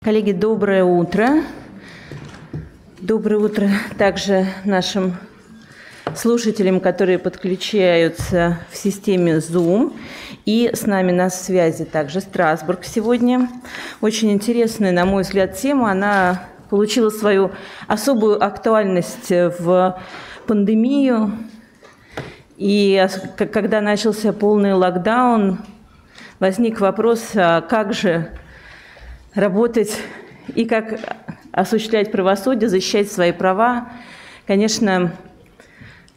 Коллеги, доброе утро. Доброе утро также нашим слушателям, которые подключаются в системе Zoom. И с нами на связи также Страсбург сегодня. Очень интересная, на мой взгляд, тема. Она получила свою особую актуальность в пандемию. И когда начался полный локдаун, возник вопрос, как же работать и как осуществлять правосудие, защищать свои права. Конечно,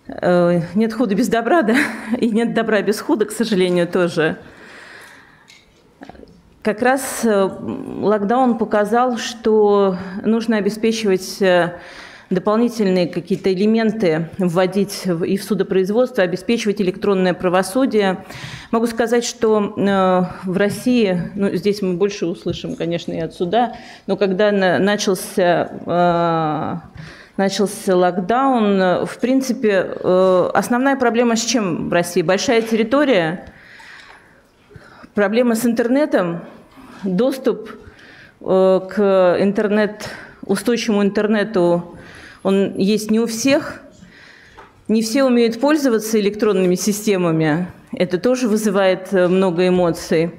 нет худа без добра, да? И нет добра без худа, к сожалению, тоже. Как раз локдаун показал, что нужно обеспечивать дополнительные какие-то элементы, вводить и в судопроизводство, обеспечивать электронное правосудие. Могу сказать, что в России, здесь мы больше услышим, конечно, и от суда, но когда начался локдаун, в принципе, основная проблема с чем в России? Большая территория, проблема с интернетом, доступ к устойчивому интернету, он есть не у всех, не все умеют пользоваться электронными системами, это тоже вызывает много эмоций.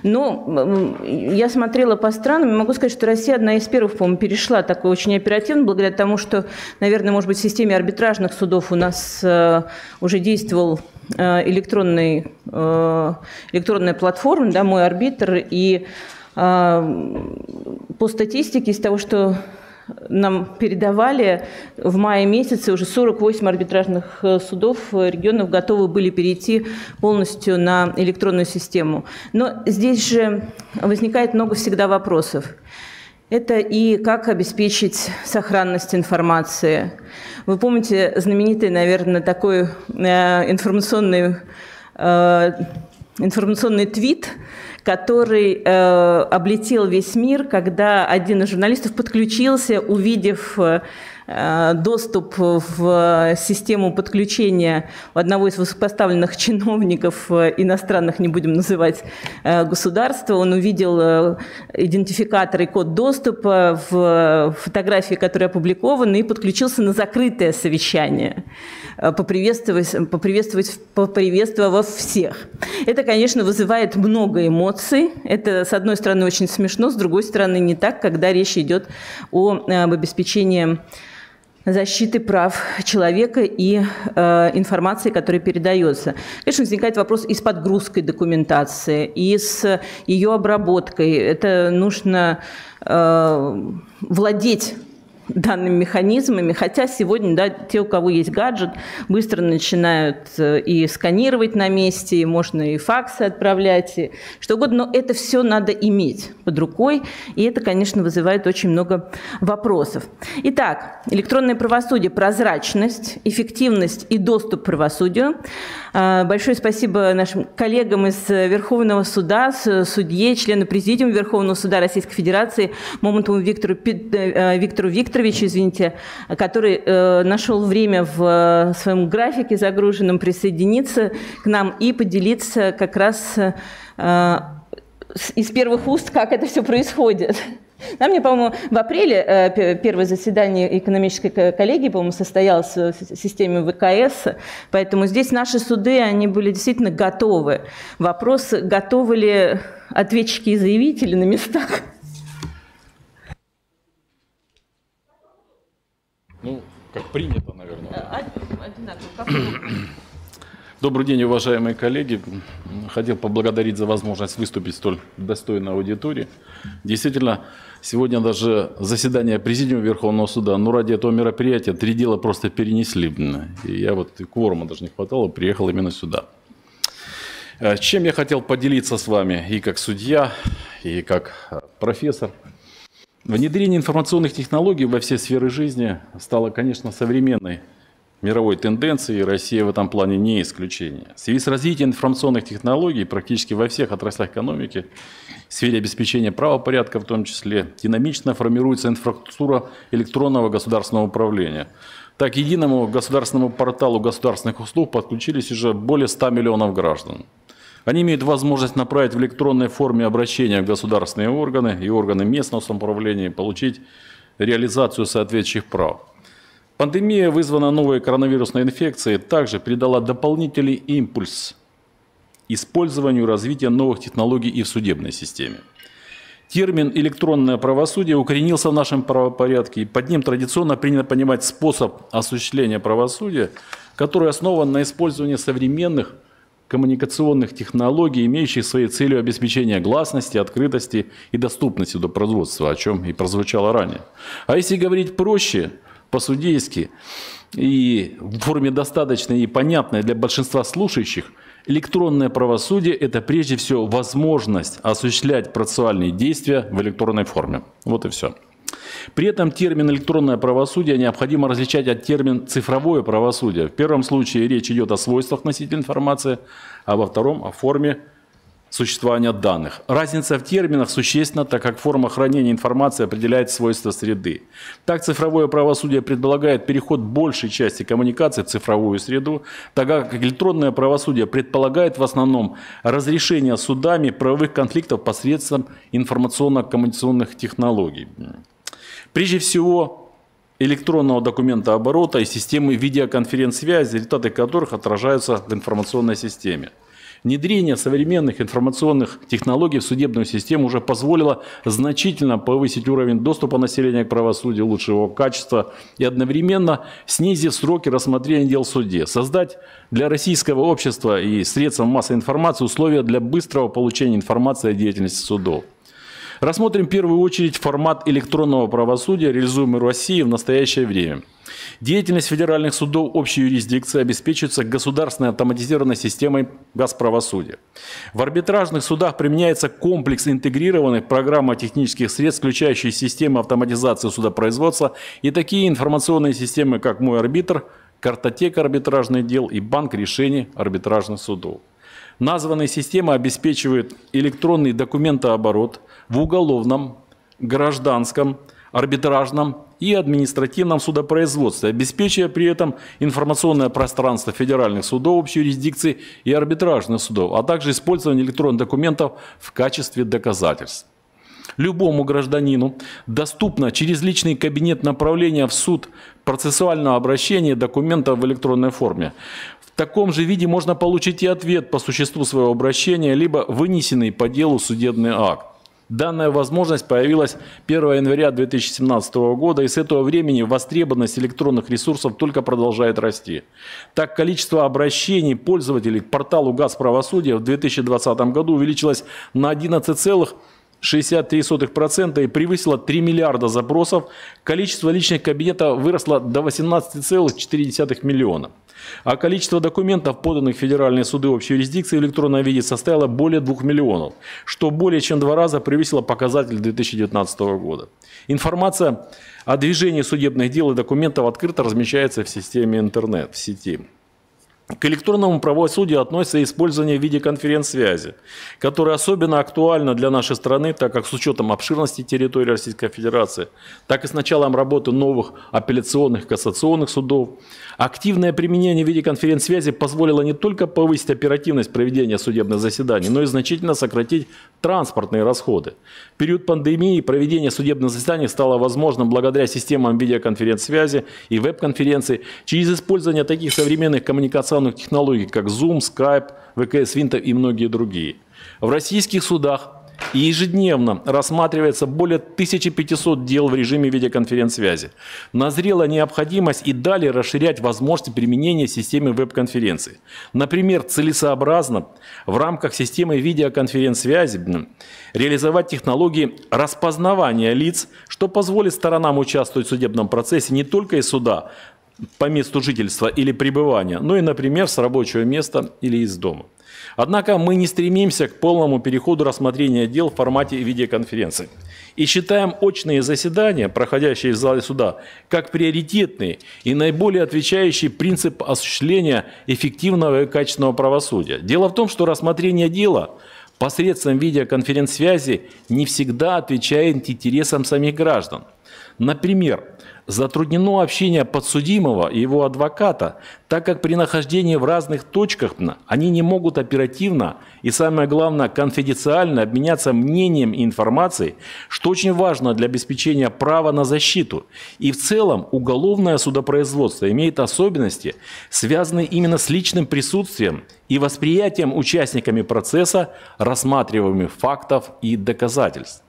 Но я смотрела по странам, и могу сказать, что Россия одна из первых, по-моему, перешла такой очень оперативно, благодаря тому, что, наверное, может быть, в системе арбитражных судов у нас уже действовал электронная платформа, да, «Мой арбитр», и по статистике из того, что нам передавали, в мае месяце уже 48 арбитражных судов регионов готовы были перейти полностью на электронную систему. Но здесь же возникает много всегда вопросов. Это и как обеспечить сохранность информации. Вы помните знаменитый, наверное, такой информационный твит, который облетел весь мир, когда один из журналистов подключился, увидев доступ в систему подключения у одного из высокопоставленных чиновников иностранных, не будем называть государства. Он увидел идентификатор и код доступа в фотографии, которые опубликованы, и подключился на закрытое совещание, поприветствовав всех. Это, конечно, вызывает много эмоций. Это, с одной стороны, очень смешно, с другой стороны, не так, когда речь идет об обеспечении защиты прав человека и информации, которая передается. Конечно, возникает вопрос и с подгрузкой документации, и с ее обработкой. Это нужно владеть данными механизмами, хотя сегодня, да, те, у кого есть гаджет, быстро начинают и сканировать на месте, и можно и факсы отправлять, и что угодно, но это все надо иметь под рукой, и это, конечно, вызывает очень много вопросов. Итак, электронное правосудие, прозрачность, эффективность и доступ к правосудию. Большое спасибо нашим коллегам из Верховного суда, судье, члену Президиума Верховного суда Российской Федерации Момонтову Виктору Викторовичу, который нашел время в своем графике загруженном присоединиться к нам и поделиться как раз из первых уст, как это все происходит. Мне, по-моему, в апреле первое заседание экономической коллегии, по-моему, состоялось в системе ВКС, поэтому здесь наши суды, они были действительно готовы. Вопрос, готовы ли ответчики и заявители на местах? Как принято, наверное. Добрый день, уважаемые коллеги. Хотел поблагодарить за возможность выступить в столь достойной аудитории. Действительно, сегодня даже заседание Президиума Верховного суда, ради этого мероприятия 3 дела просто перенесли. И я кворума даже не хватало, приехал именно сюда. С чем я хотел поделиться с вами и как судья, и как профессор. Внедрение информационных технологий во все сферы жизни стало, конечно, современной мировой тенденцией, и Россия в этом плане не исключение. В связи с развитием информационных технологий практически во всех отраслях экономики, в сфере обеспечения правопорядка в том числе, динамично формируется инфраструктура электронного государственного управления. Так, к единому государственному порталу государственных услуг подключились уже более 100 миллионов граждан. Они имеют возможность направить в электронной форме обращения в государственные органы и органы местного самоуправления, получить реализацию соответствующих прав. Пандемия, вызванная новой коронавирусной инфекцией, также придала дополнительный импульс использованию и развитию новых технологий и в судебной системе. Термин «электронное правосудие» укоренился в нашем правопорядке, и под ним традиционно принято понимать способ осуществления правосудия, который основан на использовании современных коммуникационных технологий, имеющих своей целью обеспечение гласности, открытости и доступности до производства, о чем и прозвучало ранее. А если говорить проще, по-судейски и в форме достаточной и понятной для большинства слушающих, электронное правосудие – это прежде всего возможность осуществлять процессуальные действия в электронной форме. Вот и все. При этом термин «электронное правосудие» необходимо различать от термина «цифровое правосудие». В первом случае речь идет о свойствах носителя информации, а во втором – о форме существования данных. Разница в терминах существенна, так как форма хранения информации определяет свойства среды. Так, цифровое правосудие предполагает переход большей части коммуникации в цифровую среду, тогда как электронное правосудие предполагает в основном разрешение судами правовых конфликтов посредством информационно-коммуникационных технологий. Прежде всего, электронного документооборота и системы видеоконференц-связи, результаты которых отражаются в информационной системе. Внедрение современных информационных технологий в судебную систему уже позволило значительно повысить уровень доступа населения к правосудию, улучшив его качество и одновременно снизив сроки рассмотрения дел в суде, создать для российского общества и средств массовой информации условия для быстрого получения информации о деятельности судов. Рассмотрим в первую очередь формат электронного правосудия, реализуемый в России в настоящее время. Деятельность федеральных судов общей юрисдикции обеспечивается государственной автоматизированной системой газправосудия. В арбитражных судах применяется комплекс интегрированных программно-технических средств, включающие системы автоматизации судопроизводства и такие информационные системы, как «Мой арбитр», картотека арбитражных дел и банк решений арбитражных судов. Названные системы обеспечивают электронный документооборот в уголовном, гражданском, арбитражном и административном судопроизводстве, обеспечивая при этом информационное пространство федеральных судов общей юрисдикции и арбитражных судов, а также использование электронных документов в качестве доказательств. Любому гражданину доступно через личный кабинет направления в суд процессуального обращения документов в электронной форме. В таком же виде можно получить и ответ по существу своего обращения, либо вынесенный по делу судебный акт. Данная возможность появилась 1 января 2017 года, и с этого времени востребованность электронных ресурсов только продолжает расти. Так, количество обращений пользователей к порталу «Газправосудие» в 2020 году увеличилось на 11,63% и превысило 3 миллиарда запросов. Количество личных кабинетов выросло до 18,4 миллиона. А количество документов, поданных в федеральные суды общей юрисдикции в электронном виде, составило более 2 миллионов, что более чем в 2 раза превысило показатель 2019 года. Информация о движении судебных дел и документов открыто размещается в системе интернет, в сети. К электронному правосудию относится использование видеоконференц-связи, которое особенно актуально для нашей страны, так как с учетом обширности территории Российской Федерации, так и с началом работы новых апелляционных и кассационных судов, активное применение видеоконференц-связи позволило не только повысить оперативность проведения судебных заседаний, но и значительно сократить транспортные расходы. В период пандемии проведение судебных заседаний стало возможным благодаря системам видеоконференц-связи и веб-конференций через использование таких современных коммуникационных технологий, как Zoom, Skype, ВКС Винта и многие другие. В российских судах ежедневно рассматривается более 1500 дел в режиме видеоконференц-связи. Назрела необходимость и далее расширять возможности применения системы веб-конференций. Например, целесообразно в рамках системы видеоконференц-связи реализовать технологии распознавания лиц, что позволит сторонам участвовать в судебном процессе не только из суда по месту жительства или пребывания, но и, например, с рабочего места или из дома. Однако мы не стремимся к полному переходу рассмотрения дел в формате видеоконференции и считаем очные заседания, проходящие в зале суда, как приоритетные и наиболее отвечающие принцип осуществления эффективного и качественного правосудия. Дело в том, что рассмотрение дела посредством видеоконференц-связи не всегда отвечает интересам самих граждан. Например, Затруднено общение подсудимого и его адвоката, так как при нахождении в разных точках они не могут оперативно и, самое главное, конфиденциально обменяться мнением и информацией, что очень важно для обеспечения права на защиту. И в целом уголовное судопроизводство имеет особенности, связанные именно с личным присутствием и восприятием участниками процесса рассматриваемых фактов и доказательств.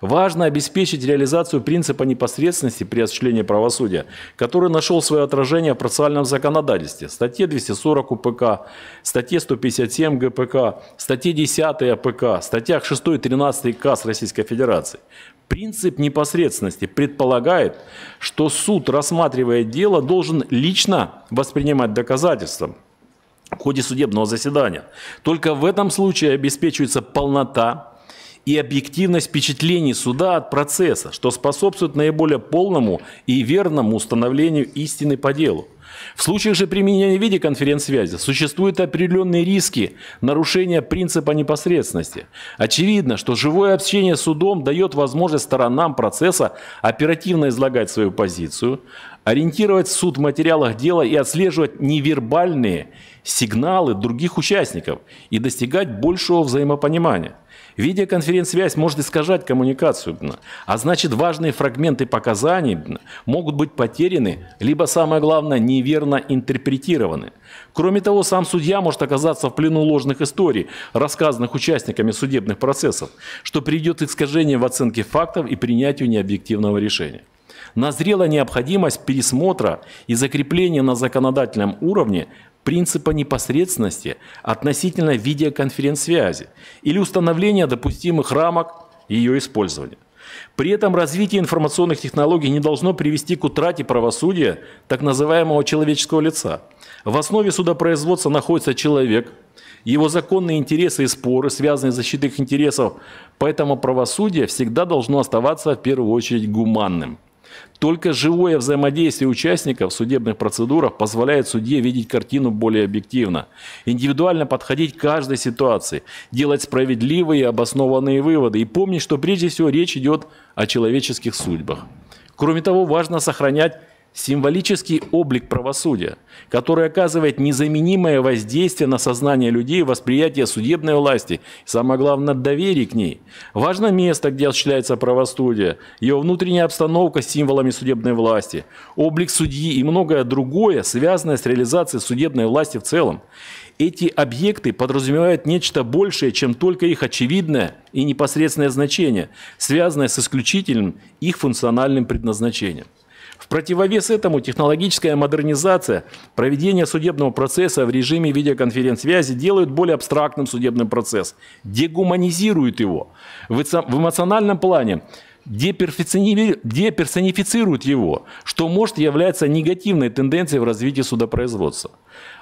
Важно обеспечить реализацию принципа непосредственности при осуществлении правосудия, который нашел свое отражение в процессуальном законодательстве. Статье 240 УПК, статье 157 ГПК, статье 10 АПК, статьях 6 и 13 КАС Российской Федерации. Принцип непосредственности предполагает, что суд, рассматривая дело, должен лично воспринимать доказательства в ходе судебного заседания. Только в этом случае обеспечивается полнота и объективность впечатлений суда от процесса, что способствует наиболее полному и верному установлению истины по делу. В случаях же применения видеоконференц-связи существуют определенные риски нарушения принципа непосредственности. Очевидно, что живое общение с судом дает возможность сторонам процесса оперативно излагать свою позицию, ориентировать суд в материалах дела и отслеживать невербальные сигналы других участников и достигать большего взаимопонимания. Видеоконференц-связь может искажать коммуникацию, а значит важные фрагменты показаний могут быть потеряны, либо, самое главное, неверно интерпретированы. Кроме того, сам судья может оказаться в плену ложных историй, рассказанных участниками судебных процессов, что приведет к искажениям в оценке фактов и принятию необъективного решения. Назрела необходимость пересмотра и закрепления на законодательном уровне принципа непосредственности относительно видеоконференц-связи или установления допустимых рамок ее использования. При этом развитие информационных технологий не должно привести к утрате правосудия так называемого человеческого лица. В основе судопроизводства находится человек, его законные интересы и споры, связанные с защитой их интересов, поэтому правосудие всегда должно оставаться в первую очередь гуманным. Только живое взаимодействие участников в судебных процедурах позволяет судье видеть картину более объективно, индивидуально подходить к каждой ситуации, делать справедливые и обоснованные выводы и помнить, что прежде всего речь идет о человеческих судьбах. Кроме того, важно сохранять символический облик правосудия, который оказывает незаменимое воздействие на сознание людей, восприятие судебной власти, и, самое главное, доверие к ней. Важно место, где осуществляется правосудие, ее внутренняя обстановка с символами судебной власти, облик судьи и многое другое, связанное с реализацией судебной власти в целом. Эти объекты подразумевают нечто большее, чем только их очевидное и непосредственное значение, связанное с исключительным их функциональным предназначением. В противовес этому технологическая модернизация проведения судебного процесса в режиме видеоконференц-связи делает более абстрактным судебный процесс, дегуманизирует его. В эмоциональном плане деперсонифицирует его, что может являться негативной тенденцией в развитии судопроизводства.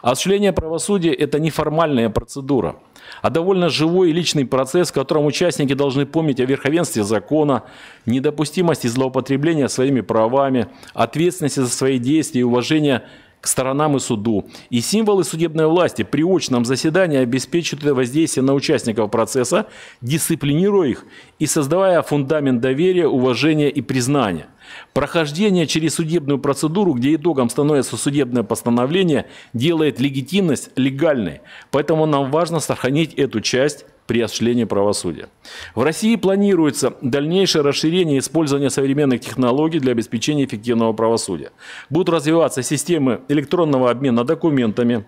Осуществление правосудия – это не формальная процедура, а довольно живой и личный процесс, в котором участники должны помнить о верховенстве закона, недопустимости злоупотребления своими правами, ответственности за свои действия и уважения к сторонам и суду. И символы судебной власти при очном заседании обеспечивают это воздействие на участников процесса, дисциплинируя их и создавая фундамент доверия, уважения и признания. Прохождение через судебную процедуру, где итогом становится судебное постановление, делает легитимность легальной. Поэтому нам важно сохранить эту часть при осуществлении правосудия. В России планируется дальнейшее расширение использования современных технологий для обеспечения эффективного правосудия. Будут развиваться системы электронного обмена документами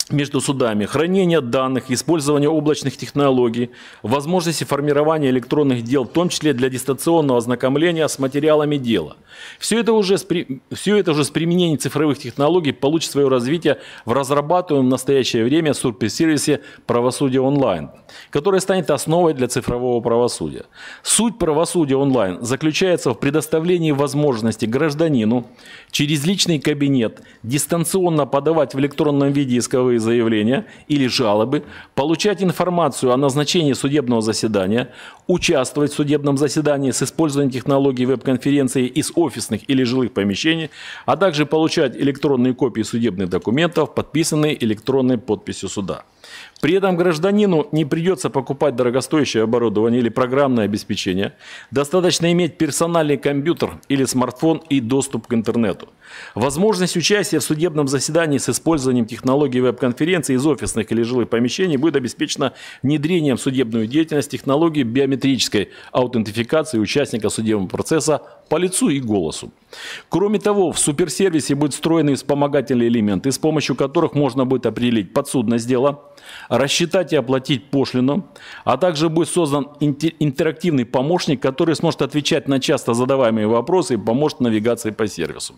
между судами, хранение данных, использование облачных технологий, возможности формирования электронных дел, в том числе для дистанционного ознакомления с материалами дела. Все это уже с применением цифровых технологий получит свое развитие в разрабатываемом в настоящее время суперсервисе «Правосудие онлайн», который станет основой для цифрового правосудия. Суть правосудия онлайн заключается в предоставлении возможности гражданину через личный кабинет дистанционно подавать в электронном виде исковые заявления или жалобы, получать информацию о назначении судебного заседания, участвовать в судебном заседании с использованием технологий веб-конференции из офисных или жилых помещений, а также получать электронные копии судебных документов, подписанные электронной подписью суда. При этом гражданину не придется покупать дорогостоящее оборудование или программное обеспечение. Достаточно иметь персональный компьютер или смартфон и доступ к интернету. Возможность участия в судебном заседании с использованием технологий веб-конференции из офисных или жилых помещений будет обеспечена внедрением в судебную деятельность технологии биометрической аутентификации участника судебного процесса по лицу и голосу. Кроме того, в суперсервисе будут встроены вспомогательные элементы, с помощью которых можно будет определить подсудность дела, рассчитать и оплатить пошлину, а также будет создан интерактивный помощник, который сможет отвечать на часто задаваемые вопросы и поможет в навигации по сервису.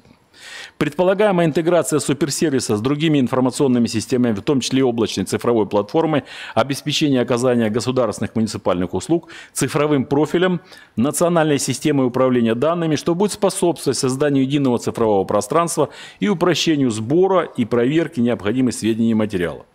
Предполагаемая интеграция суперсервиса с другими информационными системами, в том числе и облачной цифровой платформой, обеспечение оказания государственных муниципальных услуг, цифровым профилем, национальной системой управления данными, что будет способствовать созданию единого цифрового пространства и упрощению сбора и проверки необходимых сведений и материалов.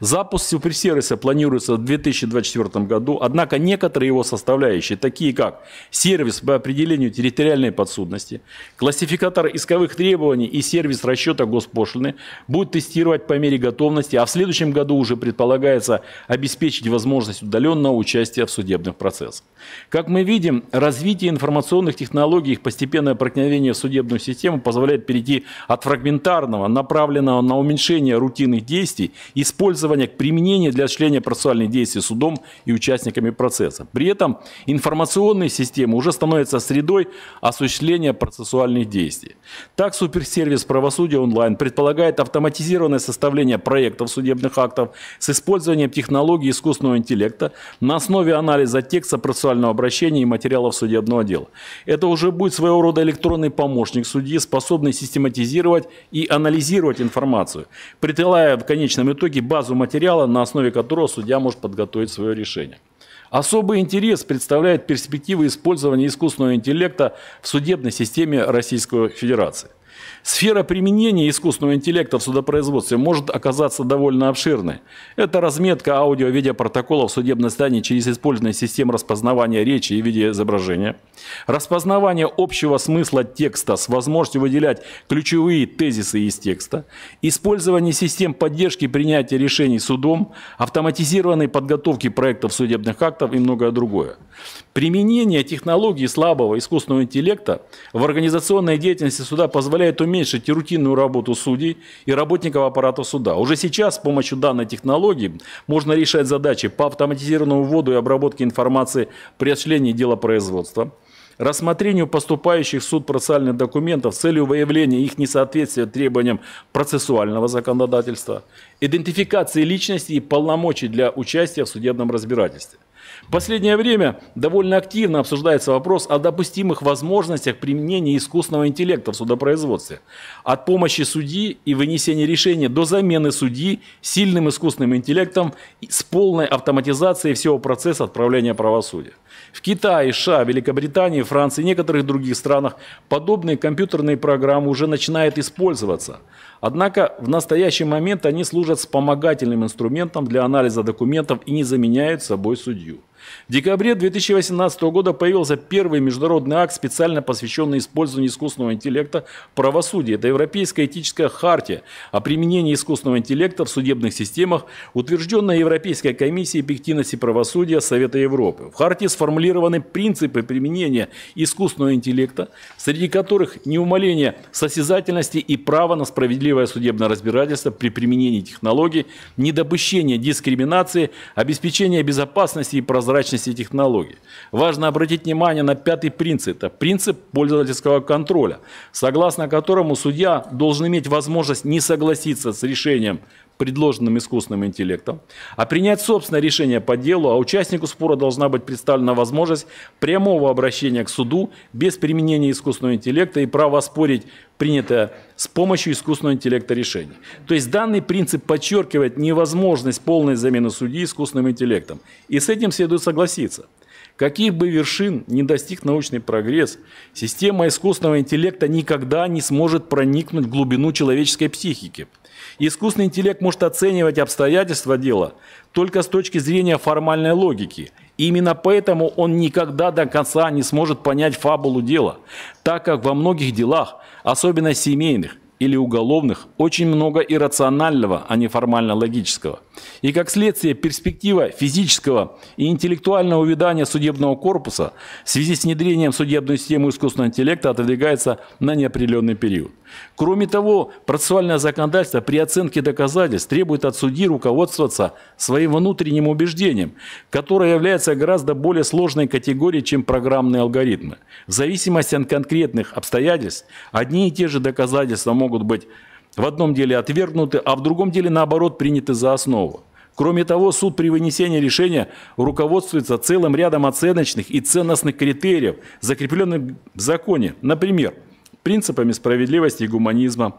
Запуск суперсервиса планируется в 2024 году, однако некоторые его составляющие, такие как сервис по определению территориальной подсудности, классификатор исковых требований и сервис расчета госпошлины, будут тестировать по мере готовности, а в следующем году уже предполагается обеспечить возможность удаленного участия в судебных процессах. Как мы видим, развитие информационных технологий и их постепенное проникновение в судебную систему позволяет перейти от фрагментарного, направленного на уменьшение рутинных действий, использования к применению для осуществления процессуальных действий судом и участниками процесса. При этом информационные системы уже становятся средой осуществления процессуальных действий. Так, суперсервис правосудия онлайн предполагает автоматизированное составление проектов судебных актов с использованием технологий искусственного интеллекта на основе анализа текста процессуального обращения и материалов судебного дела. Это уже будет своего рода электронный помощник судьи, способный систематизировать и анализировать информацию, присылая в конечном итоге базу материала, на основе которого судья может подготовить свое решение. Особый интерес представляет перспективы использования искусственного интеллекта в судебной системе Российской Федерации. Сфера применения искусственного интеллекта в судопроизводстве может оказаться довольно обширной. Это разметка аудио-видеопротоколов в судебном заседании через использование систем распознавания речи и видеоизображения, распознавание общего смысла текста с возможностью выделять ключевые тезисы из текста, использование систем поддержки принятия решений судом, автоматизированной подготовки проектов судебных актов и многое другое. Применение технологий слабого искусственного интеллекта в организационной деятельности суда позволяет уменьшить рутинную работу судей и работников аппарата суда. Уже сейчас с помощью данной технологии можно решать задачи по автоматизированному вводу и обработке информации при осуществлении делопроизводства, рассмотрению поступающих в суд процессуальных документов с целью выявления их несоответствия требованиям процессуального законодательства, идентификации личности и полномочий для участия в судебном разбирательстве. В последнее время довольно активно обсуждается вопрос о допустимых возможностях применения искусственного интеллекта в судопроизводстве. От помощи судьи и вынесения решения до замены судьи сильным искусственным интеллектом с полной автоматизацией всего процесса отправления правосудия. В Китае, США, Великобритании, Франции и некоторых других странах подобные компьютерные программы уже начинают использоваться. Однако в настоящий момент они служат вспомогательным инструментом для анализа документов и не заменяют собой судью. В декабре 2018 года появился первый международный акт, специально посвященный использованию искусственного интеллекта в правосудии. Это Европейская этическая хартия о применении искусственного интеллекта в судебных системах, утвержденная Европейской комиссией эффективности правосудия Совета Европы. В хартии сформулированы принципы применения искусственного интеллекта, среди которых неумаление состязательности и право на справедливое судебное разбирательство при применении технологий, недопущение дискриминации, обеспечение безопасности и прозрачности технологий. Важно обратить внимание на пятый принцип. Это принцип пользовательского контроля, согласно которому судья должен иметь возможность не согласиться с решением, предложенным искусственным интеллектом, а принять собственное решение по делу, а участнику спора должна быть представлена возможность прямого обращения к суду без применения искусственного интеллекта и право оспорить принятое с помощью искусственного интеллекта решение. То есть данный принцип подчеркивает невозможность полной замены судьи искусственным интеллектом. И с этим следует согласиться. Каких бы вершин не достиг научный прогресс, система искусственного интеллекта никогда не сможет проникнуть в глубину человеческой психики. Искусственный интеллект может оценивать обстоятельства дела только с точки зрения формальной логики. И именно поэтому он никогда до конца не сможет понять фабулу дела, так как во многих делах, особенно семейных, или уголовных очень много иррационального, а не формально-логического. И как следствие перспектива физического и интеллектуального увядания судебного корпуса в связи с внедрением в судебную систему искусственного интеллекта отодвигается на неопределенный период. Кроме того, процессуальное законодательство при оценке доказательств требует от судьи руководствоваться своим внутренним убеждением, которое является гораздо более сложной категорией, чем программные алгоритмы. В зависимости от конкретных обстоятельств одни и те же доказательства могут быть в одном деле отвергнуты, а в другом деле, наоборот, приняты за основу. Кроме того, суд при вынесении решения руководствуется целым рядом оценочных и ценностных критериев, закрепленных в законе. Например, принципами справедливости и гуманизма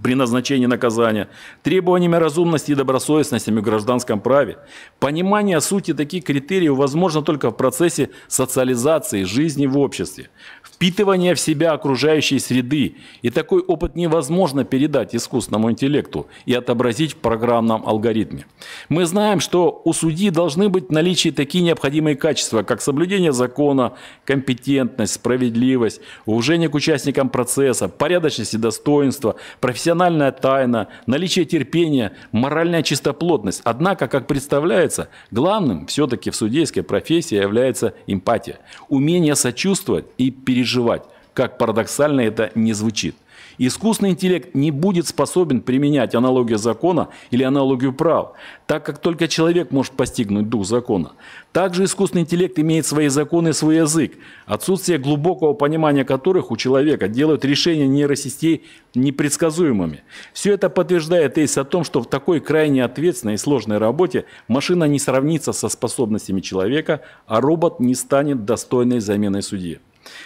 при назначении наказания, требованиями разумности и добросовестности в гражданском праве. Понимание сути таких критериев возможно только в процессе социализации жизни в обществе, впитывания в себя окружающей среды. И такой опыт невозможно передать искусственному интеллекту и отобразить в программном алгоритме. Мы знаем, что у судьи должны быть в наличии такие необходимые качества, как соблюдение закона, компетентность, справедливость, уважение к участникам процесса, порядочность и достоинство, профессиональная тайна, наличие терпения, моральная чистоплотность. Однако, как представляется, главным все-таки в судейской профессии является эмпатия, умение сочувствовать и переживать, как парадоксально это не звучит. Искусственный интеллект не будет способен применять аналогию закона или аналогию прав, так как только человек может постигнуть дух закона. Также искусственный интеллект имеет свои законы и свой язык, отсутствие глубокого понимания которых у человека делают решения нейросетей непредсказуемыми. Все это подтверждает тезис о том, что в такой крайне ответственной и сложной работе машина не сравнится со способностями человека, а робот не станет достойной заменой судьи.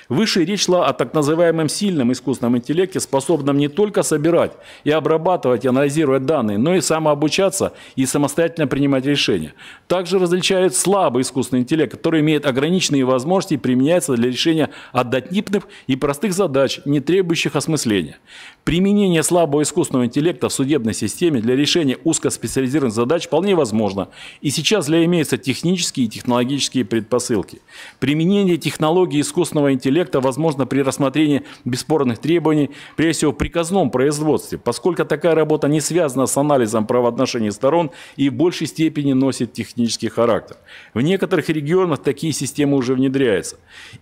Выше речь шла о так называемом сильном искусственном интеллекте, способном не только собирать и обрабатывать и анализировать данные, но и самообучаться и самостоятельно принимать решения. Также различают слабый искусственный интеллект, который имеет ограниченные возможности и применяется для решения однотипных и простых задач, не требующих осмысления. Применение слабого искусственного интеллекта в судебной системе для решения узкоспециализированных задач вполне возможно. И сейчас для имеются технические и технологические предпосылки. Применение технологий искусственного интеллекта возможно при рассмотрении бесспорных требований, прежде всего в приказном производстве, поскольку такая работа не связана с анализом правоотношений сторон и в большей степени носит технический характер. В некоторых регионах такие системы уже внедряются.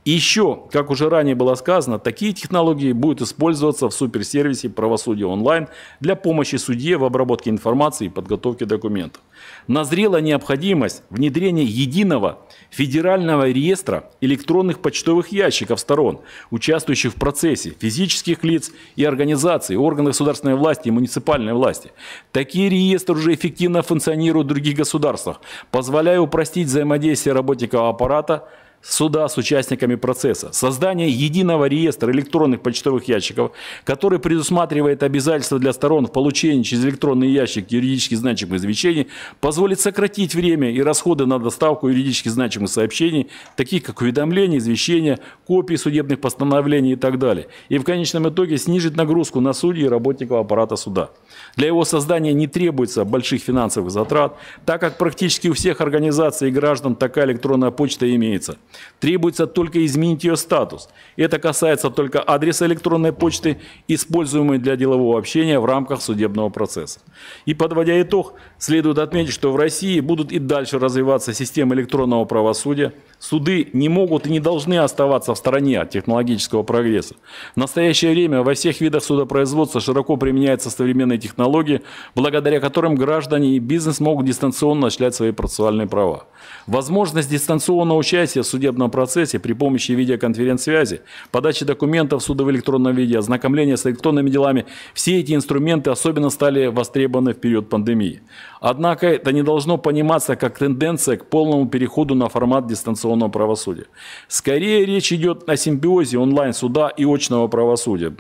И еще, как уже ранее было сказано, такие технологии будут использоваться в суперсервисе правосудия онлайн для помощи судье в обработке информации и подготовке документов. Назрела необходимость внедрения единого федерального реестра электронных почтовых ящиков сторон, участвующих в процессе, физических лиц и организаций, органов государственной власти и муниципальной власти. Такие реестры уже эффективно функционируют в других государствах, позволяя упростить взаимодействие работников аппарата суда с участниками процесса. Создание единого реестра электронных почтовых ящиков, который предусматривает обязательства для сторон в получении через электронный ящик юридически значимых извещений, позволит сократить время и расходы на доставку юридически значимых сообщений, таких как уведомления, извещения, копии судебных постановлений и так далее. И в конечном итоге снизить нагрузку на судей и работников аппарата суда. Для его создания не требуется больших финансовых затрат, так как практически у всех организаций и граждан такая электронная почта имеется. Требуется только изменить ее статус. Это касается только адреса электронной почты, используемой для делового общения в рамках судебного процесса. И подводя итог, следует отметить, что в России будут и дальше развиваться системы электронного правосудия. Суды не могут и не должны оставаться в стороне от технологического прогресса. В настоящее время во всех видах судопроизводства широко применяются современные технологии, благодаря которым граждане и бизнес могут дистанционно осуществлять свои процессуальные права. Возможность дистанционного участия в судебном процессе при помощи видеоконференц-связи, подачи документов в суду в электронном виде, ознакомления с электронными делами – все эти инструменты особенно стали востребованы в период пандемии. Однако это не должно пониматься как тенденция к полному переходу на формат дистанционного правосудия. Скорее речь идет о симбиозе онлайн-суда и очного правосудия.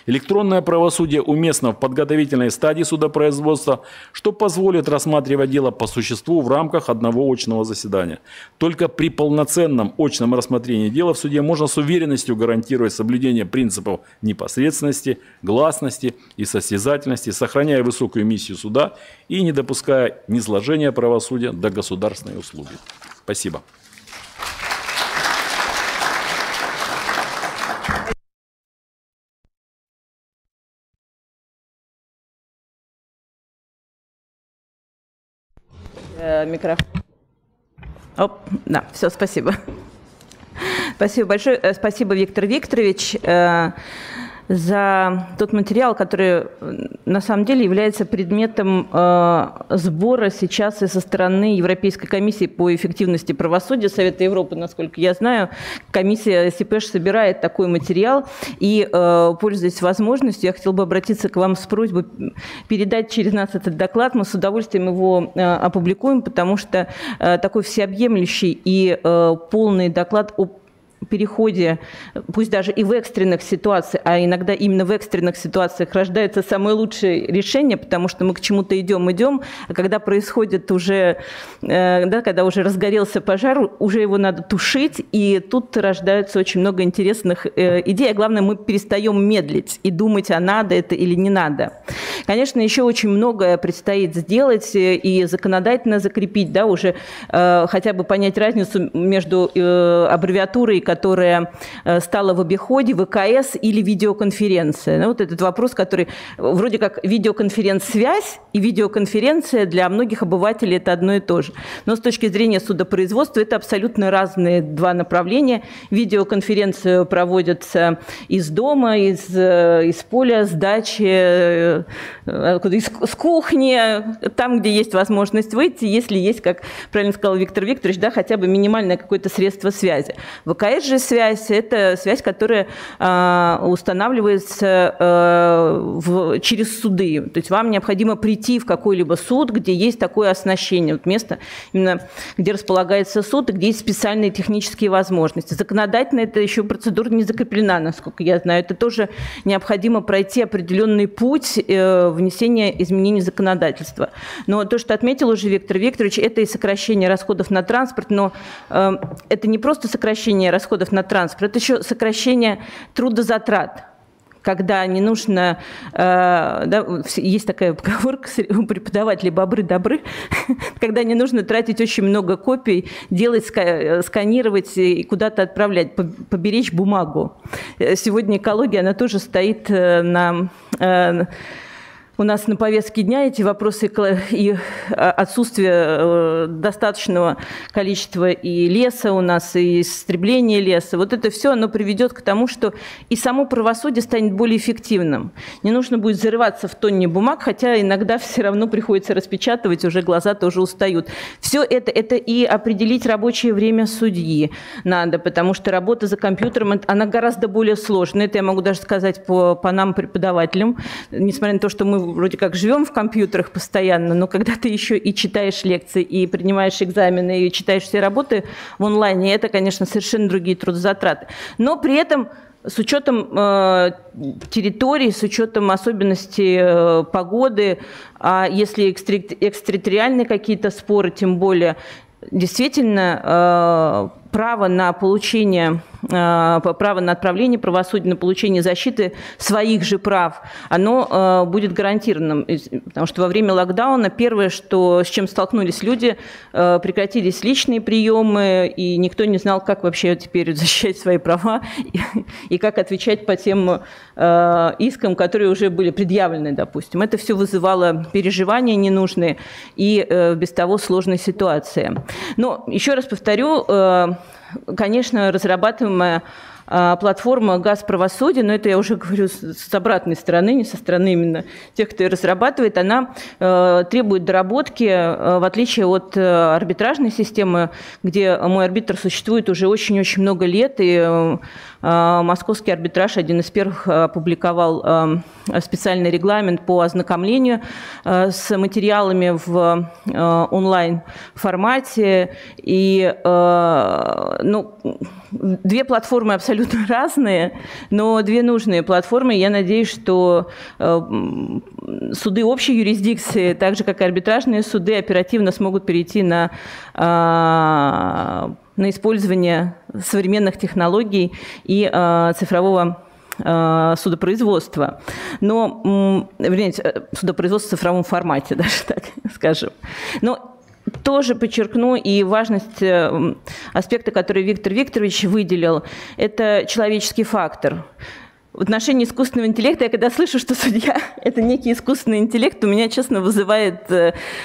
Электронное правосудие уместно в подготовительной стадии судопроизводства, что позволит рассматривать дело по существу в рамках одного очного заседания. Только при полноценном очном рассмотрении дела в суде можно с уверенностью гарантировать соблюдение принципов непосредственности, гласности и состязательности, сохраняя высокую миссию суда и не допуская низложения правосудия до государственной услуги. Спасибо. Микрофон. Оп, да, все, спасибо. Спасибо большое. Спасибо, Виктор Викторович, за тот материал, который на самом деле является предметом сбора сейчас и со стороны Европейской комиссии по эффективности правосудия Совета Европы, насколько я знаю. Комиссия СИПЭШ собирает такой материал, и, пользуясь возможностью, я хотела бы обратиться к вам с просьбой передать через нас этот доклад. Мы с удовольствием его опубликуем, потому что такой всеобъемлющий и полный доклад о переходе, пусть даже и в экстренных ситуациях, а иногда именно в экстренных ситуациях рождаются самые лучшие решения, потому что мы к чему-то идем, а когда происходит уже, да, когда уже разгорелся пожар, уже его надо тушить, и тут рождаются очень много интересных идей, а главное, мы перестаем медлить и думать, а надо это или не надо. Конечно, еще очень многое предстоит сделать и законодательно закрепить, да, уже хотя бы понять разницу между аббревиатурой, которая стала в обиходе, ВКС или видеоконференция. Ну, вот этот вопрос, который вроде как видеоконференц-связь и видеоконференция для многих обывателей это одно и то же. Но с точки зрения судопроизводства это абсолютно разные два направления. Видеоконференцию проводятся из дома, из поля, с дачи, с кухни, там, где есть возможность выйти, если есть, как правильно сказал Виктор Викторович, да, хотя бы минимальное какое-то средство связи. ВКС же связь – это связь, которая устанавливается через суды. То есть вам необходимо прийти в какой-либо суд, где есть такое оснащение, вот место, именно где располагается суд, и где есть специальные технические возможности. Законодательно это еще процедура не закреплена, насколько я знаю. Это тоже необходимо пройти определенный путь внесения изменений в законодательство. Но то, что отметил уже Виктор Викторович, это и сокращение расходов на транспорт, но это не просто сокращение расходов на транспорт, это еще сокращение трудозатрат. Когда не нужно, да, есть такая поговорка у преподавателей «бобры-добры», когда не нужно тратить очень много копий, делать, сканировать и куда-то отправлять, поберечь бумагу. Сегодня экология, она тоже стоит у нас на повестке дня, эти вопросы и отсутствие достаточного количества и леса у нас, и истребление леса. Вот это все, оно приведет к тому, что и само правосудие станет более эффективным. Не нужно будет зарываться в тонне бумаг, хотя иногда все равно приходится распечатывать, уже глаза тоже устают. Все это и определить рабочее время судьи надо, потому что работа за компьютером, она гораздо более сложная. Это я могу даже сказать по нам, преподавателям, несмотря на то, что мы вроде как живем в компьютерах постоянно, но когда ты еще и читаешь лекции, и принимаешь экзамены, и читаешь все работы в онлайне, это, конечно, совершенно другие трудозатраты. Но при этом с учетом территории, с учетом особенностей погоды, а если экстерриториальные какие-то споры, тем более, действительно, право на получение, право на отправление правосудия, на получение защиты своих же прав, оно будет гарантированным. Потому что во время локдауна первое, с чем столкнулись люди, прекратились личные приемы, и никто не знал, как вообще теперь защищать свои права и как отвечать по тем искам, которые уже были предъявлены, допустим. Это все вызывало переживания ненужные и без того сложной ситуации. Но еще раз повторю, конечно, разрабатываемая платформа «Газ-правосудие», но это я уже говорю с обратной стороны, не со стороны именно тех, кто ее разрабатывает, она требует доработки, в отличие от арбитражной системы, где мой арбитр существует уже очень-очень много лет, и московский арбитраж один из первых опубликовал специальный регламент по ознакомлению с материалами в онлайн-формате. И две платформы абсолютно разные, но две нужные платформы. Я надеюсь, что суды общей юрисдикции, так же как и арбитражные суды, оперативно смогут перейти на использование современных технологий и цифрового судопроизводства. Но, вернее, судопроизводство в цифровом формате, даже так скажем. Но тоже подчеркну и важность аспекта, который Виктор Викторович выделил, это человеческий фактор. в отношении искусственного интеллекта, я когда слышу, что судья – это некий искусственный интеллект, у меня, честно, вызывает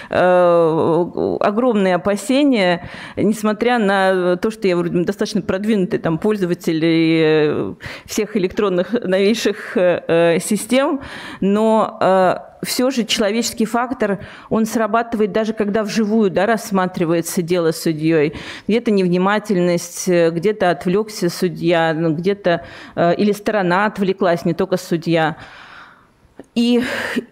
огромные опасения, несмотря на то, что я вроде достаточно продвинутый там, пользователь всех электронных новейших систем, но все же человеческий фактор, он срабатывает даже когда вживую, да, рассматривается дело судьей. Где-то невнимательность, где-то отвлекся судья, где-то или сторона отвлеклась, не только судья. И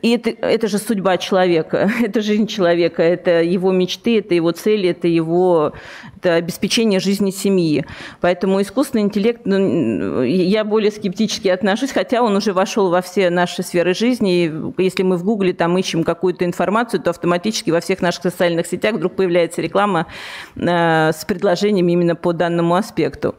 это же судьба человека, это жизнь человека, это его мечты, это его цели, это обеспечение жизни семьи. Поэтому искусственный интеллект, я более скептически отношусь, хотя он уже вошел во все наши сферы жизни. И если мы в Гугле там ищем какую-то информацию, то автоматически во всех наших социальных сетях вдруг появляется реклама с предложениями именно по данному аспекту.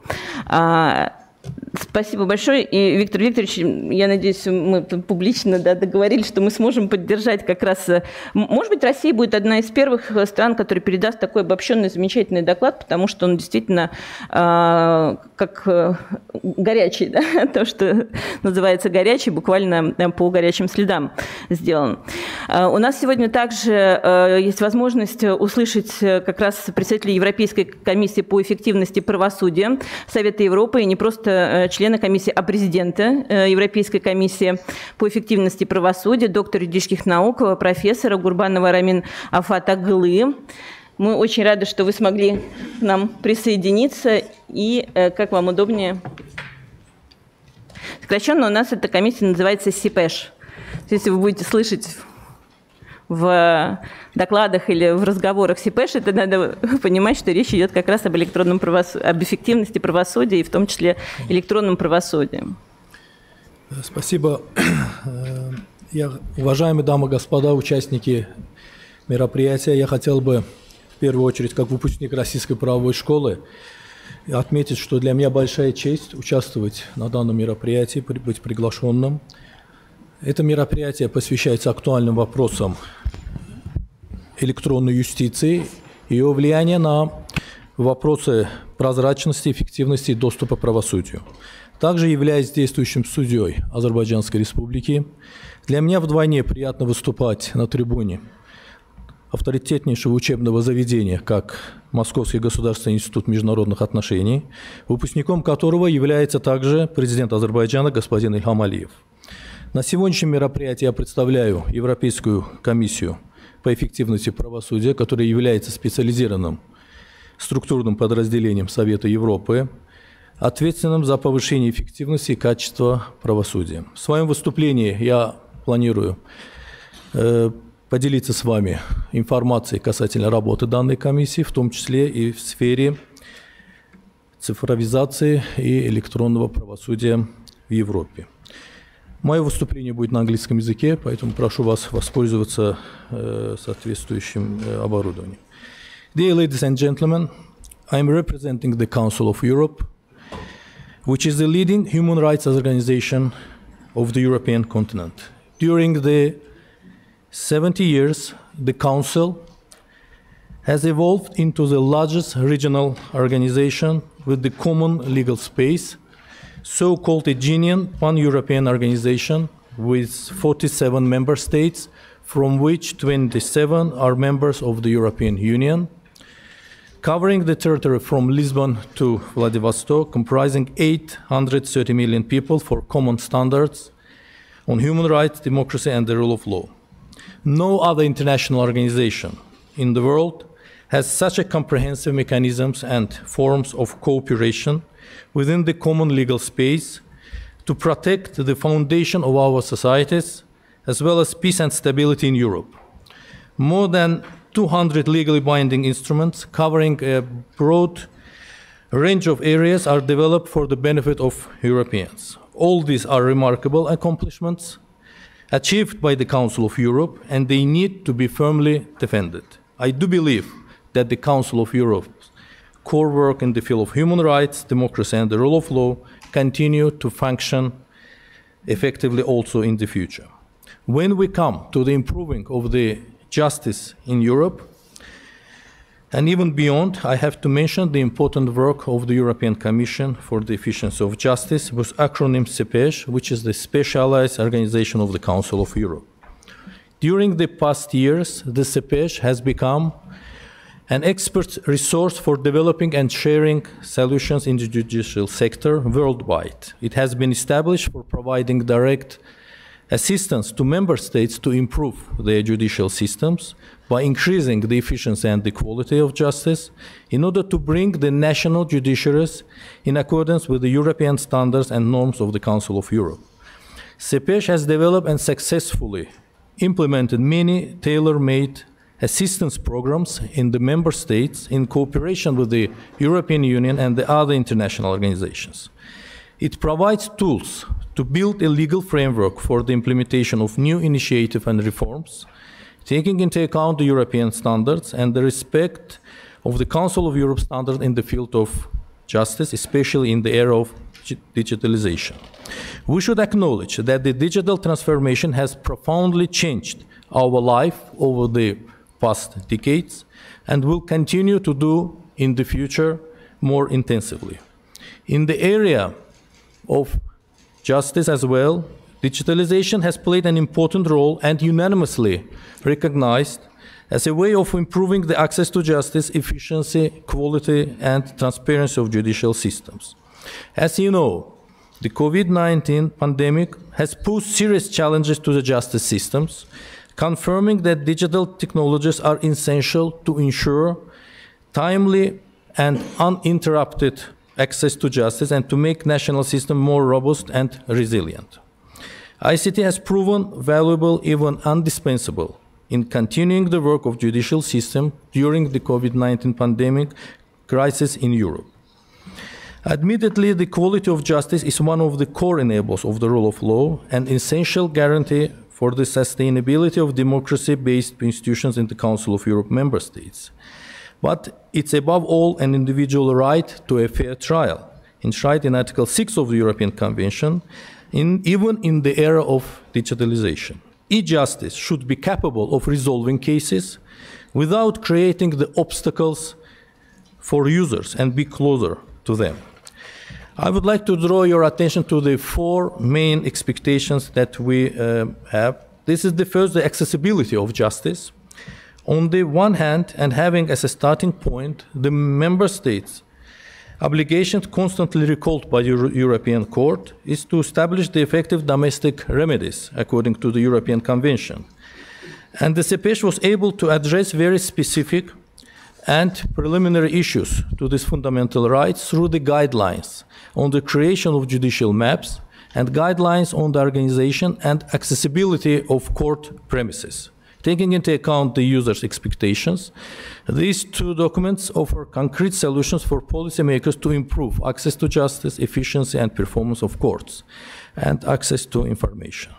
Спасибо большое. И, Виктор Викторович, я надеюсь, мы публично договорились, что мы сможем поддержать как раз... Может быть, Россия будет одна из первых стран, которая передаст такой обобщенный, замечательный доклад, потому что он действительно как горячий, да? То, что называется горячий, буквально по горячим следам сделан. У нас сегодня также есть возможность услышать как раз представителей Европейской комиссии по эффективности правосудия Совета Европы, и не просто члена комиссии, а президента Европейской комиссии по эффективности правосудия, доктор юридических наук, профессора Гурбанова Рамин Афат Аглы. Мы очень рады, что вы смогли к нам присоединиться, и как вам удобнее. Сокращенно у нас эта комиссия называется СИПЭШ. Если вы будете слышать в докладах или в разговорах СИПЭШ, это надо понимать, что речь идет как раз об электронном правосудии, об эффективности правосудия, и в том числе электронном правосудии. Спасибо. Уважаемые дамы и господа, участники мероприятия, я хотел бы в первую очередь, как выпускник Российской правовой школы, отметить, что для меня большая честь участвовать на данном мероприятии, быть приглашенным. Это мероприятие посвящается актуальным вопросам электронной юстиции, ее влияния на вопросы прозрачности, эффективности и доступа к правосудию. Также являясь действующим судьей Азербайджанской Республики, для меня вдвойне приятно выступать на трибуне авторитетнейшего учебного заведения, как Московский государственный институт международных отношений, выпускником которого является также президент Азербайджана господин Ильхам Алиев. На сегодняшнем мероприятии я представляю Европейскую комиссию по эффективности правосудия, которая является специализированным структурным подразделением Совета Европы, ответственным за повышение эффективности и качества правосудия. В своем выступлении я планирую поделиться с вами информацией касательно работы данной комиссии, в том числе и в сфере цифровизации и электронного правосудия в Европе. Мое выступление будет на английском языке, поэтому прошу вас воспользоваться соответствующим оборудованием. Dear ladies and gentlemen, I am representing the Council of Europe, which is the leading human rights organization of the European continent. During the 70 years, the Council has evolved into the largest regional organization with the common legal space, so-called a genuine pan-European organization with 47 member states, from which 27 are members of the European Union, covering the territory from Lisbon to Vladivostok, comprising 830 million people for common standards on human rights, democracy, and the rule of law. No other international organization in the world has such a comprehensive mechanisms and forms of cooperation within the common legal space to protect the foundation of our societies, as well as peace and stability in Europe. More than 200 legally binding instruments covering a broad range of areas are developed for the benefit of Europeans. All these are remarkable accomplishments achieved by the Council of Europe, and they need to be firmly defended. I do believe that the Council of Europe's core work in the field of human rights, democracy, and the rule of law continue to function effectively also in the future. When we come to the improving of the justice in Europe, And even beyond, I have to mention the important work of the European Commission for the Efficiency of Justice, with acronym CEPEJ, which is the Specialized Organization of the Council of Europe. During the past years, the CEPEJ has become an expert resource for developing and sharing solutions in the judicial sector worldwide. It has been established for providing direct assistance to member states to improve their judicial systems by increasing the efficiency and the quality of justice in order to bring the national judiciaries in accordance with the European standards and norms of the Council of Europe. CEPEJ has developed and successfully implemented many tailor-made assistance programs in the member states in cooperation with the European Union and the other international organizations. It provides tools to build a legal framework for the implementation of new initiatives and reforms, taking into account the European standards and the respect of the Council of Europe standards in the field of justice, especially in the era of digitalization. We should acknowledge that the digital transformation has profoundly changed our life over the past decades and will continue to do in the future more intensively. In the area of justice as well, digitalization has played an important role and unanimously recognized as a way of improving the access to justice, efficiency, quality, and transparency of judicial systems. As you know, the COVID-19 pandemic has posed serious challenges to the justice systems, confirming that digital technologies are essential to ensure timely and uninterrupted access to justice and to make national systems more robust and resilient. ICT has proven valuable, even indispensable, in continuing the work of judicial system during the COVID-19 pandemic crisis in Europe. Admittedly, the quality of justice is one of the core enablers of the rule of law and essential guarantee for the sustainability of democracy-based institutions in the Council of Europe member states. But it's above all an individual right to a fair trial, enshrined in Article 6 of the European Convention, even in the era of digitalization. E-justice should be capable of resolving cases without creating the obstacles for users and be closer to them. I would like to draw your attention to the four main expectations that we have. This is the first, the accessibility of justice. On the one hand, and having as a starting point, the member states' obligation constantly recalled by the European Court is to establish the effective domestic remedies according to the European Convention. And the CEPEJ was able to address very specific and preliminary issues to these fundamental rights through the guidelines on the creation of judicial maps and guidelines on the organization and accessibility of court premises. Taking into account the user's expectations, these two documents offer concrete solutions for policymakers to improve access to justice, efficiency, and performance of courts, and access to information.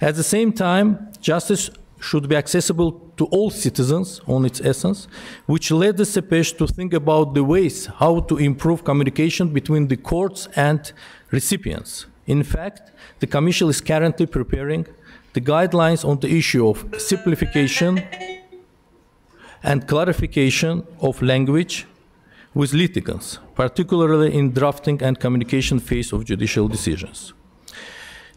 At the same time, justice should be accessible to all citizens on its essence, which led the CEPEJ to think about the ways how to improve communication between the courts and recipients. In fact, the Commission is currently preparing the guidelines on the issue of simplification and clarification of language with litigants, particularly in drafting and communication phase of judicial decisions.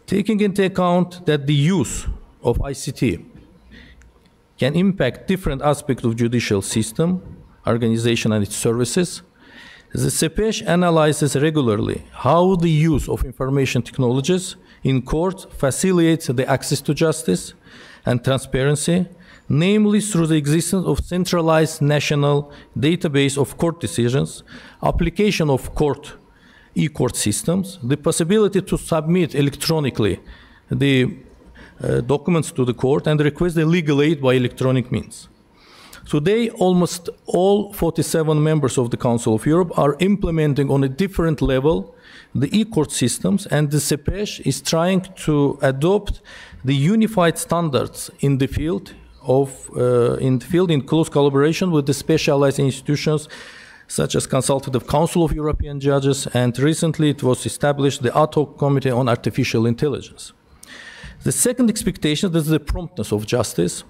Taking into account that the use of ICT can impact different aspects of judicial system, organization and its services, the CEPEJ analyzes regularly how the use of information technologies in court facilitates the access to justice and transparency, namely through the existence of centralized national database of court decisions, application of e-court systems, the possibility to submit electronically the documents to the court and request the legal aid by electronic means. Today, almost all 47 members of the Council of Europe are implementing on a different level the e-court systems, and the CEPEJ is trying to adopt the unified standards in the field in close collaboration with the specialized institutions such as Consultative Council of European Judges, and recently it was established the ad hoc Committee on Artificial Intelligence. The second expectation is the promptness of justice.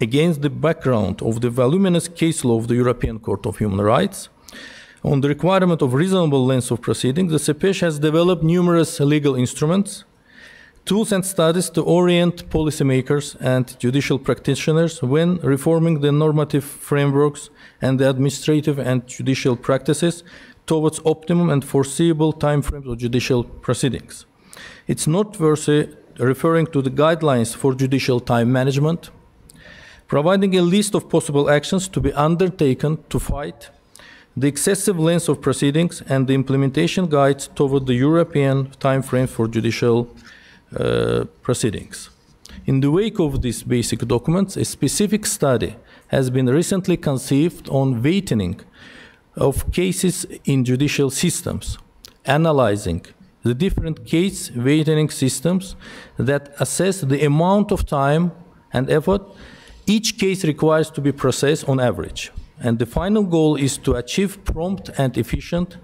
against the background of the voluminous case law of the European Court of Human Rights on the requirement of reasonable length of proceedings, the CEPESH has developed numerous legal instruments, tools and studies to orient policymakers and judicial practitioners when reforming the normative frameworks and the administrative and judicial practices towards optimum and foreseeable timeframes of judicial proceedings. It's noteworthy referring to the guidelines for judicial time management, providing a list of possible actions to be undertaken to fight the excessive length of proceedings and the implementation guides toward the European timeframe for judicial proceedings. In the wake of these basic documents, a specific study has been recently conceived on weighting of cases in judicial systems, analyzing the different case weighting systems that assess the amount of time and effort each case requires to be processed on average. And the final goal is to achieve prompt and efficient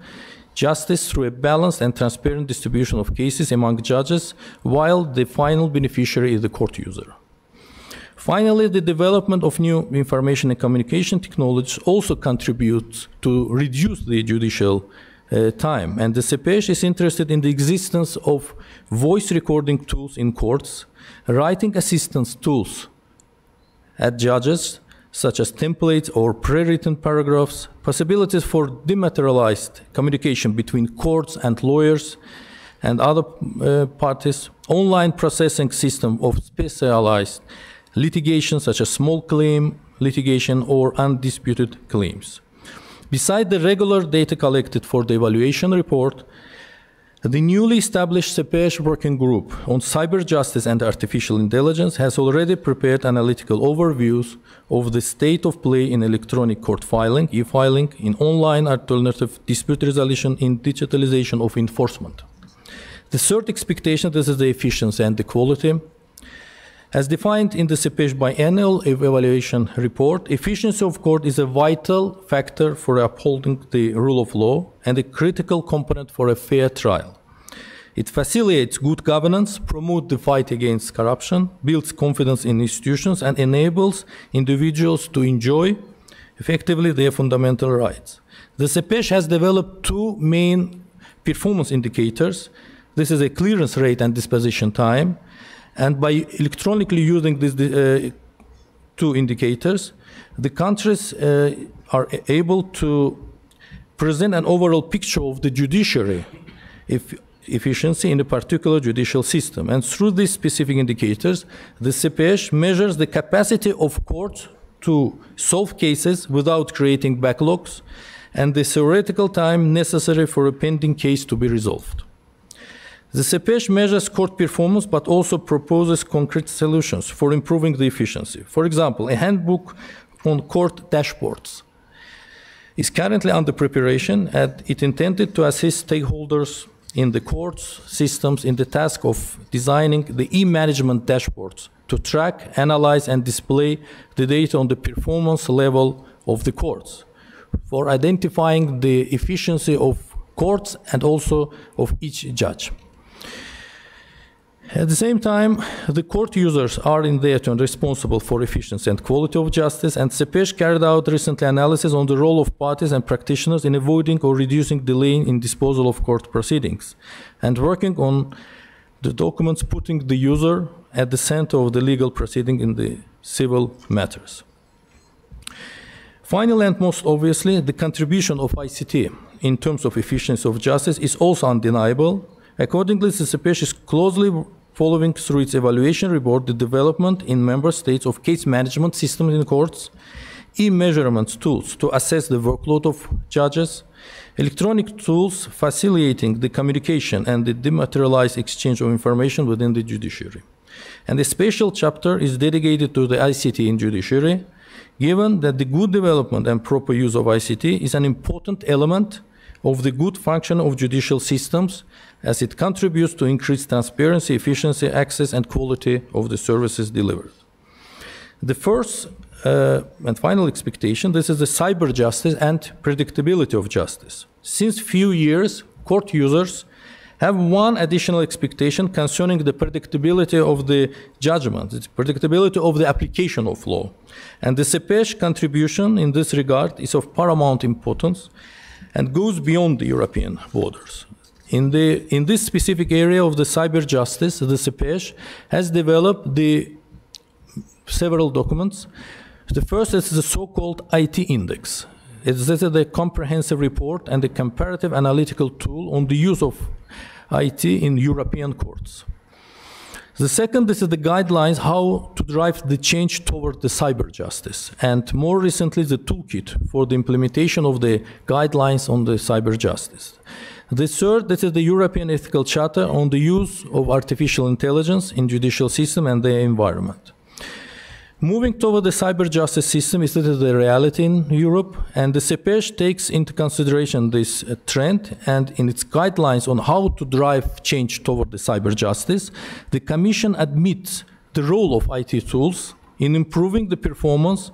justice through a balanced and transparent distribution of cases among judges, while the final beneficiary is the court user. Finally, the development of new information and communication technologies also contributes to reduce the judicial time. And the CEPESH is interested in the existence of voice recording tools in courts, writing assistance tools at judges, such as templates or pre-written paragraphs, possibilities for dematerialized communication between courts and lawyers and other parties, online processing system of specialized litigation such as small claim litigation or undisputed claims. Besides the regular data collected for the evaluation report, the newly established CEPESH working group on cyber justice and artificial intelligence has already prepared analytical overviews of the state of play in electronic court filing, e-filing, in online alternative dispute resolution, in digitalization of enforcement. The third expectation, this is the efficiency and the quality. As defined in the CEPESH biannual evaluation report, efficiency of court is a vital factor for upholding the rule of law and a critical component for a fair trial. It facilitates good governance, promotes the fight against corruption, builds confidence in institutions, and enables individuals to enjoy effectively their fundamental rights. The CEPESH has developed two main performance indicators. This is a clearance rate and disposition time. And by electronically using these two indicators, the countries are able to present an overall picture of the judiciary efficiency in a particular judicial system. And through these specific indicators, the CEPESH measures the capacity of courts to solve cases without creating backlogs and the theoretical time necessary for a pending case to be resolved. The CEPESH measures court performance, but also proposes concrete solutions for improving the efficiency. For example, a handbook on court dashboards is currently under preparation, and it intended to assist stakeholders in the courts systems in the task of designing the e-management dashboards to track, analyze, and display the data on the performance level of the courts, for identifying the efficiency of courts and also of each judge. At the same time, the court users are in their turn responsible for efficiency and quality of justice, and CEPESH carried out recently analysis on the role of parties and practitioners in avoiding or reducing delay in disposal of court proceedings, and working on the documents putting the user at the center of the legal proceeding in the civil matters. Finally, and most obviously, the contribution of ICT in terms of efficiency of justice is also undeniable. Accordingly, the CEPESH is closely following through its evaluation report the development in member states of case management systems in courts, e-measurement tools to assess the workload of judges, electronic tools facilitating the communication and the dematerialized exchange of information within the judiciary. And a special chapter is dedicated to the ICT in judiciary, given that the good development and proper use of ICT is an important element of the good function of judicial systems, as it contributes to increased transparency, efficiency, access, and quality of the services delivered. The first and final expectation, this is the cyber justice and predictability of justice. Since few years, court users have one additional expectation concerning the predictability of the judgment, the predictability of the application of law. And the CEPESH contribution in this regard is of paramount importance and goes beyond the European borders. In this specific area of the cyber justice, the CEPESH has developed several documents. The first is the so-called IT index. This is a comprehensive report and a comparative analytical tool on the use of IT in European courts. The second, this is the guidelines how to drive the change toward the cyber justice, and more recently the toolkit for the implementation of the guidelines on the cyber justice. The third, this is the European Ethical Charter on the use of artificial intelligence in judicial system and the environment. Moving toward the cyber justice system is the reality in Europe, and the CEPESH takes into consideration this trend, and in its guidelines on how to drive change toward the cyber justice, the Commission admits the role of IT tools in improving the performance,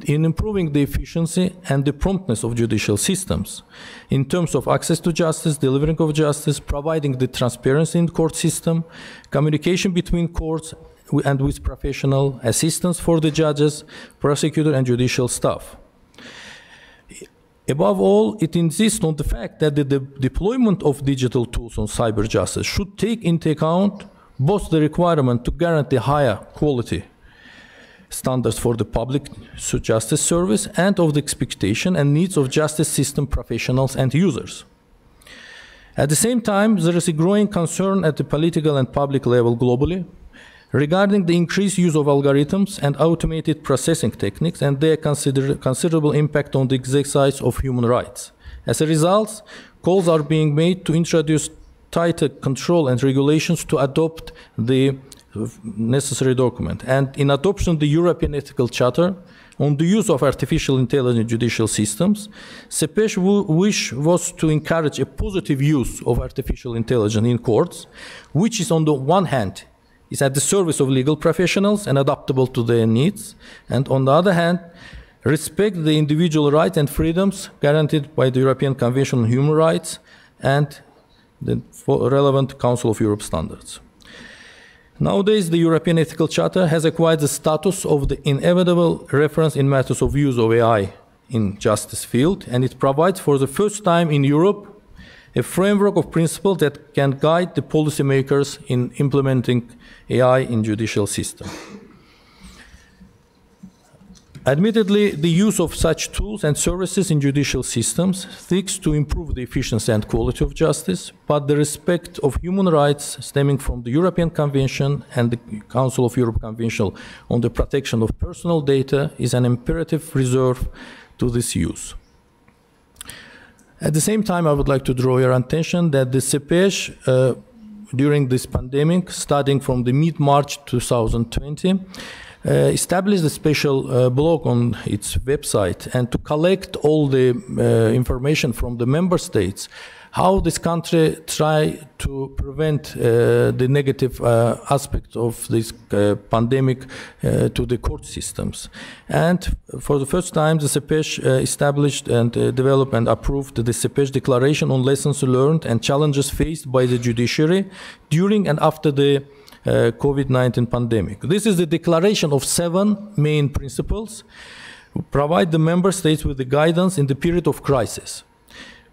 in improving the efficiency and the promptness of judicial systems, in terms of access to justice, delivering of justice, providing the transparency in the court system, communication between courts, and with professional assistance for the judges, prosecutor, and judicial staff. Above all, it insists on the fact that the deployment of digital tools on cyber justice should take into account both the requirement to guarantee higher quality standards for the public justice service and of the expectation and needs of justice system professionals and users. At the same time, there is a growing concern at the political and public level globally regarding the increased use of algorithms and automated processing techniques and their considerable impact on the exercise of human rights. As a result, calls are being made to introduce tighter control and regulations to adopt the necessary document. And in adoption of the European Ethical Charter on the use of artificial intelligence in judicial systems, CEPESH wish was to encourage a positive use of artificial intelligence in courts, which is on the one hand is at the service of legal professionals and adaptable to their needs, and on the other hand, respect the individual rights and freedoms guaranteed by the European Convention on Human Rights and the relevant Council of Europe standards. Nowadays, the European Ethical Charter has acquired the status of the inevitable reference in matters of use of AI in justice field, and it provides for the first time in Europe a framework of principles that can guide the policymakers in implementing AI in judicial system. Admittedly, the use of such tools and services in judicial systems seeks to improve the efficiency and quality of justice, but the respect of human rights stemming from the European Convention and the Council of Europe Convention on the protection of personal data is an imperative reserve to this use. At the same time, I would like to draw your attention that the CEPESH, during this pandemic, starting from the mid-March 2020, established a special blog on its website and to collect all the information from the member states, how this country try to prevent the negative aspect of this pandemic to the court systems. And for the first time, the CEPESH established and developed and approved the CEPESH Declaration on Lessons Learned and Challenges Faced by the Judiciary during and after the COVID-19 pandemic. This is the declaration of 7 main principles to provide the member states with the guidance in the period of crisis.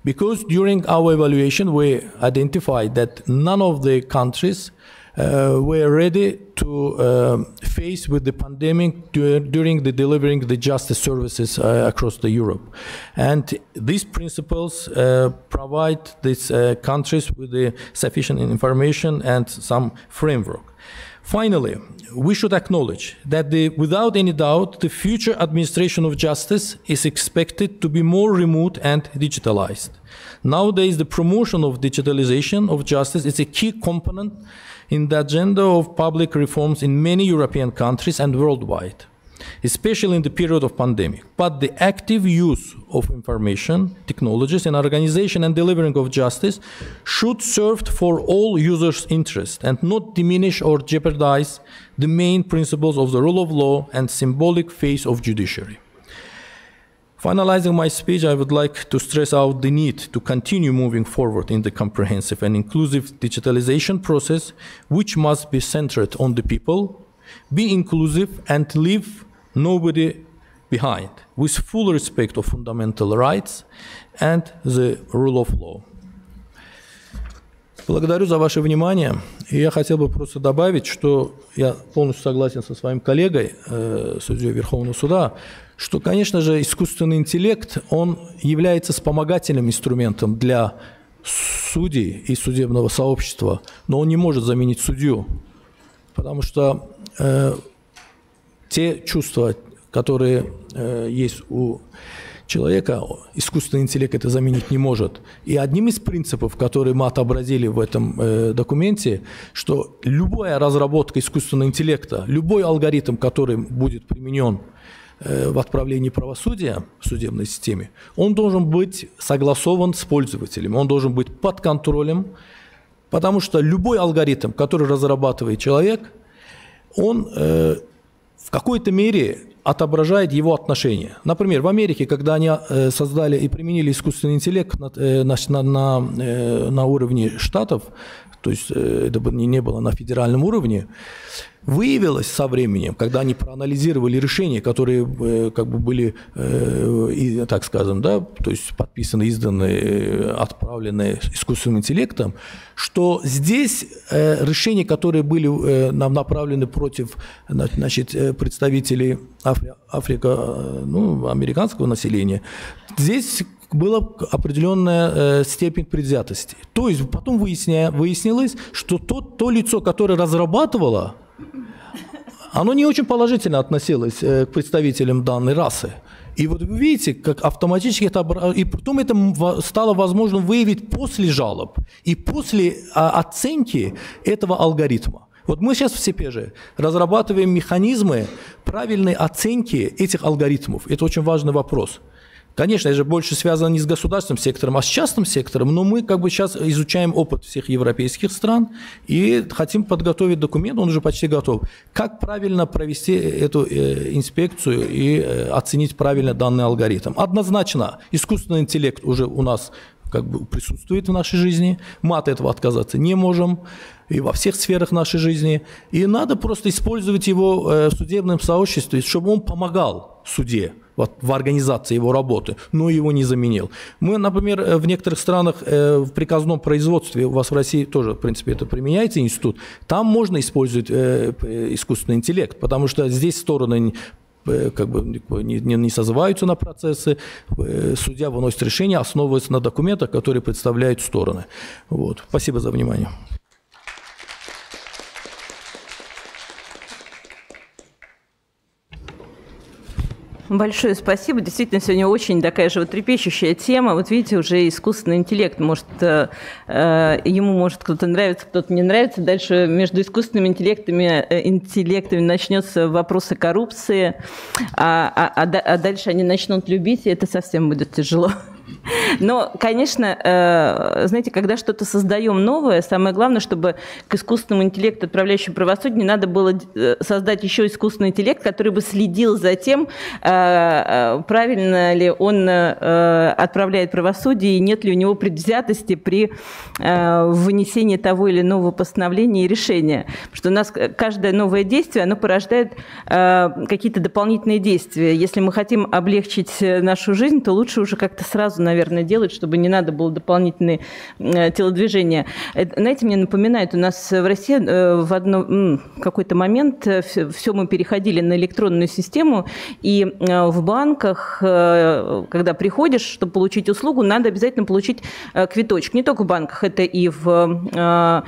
Because during our evaluation, we identified that none of the countries were ready to face with the pandemic during the delivering the justice services across the Europe. And these principles provide these countries with the sufficient information and some framework. Finally, we should acknowledge that without any doubt, the future administration of justice is expected to be more remote and digitalized. Nowadays, the promotion of digitalization of justice is a key component in the agenda of public reforms in many European countries and worldwide, especially in the period of pandemic. But the active use of information technologies in organization and delivering of justice should serve for all users' interest and not diminish or jeopardize the main principles of the rule of law and symbolic face of judiciary. Finalizing my speech, I would like to stress out the need to continue moving forward in the comprehensive and inclusive digitalization process, which must be centered on the people, be inclusive, and leave nobody behind, with full respect of fundamental rights and the rule of law. Благодарю за ваше внимание. И я хотел бы просто добавить, что я полностью согласен со своим коллегой, судьей Верховного суда, что, конечно же, искусственный интеллект, он является вспомогательным инструментом для судей и судебного сообщества, но он не может заменить судью, потому что те чувства, которые есть у человека, искусственный интеллект это заменить не может. И одним из принципов, которые мы отобразили в этом документе, что любая разработка искусственного интеллекта, любой алгоритм, который будет применен в отправлении правосудия в судебной системе, он должен быть согласован с пользователем, он должен быть под контролем, потому что любой алгоритм, который разрабатывает человек, он в какой-то мере отображает его отношения. Например, в Америке, когда они создали и применили искусственный интеллект на уровне штатов, то есть это не было на федеральном уровне, выявилось со временем, когда они проанализировали решения, которые как бы были, так скажем, да, то есть подписаны, изданы, отправлены искусственным интеллектом, что здесь решения, которые были нам направлены против, значит, представителей американского населения, здесь была определенная степень предвзятости. То есть потом выяснилось, что то лицо, которое разрабатывало, оно не очень положительно относилось к представителям данной расы. И вот вы видите, как автоматически это... И потом это стало возможно выявить после жалоб и после оценки этого алгоритма. Вот мы сейчас в СЕПЕЖе разрабатываем механизмы правильной оценки этих алгоритмов. Это очень важный вопрос. Конечно, это же больше связано не с государственным сектором, а с частным сектором, но мы как бы сейчас изучаем опыт всех европейских стран и хотим подготовить документ, он уже почти готов, как правильно провести эту инспекцию и оценить правильно данный алгоритм. Однозначно, искусственный интеллект уже у нас как бы присутствует в нашей жизни, мы от этого отказаться не можем, и во всех сферах нашей жизни, и надо просто использовать его в судебном сообществе, чтобы он помогал суде в организации его работы, но его не заменил. Мы, например, в некоторых странах в приказном производстве, у вас в России тоже, в принципе, это применяется институт, там можно использовать искусственный интеллект, потому что здесь стороны как бы не созываются на процессы, судья выносит решение, основываясь на документах, которые представляют стороны. Вот. Спасибо за внимание. Большое спасибо. Действительно, сегодня очень такая животрепещущая тема. Вот видите, уже искусственный интеллект, ему может кто-то нравится, кто-то не нравится. Дальше между искусственными интеллектами начнется вопросы коррупции, а дальше они начнут любить, и это совсем будет тяжело. Но, конечно, знаете, когда что-то создаем новое, самое главное, чтобы к искусственному интеллекту, отправляющему правосудие, не надо было создать еще искусственный интеллект, который бы следил за тем, правильно ли он отправляет правосудие, и нет ли у него предвзятости при вынесении того или иного постановления и решения. Потому что у нас каждое новое действие, оно порождает какие-то дополнительные действия. Если мы хотим облегчить нашу жизнь, то лучше уже как-то сразу, наверное, делать, чтобы не надо было дополнительные телодвижения. Знаете, мне напоминает, у нас в России в какой-то момент все мы переходили на электронную систему, и в банках, когда приходишь, чтобы получить услугу, надо обязательно получить квиточек. Не только в банках, это и во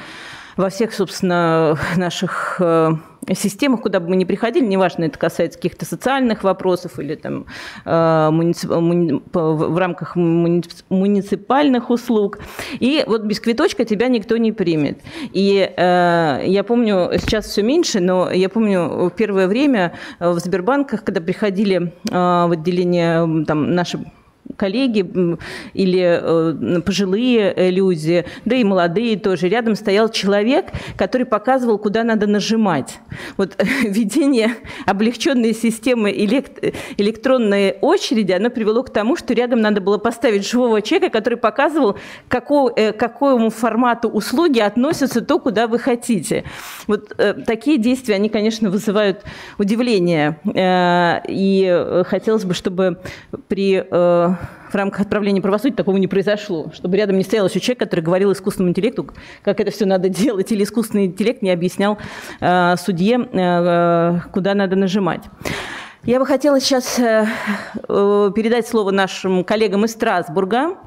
всех, собственно, наших системах, куда бы мы ни приходили, неважно, это касается каких-то социальных вопросов или там, в рамках муниципальных услуг. И вот без квиточка тебя никто не примет. И я помню, сейчас все меньше, но я помню первое время в Сбербанках, когда приходили в отделение там, наши коллеги или пожилые люди, да и молодые тоже, рядом стоял человек, который показывал, куда надо нажимать. Вот введение облегченной системы электронной очереди, оно привело к тому, что рядом надо было поставить живого человека, который показывал, к какому формату услуги относится то, куда вы хотите. Вот такие действия, они, конечно, вызывают удивление. И хотелось бы, чтобы в рамках отправления правосудия такого не произошло, чтобы рядом не стоял еще человек, который говорил искусственному интеллекту, как это все надо делать, или искусственный интеллект не объяснял судье, куда надо нажимать. Я бы хотела сейчас передать слово нашим коллегам из Страсбурга.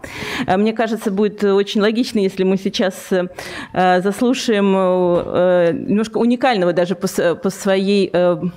Мне кажется, будет очень логично, если мы сейчас заслушаем немножко уникального даже по своим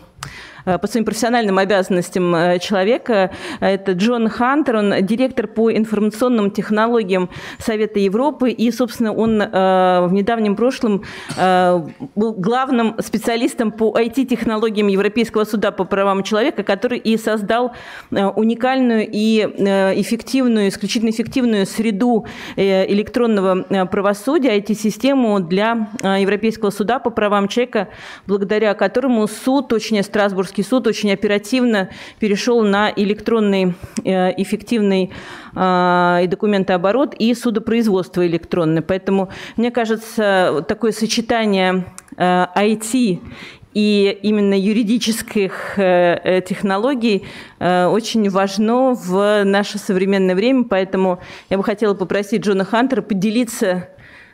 профессиональным обязанностям человека. Это Джон Хантер, он директор по информационным технологиям Совета Европы, и, собственно, он в недавнем прошлом был главным специалистом по IT-технологиям Европейского суда по правам человека, который и создал уникальную и эффективную, исключительно эффективную среду электронного правосудия, IT-систему для Европейского суда по правам человека, благодаря которому суд, точнее Страсбургский суд, очень оперативно перешел на электронный эффективный и документооборот, и судопроизводство электронное. Поэтому, мне кажется, такое сочетание IT и именно юридических технологий очень важно в наше современное время. Поэтому я бы хотела попросить Джона Хантера поделиться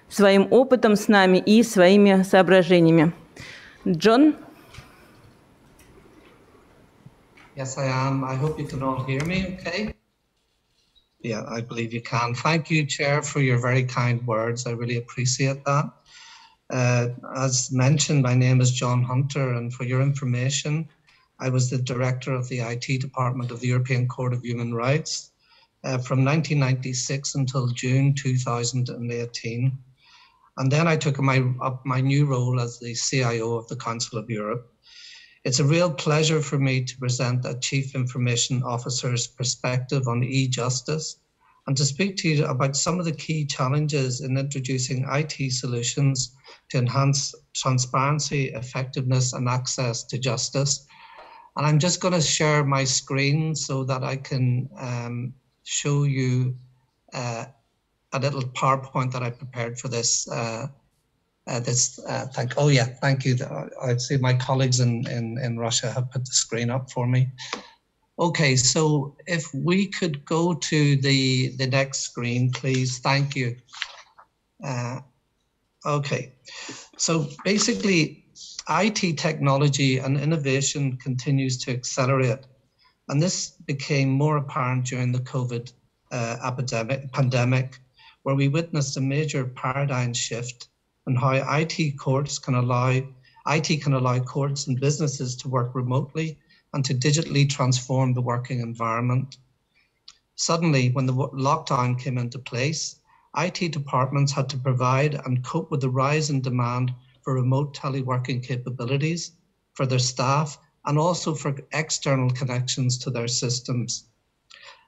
своим опытом с нами и своими соображениями. Джон? Yes, I am. I hope you can all hear me okay. Yeah, I believe you can. Thank you, Chair, for your very kind words. I really appreciate that. As mentioned, my name is John Hunter, and for your information, I was the director of the IT department of the European Court of Human Rights from 1996 until June 2018. And then I took up my new role as the CIO of the Council of Europe. It's a real pleasure for me to present a Chief Information Officer's perspective on e-justice and to speak to you about some of the key challenges in introducing IT solutions to enhance transparency, effectiveness, and access to justice. And I'm just going to share my screen so that I can show you a little PowerPoint that I prepared for this. Thank you. I see my colleagues in Russia have put the screen up for me. Okay, so if we could go to the next screen, please. Thank you. Okay, so basically, IT technology and innovation continues to accelerate, and this became more apparent during the COVID pandemic, where we witnessed a major paradigm shift and how IT can allow courts and businesses to work remotely and to digitally transform the working environment. Suddenly, when the lockdown came into place, IT departments had to provide and cope with the rise in demand for remote teleworking capabilities for their staff and also for external connections to their systems.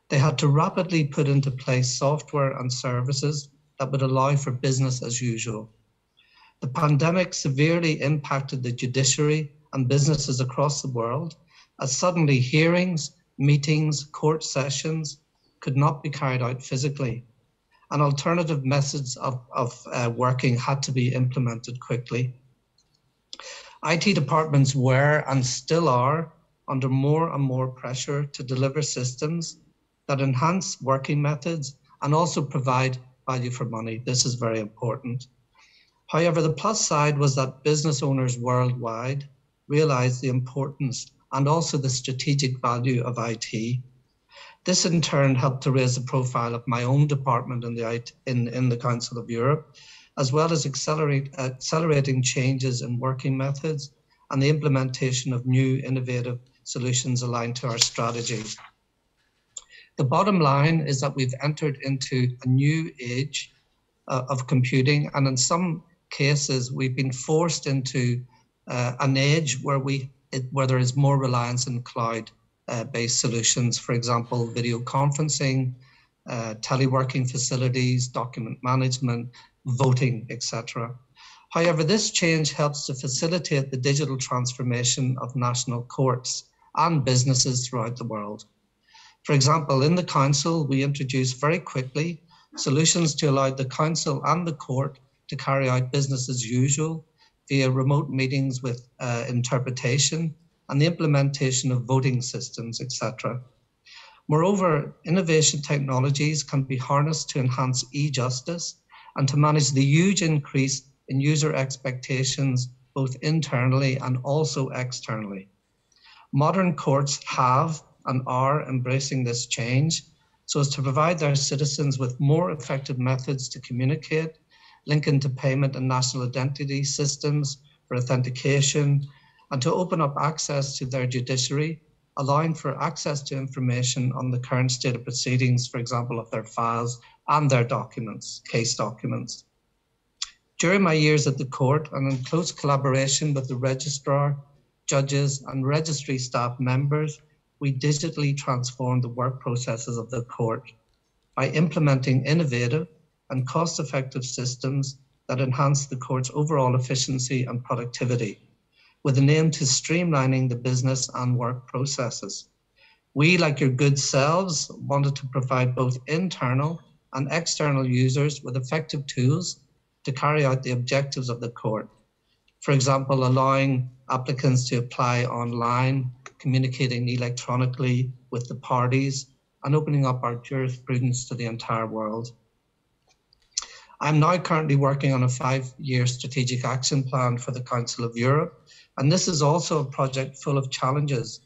They had to rapidly put into place software and services that would allow for business as usual. The pandemic severely impacted the judiciary and businesses across the world, as suddenly hearings, meetings, court sessions could not be carried out physically, and alternative methods of working had to be implemented quickly. IT departments were and still are under more and more pressure to deliver systems that enhance working methods and also provide value for money. This is very important. However, the plus side was that business owners worldwide realized the importance and also the strategic value of IT. This in turn helped to raise the profile of my own department in the Council of Europe, as well as accelerating changes in working methods and the implementation of new innovative solutions aligned to our strategy. The bottom line is that we've entered into a new age of computing, and in some cases, we've been forced into an age where there is more reliance on cloud based solutions, for example, video conferencing, teleworking facilities, document management, voting, etc. However, this change helps to facilitate the digital transformation of national courts and businesses throughout the world. For example, in the Council, we introduced very quickly solutions to allow the Council and the Court to carry out business as usual via remote meetings with interpretation and the implementation of voting systems, etc. Moreover, innovation technologies can be harnessed to enhance e-justice and to manage the huge increase in user expectations, both internally and also externally. Modern courts have and are embracing this change so as to provide their citizens with more effective methods to communicate, link into payment and national identity systems for authentication, and to open up access to their judiciary, allowing for access to information on the current state of proceedings, for example, of their files and their documents, case documents. During my years at the court and in close collaboration with the registrar, judges and registry staff members, we digitally transformed the work processes of the court by implementing innovative and cost-effective systems that enhance the court's overall efficiency and productivity, with an aim to streamlining the business and work processes. We, like your good selves, wanted to provide both internal and external users with effective tools to carry out the objectives of the court. For example, allowing applicants to apply online, communicating electronically with the parties, and opening up our jurisprudence to the entire world. I'm now currently working on a 5-year strategic action plan for the Council of Europe, and this is also a project full of challenges.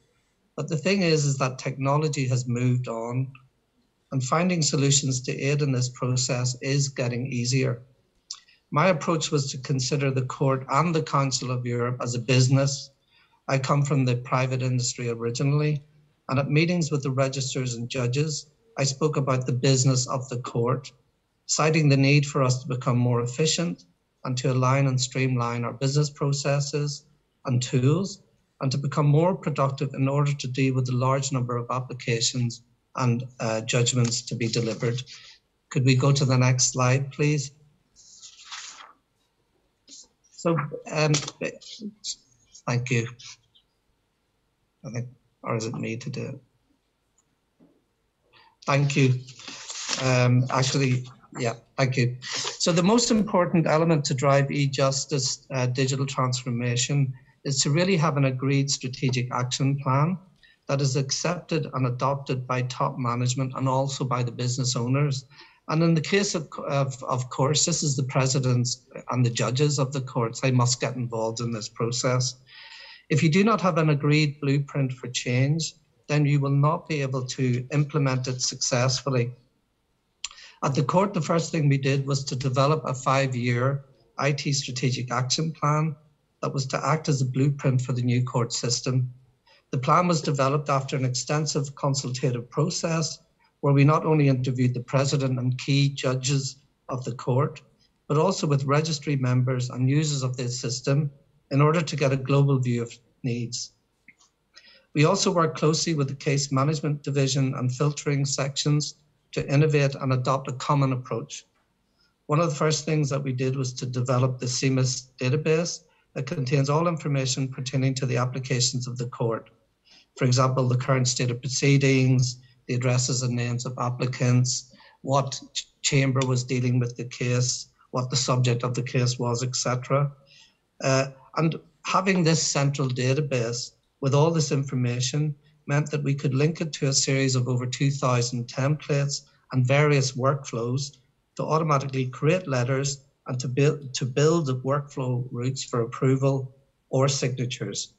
But the thing is that technology has moved on, and finding solutions to aid in this process is getting easier. My approach was to consider the court and the Council of Europe as a business. I come from the private industry originally, and at meetings with the registrars and judges, I spoke about the business of the court, citing the need for us to become more efficient and to align and streamline our business processes and tools, and to become more productive in order to deal with the large number of applications and judgments to be delivered. Could we go to the next slide, please? So, thank you. I think, or is it me to do it? Thank you. Yeah, thank you. So the most important element to drive e-justice digital transformation is to really have an agreed strategic action plan that is accepted and adopted by top management and also by the business owners. And in the case of course, this is the presidents and the judges of the courts. They must get involved in this process. If you do not have an agreed blueprint for change, then you will not be able to implement it successfully. At the court, the first thing we did was to develop a 5-year IT strategic action plan that was to act as a blueprint for the new court system. The plan was developed after an extensive consultative process where we not only interviewed the president and key judges of the court, but also with registry members and users of this system in order to get a global view of needs. We also worked closely with the case management division and filtering sections to innovate and adopt a common approach. One of the first things that we did was to develop the CMIS database that contains all information pertaining to the applications of the court. For example, the current state of proceedings, the addresses and names of applicants, what chamber was dealing with the case, what the subject of the case was, etc. And having this central database with all this information meant that we could link it to a series of over 2,000 templates and various workflows to automatically create letters and to build the workflow routes for approval or signatures.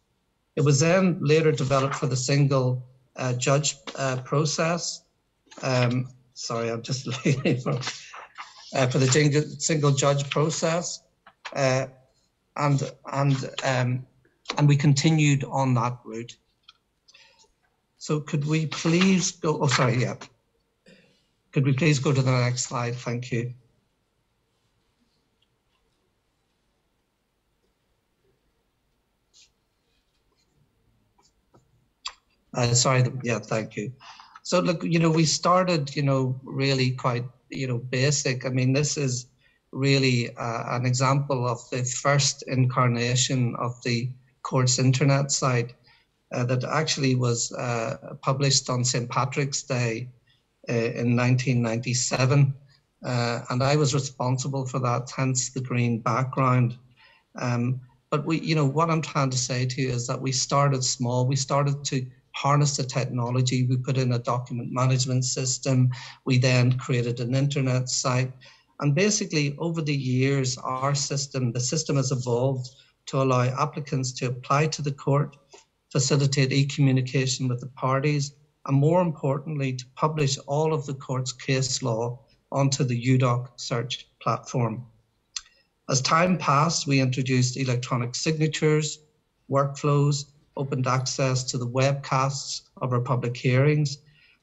It was then later developed for the single judge process. Sorry, I'm just looking for the single judge process, and we continued on that route. So could we please go? Oh, sorry, yeah. Could we please go to the next slide? Thank you. Thank you. So look, we started, really quite, basic. I mean, this is really an example of the first incarnation of the court's internet site that actually was published on St. Patrick's Day in 1997. And I was responsible for that, hence the green background. But what I'm trying to say to you is that we started small. We started to harness the technology. We put in a document management system. We then created an internet site. And basically over the years, the system has evolved to allow applicants to apply to the court, facilitate e-communication with the parties, and more importantly, to publish all of the court's case law onto the UDoc search platform. As time passed, we introduced electronic signatures, workflows, opened access to the webcasts of our public hearings,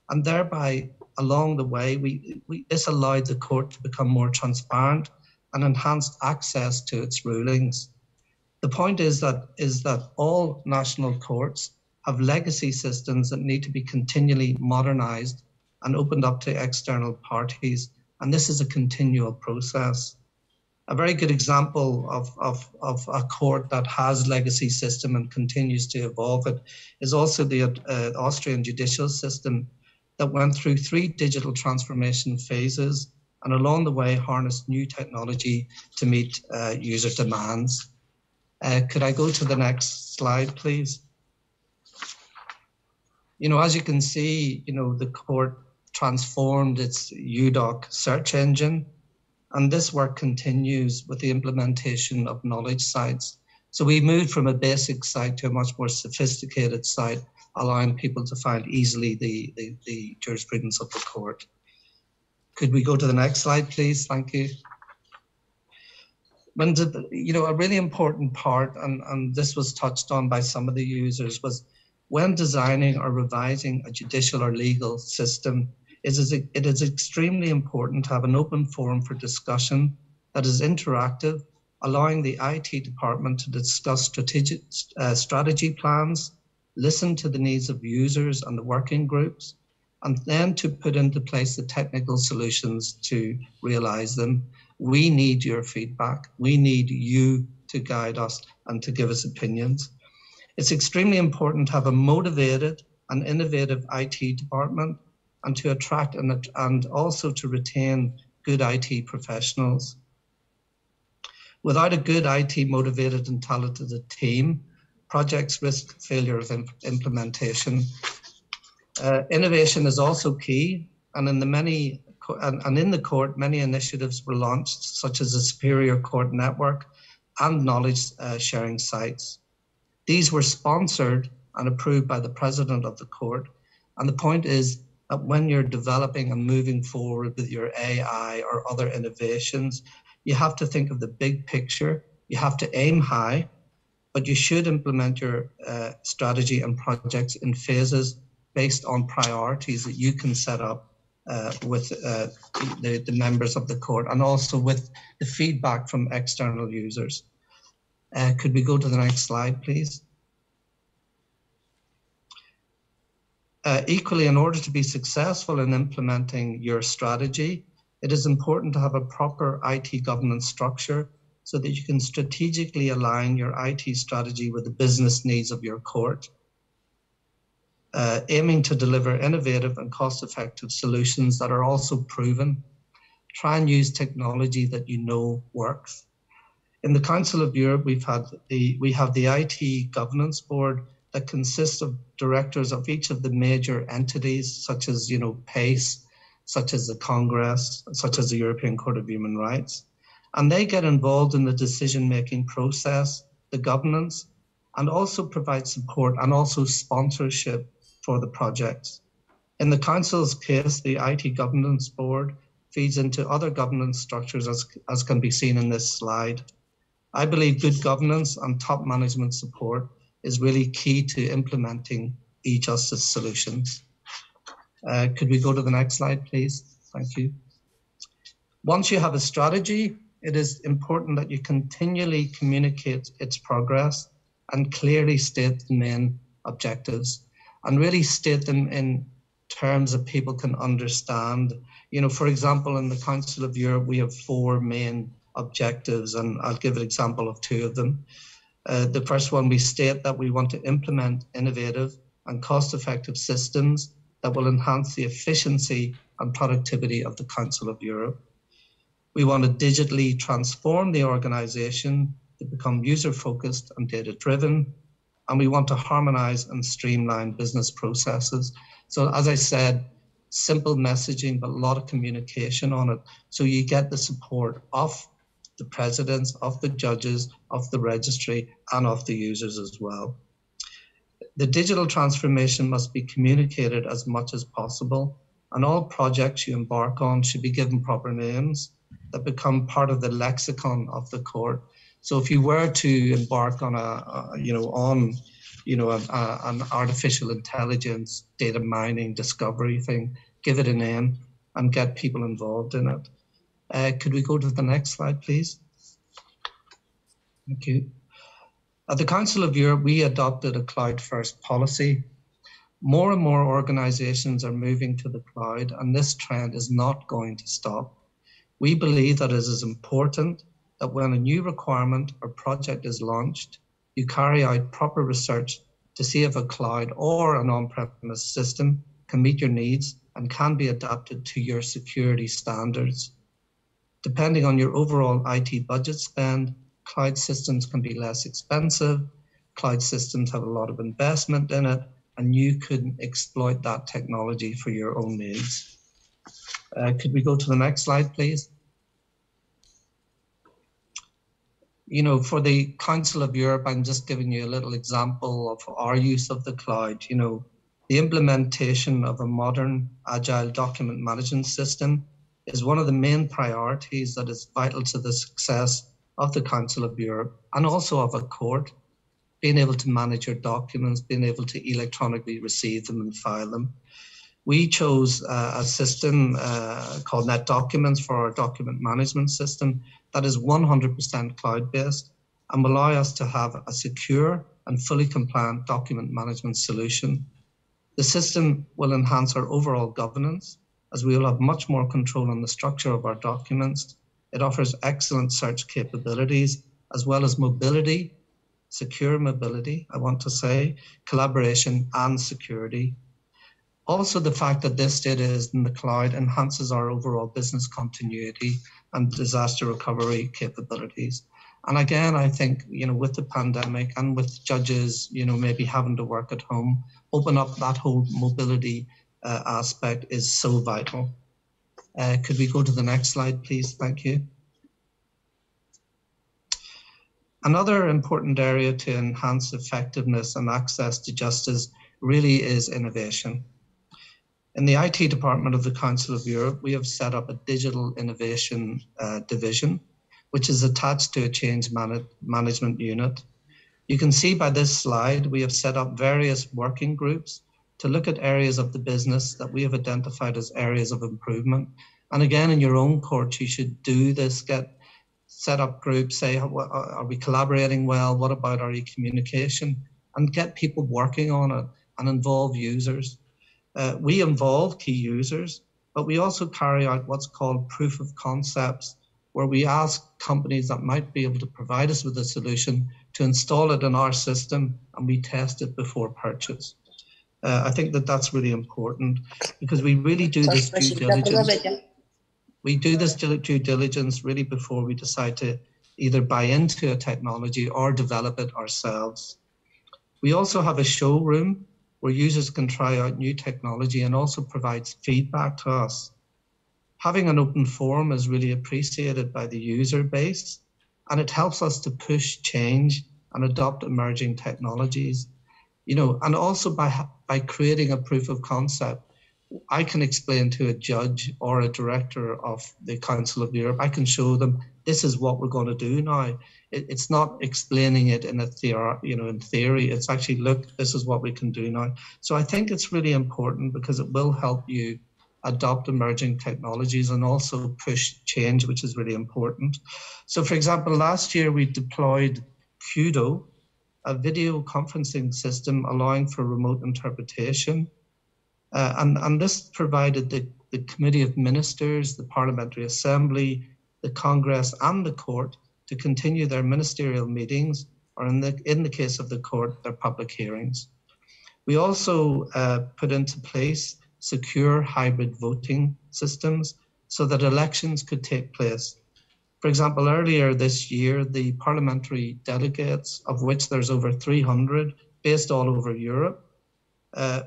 and thereby, along the way, this allowed the court to become more transparent and enhanced access to its rulings. The point is that all national courts have legacy systems that need to be continually modernized and opened up to external parties, and this is a continual process. A very good example of a court that has legacy system and continues to evolve it is also the Austrian judicial system that went through 3 digital transformation phases and along the way harnessed new technology to meet user demands. Could I go to the next slide, please? As you can see, the court transformed its UDoc search engine, and this work continues with the implementation of knowledge sites. So we moved from a basic site to a much more sophisticated site, allowing people to find easily the jurisprudence of the court. Could we go to the next slide, please? Thank you. A really important part, and this was touched on by some of the users, was when designing or revising a judicial or legal system, it is extremely important to have an open forum for discussion that is interactive, allowing the IT department to discuss strategy plans, listen to the needs of users and the working groups, and then to put into place the technical solutions to realize them. We need your feedback. We need you to guide us and to give us opinions. It's extremely important to have a motivated and innovative IT department and to attract and also to retain good IT professionals. Without a good IT motivated and talented team, projects risk failure of implementation. Innovation is also key, and in the court, many initiatives were launched, such as the Superior Court Network and knowledge sharing sites. These were sponsored and approved by the President of the court, and the point is that when you're developing and moving forward with your AI or other innovations, you have to think of the big picture. You have to aim high, but you should implement your strategy and projects in phases based on priorities that you can set up with the members of the court and also with the feedback from external users. Could we go to the next slide, please? Equally, in order to be successful in implementing your strategy, it is important to have a proper IT governance structure so that you can strategically align your IT strategy with the business needs of your court, aiming to deliver innovative and cost-effective solutions that are also proven. Try and use technology that you know works. In the Council of Europe, we have the IT Governance Board that consists of directors of each of the major entities, such as PACE, such as the Congress, such as the European Court of Human Rights. And they get involved in the decision-making process, the governance, and also provide support and also sponsorship for the projects. In the Council's case, the IT Governance Board feeds into other governance structures as can be seen in this slide. I believe good governance and top management support is really key to implementing e-justice solutions. Could we go to the next slide, please? Thank you. Once you have a strategy, it is important that you continually communicate its progress and clearly state the main objectives. and really state them in terms that people can understand. You know, for example, in the Council of Europe, we have 4 main objectives, and I'll give an example of 2 of them. The first one, we state that we want to implement innovative and cost-effective systems that will enhance the efficiency and productivity of the Council of Europe. We want to digitally transform the organization to become user-focused and data-driven, and we want to harmonize and streamline business processes. So as I said, simple messaging, but a lot of communication on it. So you get the support of the presidents, of the judges, of the registry, and of the users as well. The digital transformation must be communicated as much as possible, and all projects you embark on should be given proper names that become part of the lexicon of the court. So if you were to embark on an artificial intelligence, data mining, discovery thing, give it a name and get people involved in it. Could we go to the next slide, please? Thank you. At the Council of Europe, we adopted a cloud-first policy. More and more organizations are moving to the cloud, and this trend is not going to stop. We believe that it is important that when a new requirement or project is launched, you carry out proper research to see if a cloud or an on-premise system can meet your needs and can be adapted to your security standards. Depending on your overall IT budget spend, cloud systems can be less expensive, cloud systems have a lot of investment in it, and you could exploit that technology for your own needs. Could we go to the next slide, please? You know, for the Council of Europe, I'm just giving you a little example of our use of the cloud. You know, the implementation of a modern agile document management system is one of the main priorities that is vital to the success of the Council of Europe and also of a court, being able to manage your documents, being able to electronically receive them and file them. We chose a system called Net Documents for our document management system that is 100% cloud-based and will allow us to have a secure and fully compliant document management solution. The system will enhance our overall governance as we will have much more control on the structure of our documents. It offers excellent search capabilities as well as mobility, secure mobility, I want to say, collaboration and security. Also, the fact that this data is in the cloud enhances our overall business continuity and disaster recovery capabilities. And again, I think, you know, with the pandemic and with judges, you know, maybe having to work at home, open up that whole mobility aspect is so vital. Could we go to the next slide, please? Thank you. Another important area to enhance effectiveness and access to justice really is innovation. In the IT department of the Council of Europe, we have set up a digital innovation division, which is attached to a change management unit. You can see by this slide, we have set up various working groups to look at areas of the business that we have identified as areas of improvement. And again, in your own court, you should do this, set up groups, say, are we collaborating well? What about our e-communication? And get people working on it and involve users. We involve key users, but we also carry out what's called proof of concepts, where we ask companies that might be able to provide us with a solution to install it in our system, and we test it before purchase. I think that that's really important because we really do this due diligence. We do this due diligence really before we decide to either buy into a technology or develop it ourselves. We also have a showroom where users can try out new technology and also provides feedback to us. Having an open forum is really appreciated by the user base, and it helps us to push change and adopt emerging technologies. You know, and also by creating a proof of concept, I can explain to a judge or a director of the Council of Europe, I can show them this is what we're going to do now. It's not explaining it in a in theory. It's actually, look, this is what we can do now. So I think it's really important because it will help you adopt emerging technologies and also push change, which is really important. So for example, last year we deployed Kudo, a video conferencing system allowing for remote interpretation. And this provided the Committee of Ministers, the Parliamentary Assembly, the Congress and the Court to continue their ministerial meetings, or in the case of the Court, their public hearings. We also put into place secure hybrid voting systems so that elections could take place. For example, earlier this year, the parliamentary delegates, of which there's over 300 based all over Europe,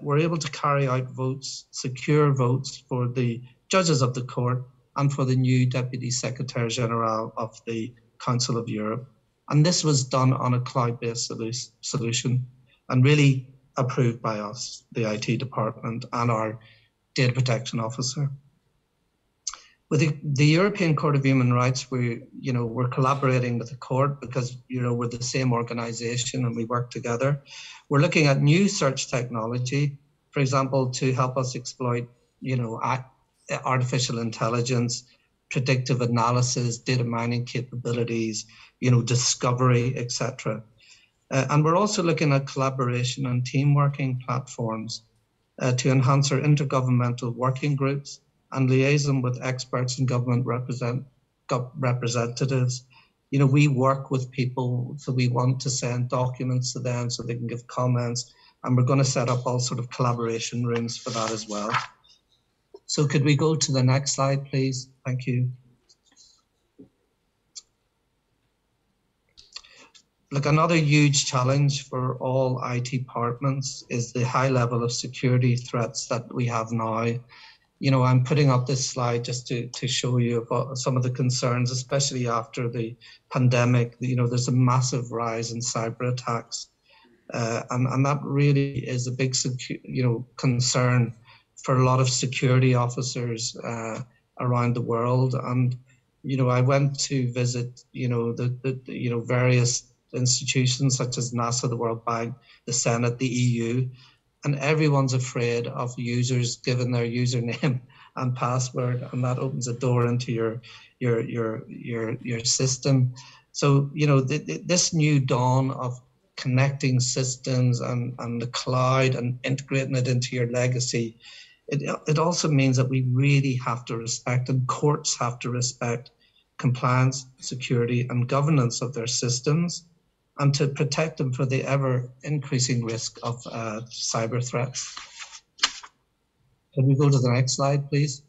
were able to carry out votes, secure votes for the judges of the court and for the new Deputy Secretary General of the Council of Europe. And this was done on a cloud-based solution and really approved by us, the IT department and our data protection officer. With the European Court of Human Rights, we're collaborating with the court because we're the same organization and we work together. We're looking at new search technology, for example, to help us exploit, artificial intelligence, predictive analysis, data mining capabilities, discovery, etc. And we're also looking at collaboration and team working platforms to enhance our intergovernmental working groups and liaison with experts and government representatives. We work with people, so we want to send documents to them so they can give comments, and we're going to set up all sort of collaboration rooms for that as well. So could we go to the next slide, please? Thank you. Look, another huge challenge for all IT departments is the high level of security threats that we have now. I'm putting up this slide just to show you about some of the concerns, especially after the pandemic. There's a massive rise in cyber attacks, and that really is a big, concern for a lot of security officers around the world. And I went to visit, the various institutions such as NASA, the World Bank, the Senate, the EU. And everyone's afraid of users giving their username and password, and that opens a door into your system. So this new dawn of connecting systems and the cloud and integrating it into your legacy, it also means that we really have to respect, and courts have to respect, compliance, security, and governance of their systems, and to protect them for the ever increasing risk of cyber threats. Can we go to the next slide, please?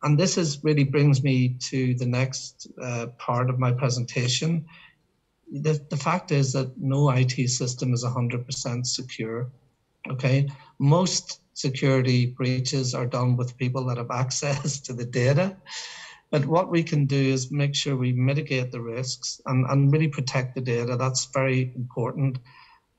And this really brings me to the next part of my presentation. The fact is that no IT system is 100% secure, okay? Most security breaches are done with people that have access to the data. But what we can do is make sure we mitigate the risks and really protect the data. That's very important.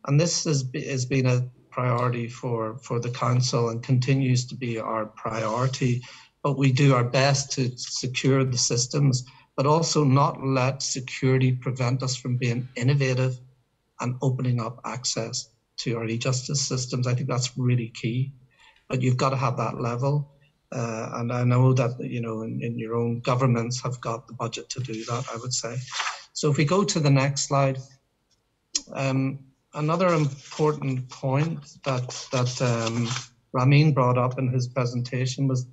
And this has been a priority for the Council and continues to be our priority. But we do our best to secure the systems, but also not let security prevent us from being innovative and opening up access to our e-justice systems. I think that's really key. But you've got to have that level. And I know that, in your own governments have got the budget to do that, I would say. So if we go to the next slide, another important point that Ramin brought up in his presentation was,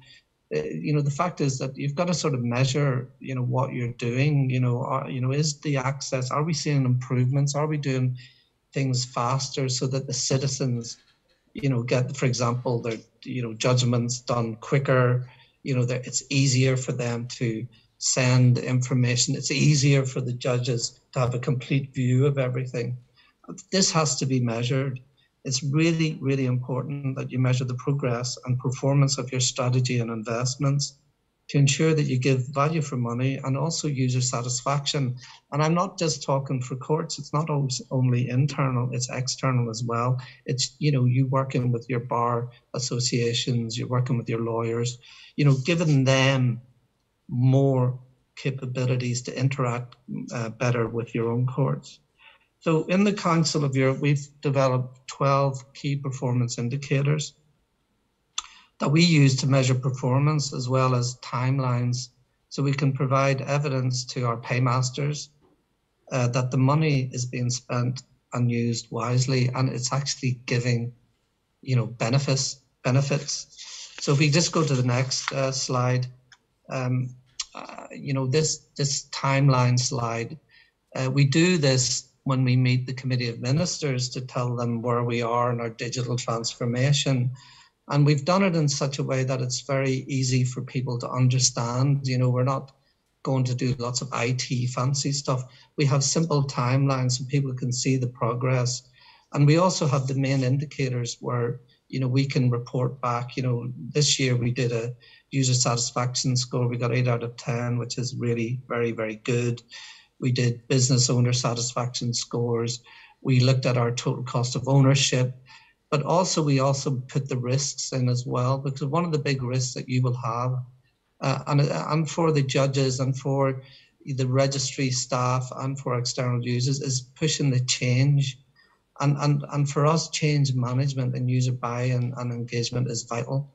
the fact is that you've got to sort of measure, what you're doing, is the access, are we seeing improvements? Are we doing things faster so that the citizens, get, for example, their, judgments done quicker, that it's easier for them to send information. It's easier for the judges to have a complete view of everything. This has to be measured. It's really, really important that you measure the progress and performance of your strategy and investments to ensure that you give value for money and also user satisfaction. And I'm not just talking for courts. It's not only internal, it's external as well. It's, you working with your bar associations, you're working with your lawyers, giving them more capabilities to interact better with your own courts. So in the Council of Europe, we've developed 12 key performance indicators that we use to measure performance as well as timelines, so we can provide evidence to our paymasters that the money is being spent and used wisely, and it's actually giving, you know, benefits. So if we just go to the next slide, you know, this timeline slide, we do this when we meet the Committee of Ministers to tell them where we are in our digital transformation. And we've done it in such a way that it's very easy for people to understand. You know, we're not going to do lots of IT fancy stuff. We have simple timelines so people can see the progress. And we also have the main indicators where, you know, we can report back. You know, this year we did a user satisfaction score. We got 8 out of 10, which is really very, very good. We did business owner satisfaction scores. We looked at our total cost of ownership. But also, we also put the risks in as well, because one of the big risks that you will have, and for the judges and for the registry staff and for external users, is pushing the change. And for us, change management and user buy-in and engagement is vital.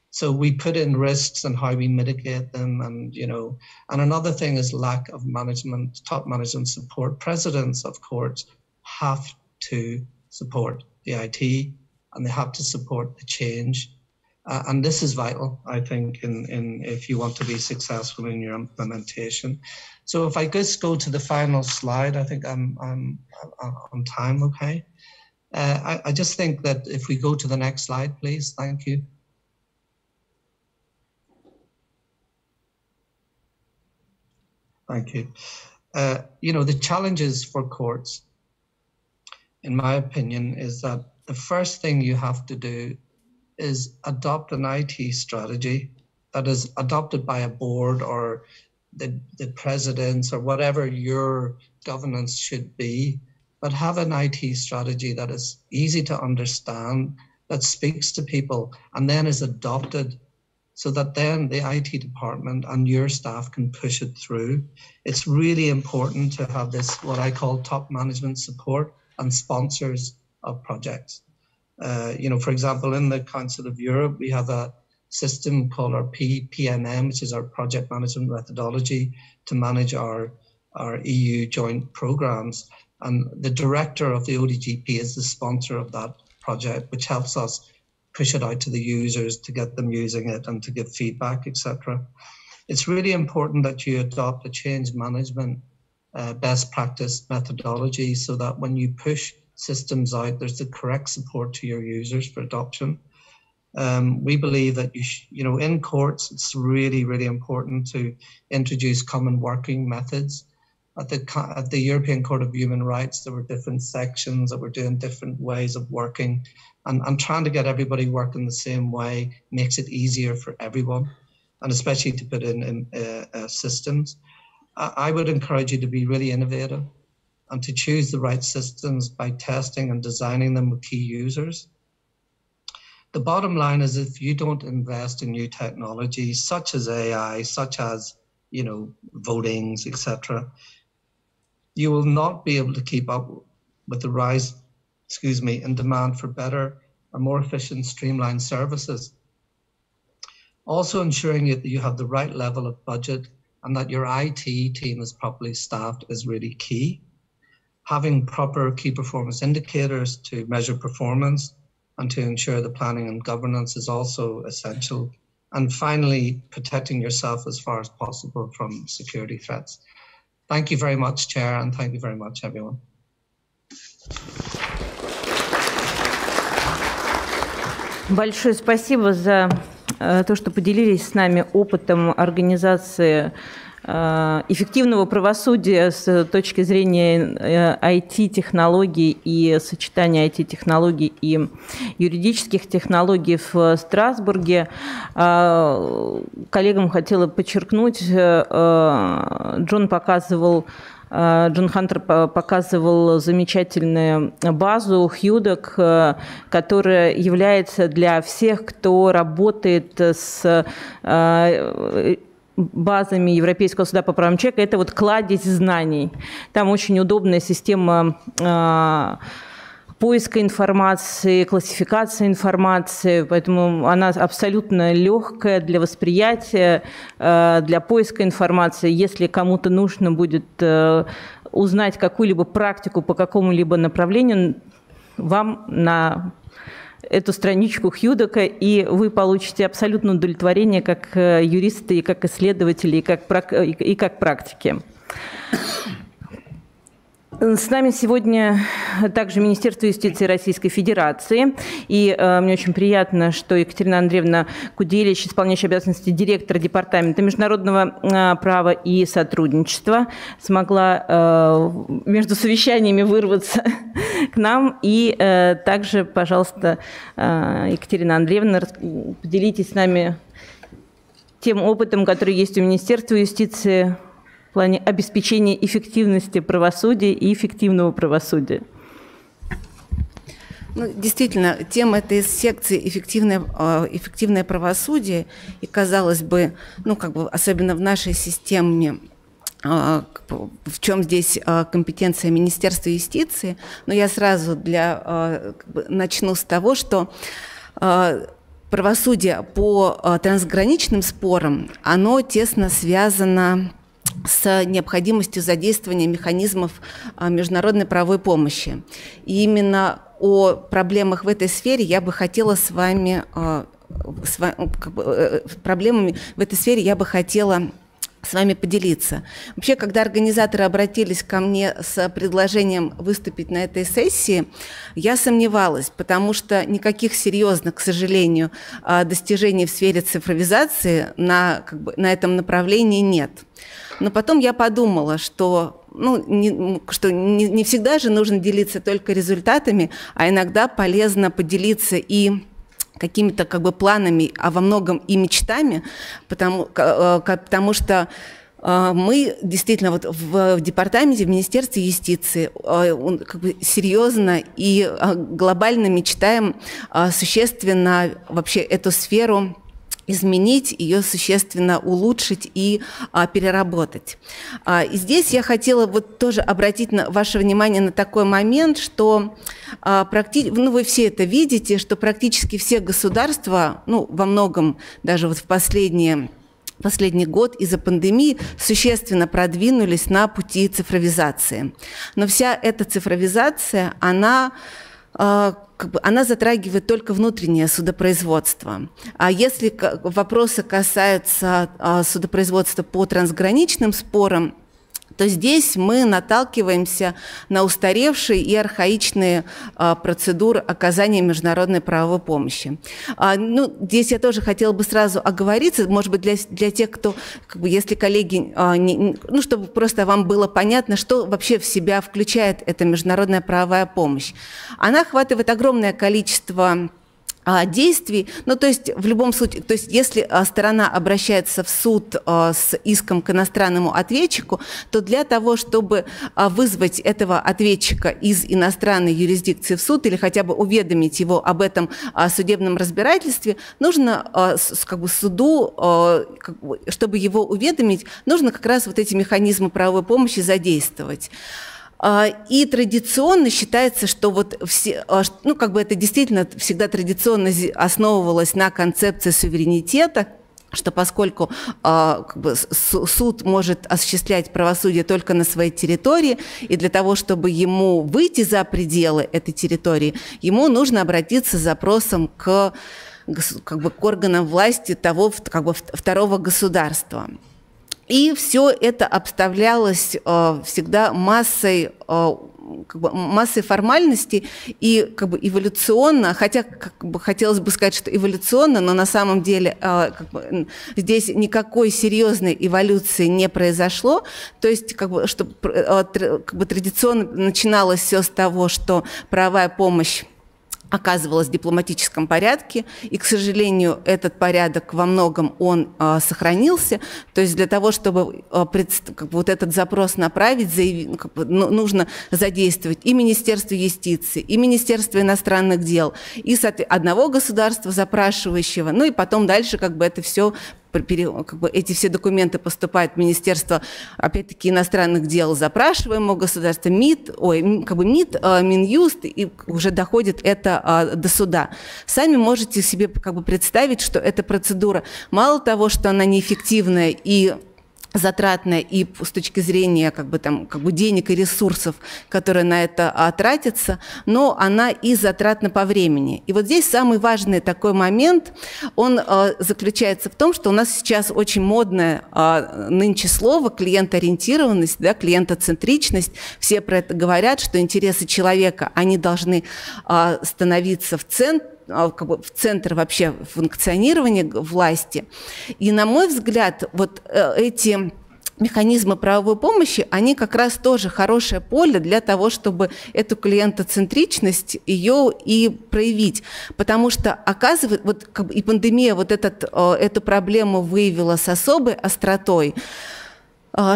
So we put in risks and how we mitigate them, and you know, and another thing is lack of management, top management support. Presidents of courts have to support the IT, and they have to support the change, and this is vital, I think, in if you want to be successful in your implementation. So if I just go to the final slide, I think I'm on time. Okay, I just think that if we go to the next slide, please. Thank you. Thank you. You know, the challenges for courts, in my opinion, is that the first thing you have to do is adopt an IT strategy that is adopted by a board or the presidents or whatever your governance should be, but have an IT strategy that is easy to understand, that speaks to people, and then is adopted so that then the IT department and your staff can push it through. It's really important to have this, what I call top management support and sponsors of projects. You know, for example, in the Council of Europe, we have a system called our PMM, which is our project management methodology to manage our EU joint programs. And the director of the ODGP is the sponsor of that project, which helps us push it out to the users to get them using it and to give feedback, etc. It's really important that you adopt a change management best practice methodology so that when you push systems out, there's the correct support to your users for adoption. We believe that, you know, in courts, it's really, really important to introduce common working methods. At the European Court of Human Rights, there were different sections that were doing different ways of working, and trying to get everybody working the same way makes it easier for everyone, and especially to put in systems. I would encourage you to be really innovative and to choose the right systems by testing and designing them with key users. The bottom line is, if you don't invest in new technologies such as AI, such as, you know, votings, etc., you will not be able to keep up with the rise, in demand for better and more efficient, streamlined services. Also ensuring that you have the right level of budget and that your IT team is properly staffed is really key. Having proper key performance indicators to measure performance and to ensure the planning and governance is also essential. And finally, protecting yourself as far as possible from security threats. Thank you very much, Chair, and thank you very much, everyone. Большое спасибо за то, что поделились с нами опытом организации эффективного правосудия с точки зрения IT-технологий и сочетания IT-технологий и юридических технологий в Страсбурге. Коллегам хотела подчеркнуть, Джон Хантер показывал замечательную базу Хьюдок, которая является для всех, кто работает с базами Европейского суда по правам человека, это вот кладезь знаний. Там очень удобная система поиска информации, классификации информации, поэтому она абсолютно легкая для восприятия, для поиска информации. Если кому-то нужно будет узнать какую-либо практику по какому-либо направлению, вам на эту страничку Хьюдока, и вы получите абсолютное удовлетворение как юристы, и как исследователи, и как практики. С нами сегодня также Министерство юстиции Российской Федерации. И мне очень приятно, что Екатерина Андреевна Куделич, исполняющая обязанности директора Департамента международного права и сотрудничества, смогла между совещаниями вырваться к нам. И также, пожалуйста, Екатерина Андреевна, поделитесь с нами тем опытом, который есть у Министерства юстиции в плане обеспечения эффективности правосудия и эффективного правосудия. Ну, действительно, тема этой секции «Эффективное правосудие», и, казалось бы, ну, как бы, особенно в нашей системе, в чем здесь компетенция Министерства юстиции, но я сразу начну с того, что правосудие по трансграничным спорам, оно тесно связано с необходимостью задействования механизмов международной правовой помощи. И именно о проблемах в этой сфере я бы хотела проблемами в этой сфере я бы хотела с вами поделиться. Вообще, когда организаторы обратились ко мне с предложением выступить на этой сессии, я сомневалась, потому что никаких серьезных, к сожалению, достижений в сфере цифровизации на этом направлении нет. Но потом я подумала, что не всегда же нужно делиться только результатами, а иногда полезно поделиться и какими-то планами, а во многом и мечтами, потому что мы действительно в департаменте, в Министерстве юстиции серьезно и глобально мечтаем существенно вообще эту сферу изменить, ее существенно улучшить и переработать. И здесь я хотела тоже обратить ваше внимание на такой момент, что вы все это видите, что практически все государства, во многом даже в последний год из-за пандемии существенно продвинулись на пути цифровизации. Но вся эта цифровизация, она затрагивает только внутреннее судопроизводство. А если вопросы касаются судопроизводства по трансграничным спорам, то здесь мы наталкиваемся на устаревшие и архаичные процедуры оказания международной правовой помощи. Здесь я тоже хотела бы сразу оговориться, может быть, для тех, кто, если коллеги, чтобы просто вам было понятно, что вообще в себя включает эта международная правовая помощь. Она охватывает огромное количество действий, то есть в любом случае, то есть если сторона обращается в суд с иском к иностранному ответчику, то для того, чтобы вызвать этого ответчика из иностранной юрисдикции в суд или хотя бы уведомить его об этом судебном разбирательстве, нужно суду, чтобы его уведомить, нужно как раз эти механизмы правовой помощи задействовать. И традиционно считается, что это действительно всегда традиционно основывалось на концепции суверенитета, что поскольку суд может осуществлять правосудие только на своей территории, и для того, чтобы ему выйти за пределы этой территории, ему нужно обратиться с запросом к органам власти того второго государства. И все это обставлялось всегда массой формальностей и эволюционно, хотя хотелось бы сказать, что эволюционно, но на самом деле здесь никакой серьезной эволюции не произошло. То есть традиционно начиналось все с того, что правовая помощь оказывалась в дипломатическом порядке, и, к сожалению, этот порядок во многом он сохранился. То есть для того, чтобы этот запрос направить, нужно задействовать и Министерство юстиции, и Министерство иностранных дел, и одного государства запрашивающего, и потом дальше это все эти все документы поступают в Министерство, опять-таки, иностранных дел запрашиваемого государства, МИД, Минюст, и уже доходит это до суда. Сами можете себе представить, что эта процедура, мало того, что она неэффективная и затратная и с точки зрения денег и ресурсов, которые на это тратятся, но она и затратна по времени. И вот здесь самый важный такой момент, он заключается в том, что у нас сейчас очень модное нынче слово клиентоориентированность, да, клиентоцентричность. Все про это говорят, что интересы человека, они должны становиться в центр вообще функционирования власти. И, на мой взгляд, вот эти механизмы правовой помощи, они как раз тоже хорошее поле для того, чтобы эту клиентоцентричность ее и проявить. Потому что, оказывается, и пандемия эту проблему выявила с особой остротой,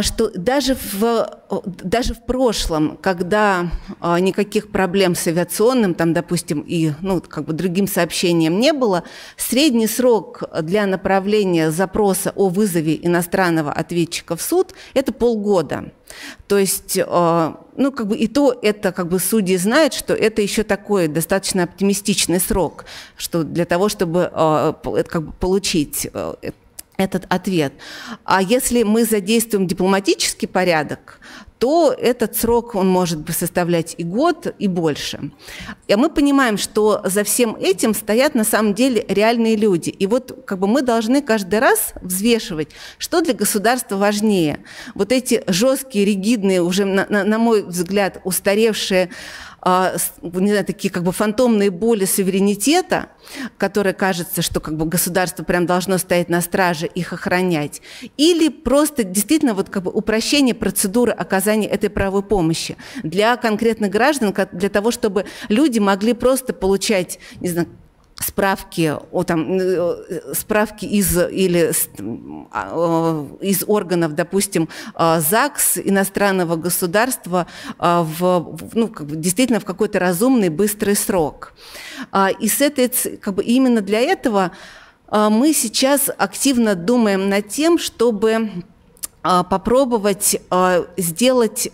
что даже в прошлом, когда никаких проблем с авиационным, допустим, и другим сообщением не было, средний срок для направления запроса о вызове иностранного ответчика в суд – это полгода. То есть, и то это судьи знают, что это еще такой достаточно оптимистичный срок, что для того, чтобы получить этот ответ. А если мы задействуем дипломатический порядок, то этот срок, он может составлять и год, и больше. И мы понимаем, что за всем этим стоят на самом деле реальные люди. И вот мы должны каждый раз взвешивать, что для государства важнее. Вот эти жесткие, ригидные, уже, на мой взгляд, устаревшие, такие фантомные боли суверенитета, которые кажется, что государство прям должно стоять на страже, их охранять, или просто действительно упрощение процедуры оказания этой правовой помощи для конкретных граждан, для того, чтобы люди могли просто получать, не знаю, справки из органов, допустим, ЗАГС иностранного государства действительно в какой-то разумный, быстрый срок. И именно для этого мы сейчас активно думаем над тем, чтобы попробовать сделать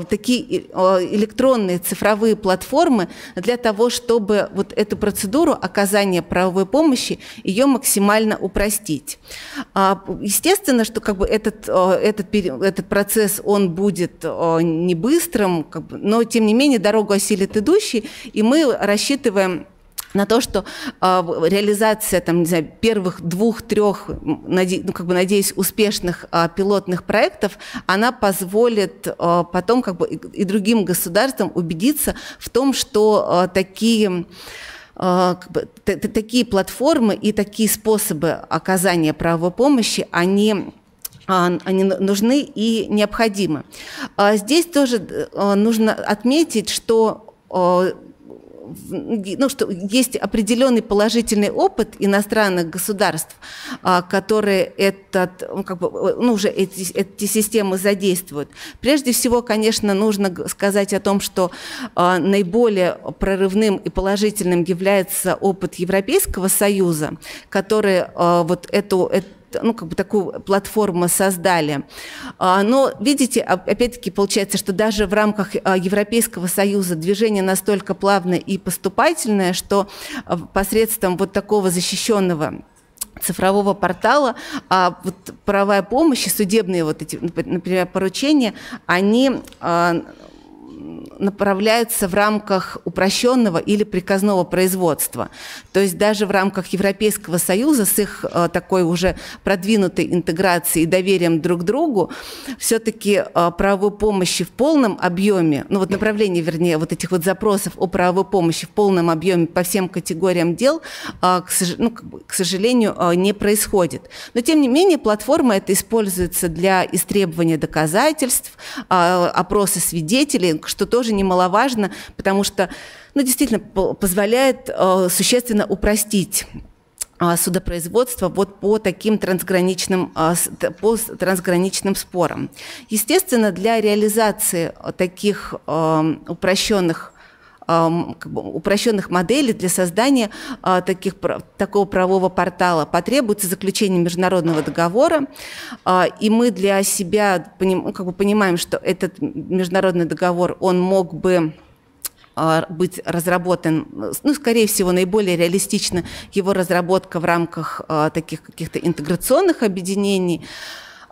такие электронные цифровые платформы для того, чтобы вот эту процедуру оказания правовой помощи ее максимально упростить. Естественно, что этот процесс он будет не быстрым, но тем не менее дорогу осилит идущий, и мы рассчитываем на то, что реализация первых 2-3, надеюсь, успешных пилотных проектов, она позволит потом и другим государствам убедиться в том, что такие платформы и такие способы оказания правовой помощи, они нужны и необходимы. Здесь тоже нужно отметить, что есть определенный положительный опыт иностранных государств, которые уже эти системы задействуют. Прежде всего, конечно, нужно сказать о том, что наиболее прорывным и положительным является опыт Европейского Союза, который такую платформу создали. Но, видите, опять-таки получается, что даже в рамках Европейского Союза движение настолько плавное и поступательное, что посредством такого защищенного цифрового портала правовая помощь и судебные например, поручения, они направляются в рамках упрощенного или приказного производства. То есть даже в рамках Европейского Союза с их такой уже продвинутой интеграцией и доверием друг к другу все-таки правовой помощи в полном объеме, направление, вернее, этих запросов о правовой помощи в полном объеме по всем категориям дел, к сожалению, не происходит. Но, тем не менее, платформа эта используется для истребования доказательств, опроса свидетелей, что тоже немаловажно, потому что действительно позволяет существенно упростить судопроизводство по таким трансграничным спорам. Естественно, для реализации таких упрощенных моделей, для создания такого правового портала потребуется заключение международного договора, и мы для себя понимаем, что этот международный договор, он мог бы быть разработан, скорее всего, наиболее реалистично его разработка в рамках таких каких-то интеграционных объединений.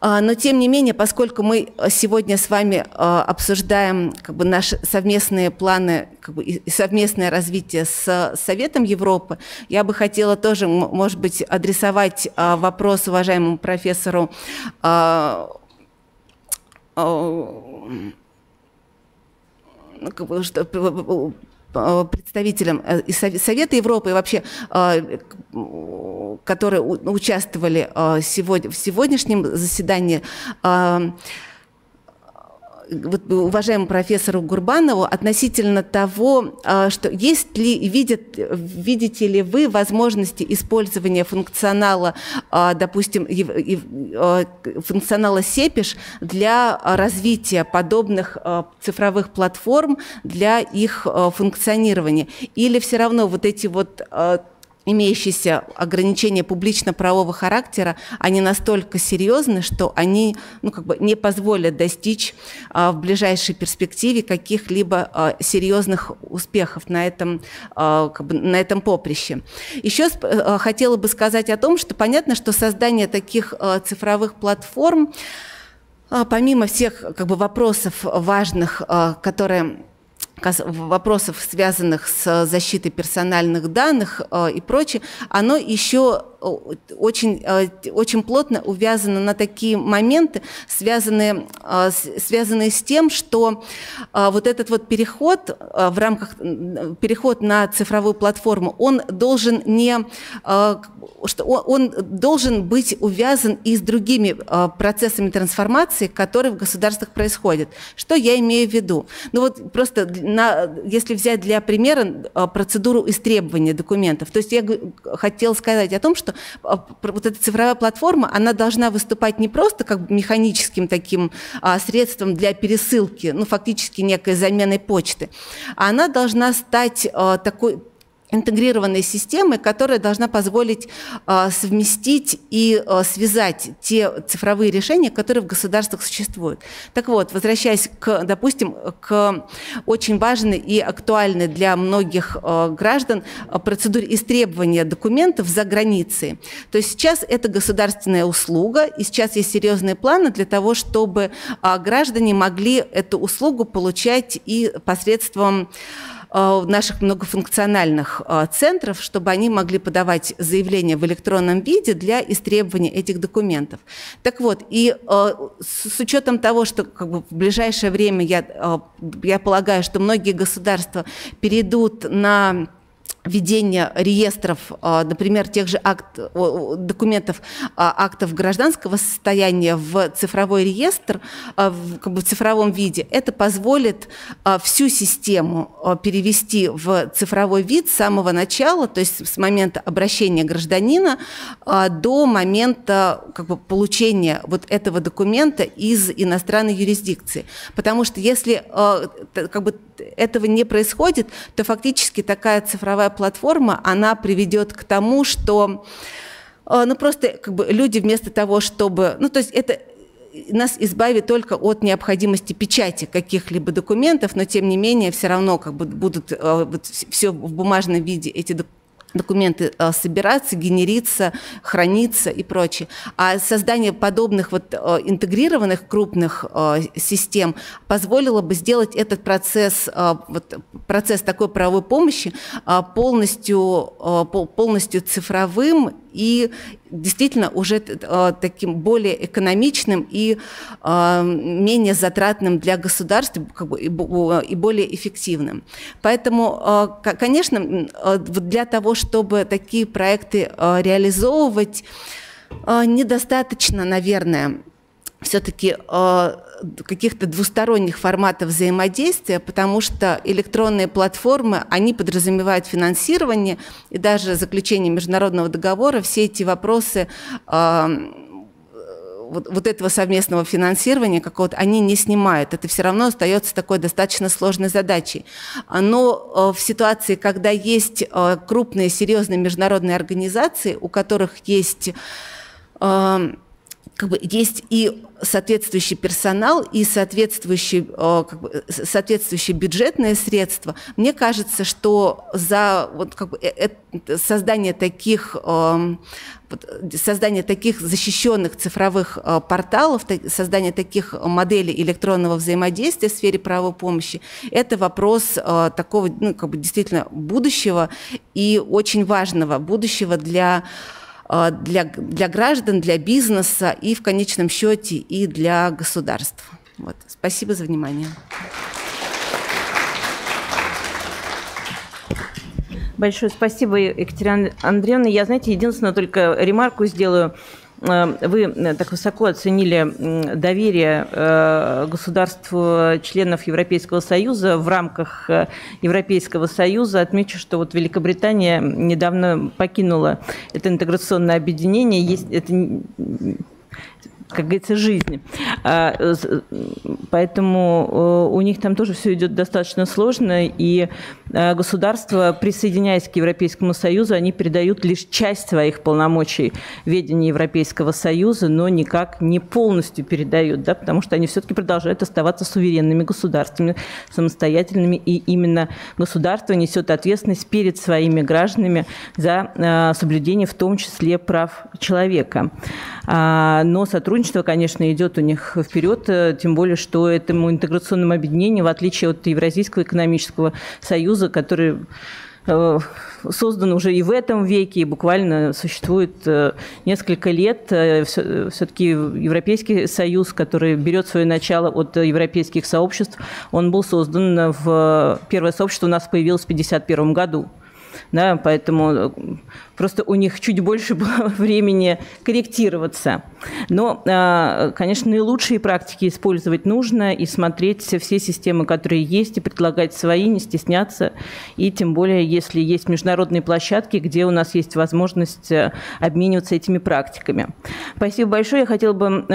Но, тем не менее, поскольку мы сегодня с вами обсуждаем наши совместные планы и совместное развитие с Советом Европы, я бы хотела тоже, может быть, адресовать вопрос уважаемому профессору представителям Совета Европы и вообще, которые участвовали в сегодняшнем заседании, уважаемому профессору Гурбанову относительно того, что видите ли вы возможности использования функционала, допустим, функционала СЕПИШ для развития подобных цифровых платформ, для их функционирования, или все равно вот эти вот имеющиеся ограничения публично-правового характера, они настолько серьезны, что они не позволят достичь в ближайшей перспективе каких-либо серьезных успехов на этом поприще. Еще хотела бы сказать о том, что понятно, что создание таких цифровых платформ, помимо всех вопросов важных, вопросов, связанных с защитой персональных данных и прочее, оно еще очень плотно увязано на такие моменты, связанные с тем, что вот этот вот переход на цифровую платформу, он должен быть увязан и с другими процессами трансформации, которые в государствах происходят. Что я имею в виду? Ну вот просто если взять для примера процедуру истребования документов, то есть я хотела сказать о том, что вот эта цифровая платформа, она должна выступать не просто как механическим таким средством для пересылки, фактически некой заменой почты, а она должна стать такой интегрированной системой, которая должна позволить совместить и связать те цифровые решения, которые в государствах существуют. Так вот, возвращаясь допустим, к очень важной и актуальной для многих граждан процедуре истребования документов за границей. То есть сейчас это государственная услуга, и сейчас есть серьезные планы для того, чтобы граждане могли эту услугу получать и посредством наших многофункциональных центров, чтобы они могли подавать заявления в электронном виде для истребования этих документов. Так вот, и с учетом того, что в ближайшее время, я полагаю, что многие государства перейдут на введение реестров, например, тех же документов, актов гражданского состояния в цифровой реестр, в цифровом виде, это позволит всю систему перевести в цифровой вид с самого начала, то есть с момента обращения гражданина до момента получения вот этого документа из иностранной юрисдикции. Потому что если этого не происходит, то фактически такая цифровая платформа, она приведет к тому, что просто люди вместо того, чтобы... то есть это нас избавит только от необходимости печати каких-либо документов, но тем не менее все равно будут все в бумажном виде эти документы собираться, генериться, храниться и прочее. А создание подобных интегрированных крупных систем позволило бы сделать этот процесс такой правовой помощи полностью цифровым и действительно уже таким более экономичным и менее затратным для государства и более эффективным. Поэтому, конечно, для того, чтобы такие проекты реализовывать, недостаточно, наверное, все-таки каких-то двусторонних форматов взаимодействия, потому что электронные платформы, они подразумевают финансирование и даже заключение международного договора, все эти вопросы вот этого совместного финансирования какого-то, они не снимают. Это все равно остается такой достаточно сложной задачей. Но в ситуации, когда есть крупные, серьезные международные организации, у которых есть есть и соответствующий персонал, и соответствующие бюджетные средства. Мне кажется, что за создание таких защищенных цифровых порталов, создание таких моделей электронного взаимодействия в сфере правовой помощи, это вопрос такого действительно будущего и очень важного будущего для граждан, для бизнеса и в конечном счете и для государства. Вот. Спасибо за внимание. Большое спасибо, Екатерина Андреевна. Я, знаете, единственное только ремарку сделаю. Вы так высоко оценили доверие государств, членов Европейского Союза в рамках Европейского Союза. Отмечу, что вот Великобритания недавно покинула это интеграционное объединение. Это, как говорится, жизнь. Поэтому у них там тоже все идет достаточно сложно, и государства, присоединяясь к Европейскому Союзу, они передают лишь часть своих полномочий в ведение Европейского Союза, но никак не полностью передают, да, потому что они все-таки продолжают оставаться суверенными государствами, самостоятельными, и именно государство несет ответственность перед своими гражданами за соблюдение в том числе прав человека. Но сотрудничество, конечно, идет у них вперед, тем более, что этому интеграционному объединению, в отличие от Евразийского экономического союза, который создан уже и в этом веке, и буквально существует несколько лет, все-таки Европейский Союз, который берет свое начало от европейских сообществ, он был создан первое сообщество у нас появилось в 1951 году. Да, поэтому просто у них чуть больше было времени корректироваться. Но, конечно, наилучшие практики использовать нужно и смотреть все системы, которые есть, и предлагать свои, не стесняться. И тем более, если есть международные площадки, где у нас есть возможность обмениваться этими практиками. Спасибо большое. Я хотела бы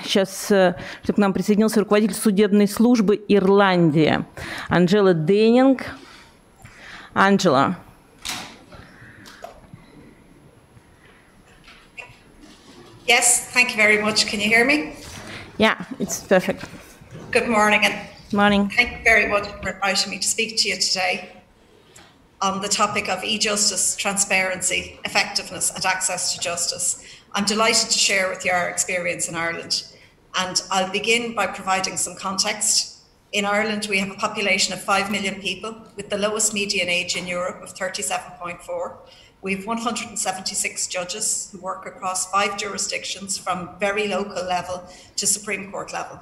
сейчас, чтобы к нам присоединился руководитель судебной службы Ирландии Анджела Деннинг. Анджела. Yes, thank you very much. Can you hear me? Yeah, it's perfect. Good morning, and morning. Thank you very much for inviting me to speak to you today on the topic of e-justice, transparency, effectiveness and access to justice. I'm delighted to share with you our experience in Ireland, and I'll begin by providing some context. In Ireland, we have a population of 5 million people with the lowest median age in Europe of 37.4. We have 176 judges who work across 5 jurisdictions from very local level to Supreme Court level.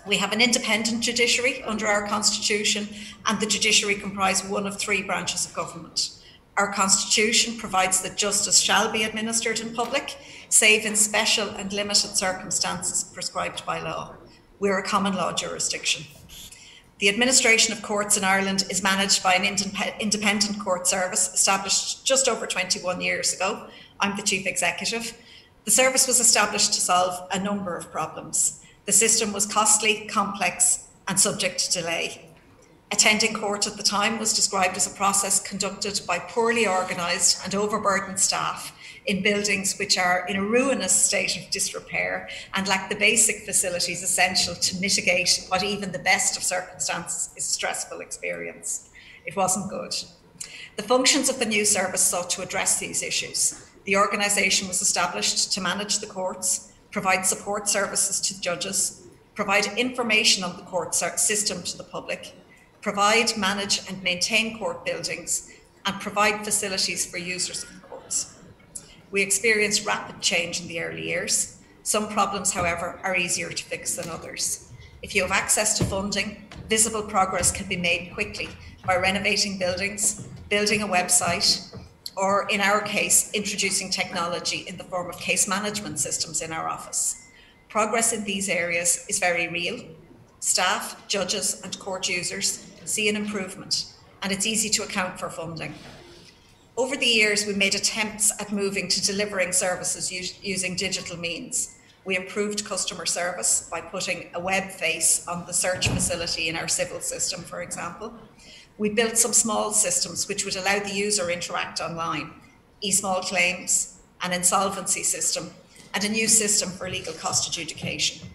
We have an independent judiciary under our constitution, and the judiciary comprise one of 3 branches of government. Our constitution provides that justice shall be administered in public, save in special and limited circumstances prescribed by law. We're a common law jurisdiction. The administration of courts in Ireland is managed by an independent court service established just over 21 years ago. I'm the chief executive. The service was established to solve a number of problems. The system was costly, complex, and subject to delay. Attending court at the time was described as a process conducted by poorly organised and overburdened staff in buildings which are in a ruinous state of disrepair and lack the basic facilities essential to mitigate what even the best of circumstances is a stressful experience. It wasn't good. The functions of the new service sought to address these issues. The organisation was established to manage the courts, provide support services to judges, provide information on the court system to the public, provide, manage and maintain court buildings, and provide facilities for users of the courts. We experienced rapid change in the early years. Some problems, however, are easier to fix than others. If you have access to funding, visible progress can be made quickly by renovating buildings, building a website, or in our case, introducing technology in the form of case management systems in our office. Progress in these areas is very real. Staff, judges, and court users see an improvement, and it's easy to account for funding. Over the years, we made attempts at moving to delivering services using digital means. We improved customer service by putting a web face on the search facility in our civil system, for example. We built some small systems which would allow the user interact online, e-small claims, an insolvency system, and a new system for legal cost adjudication.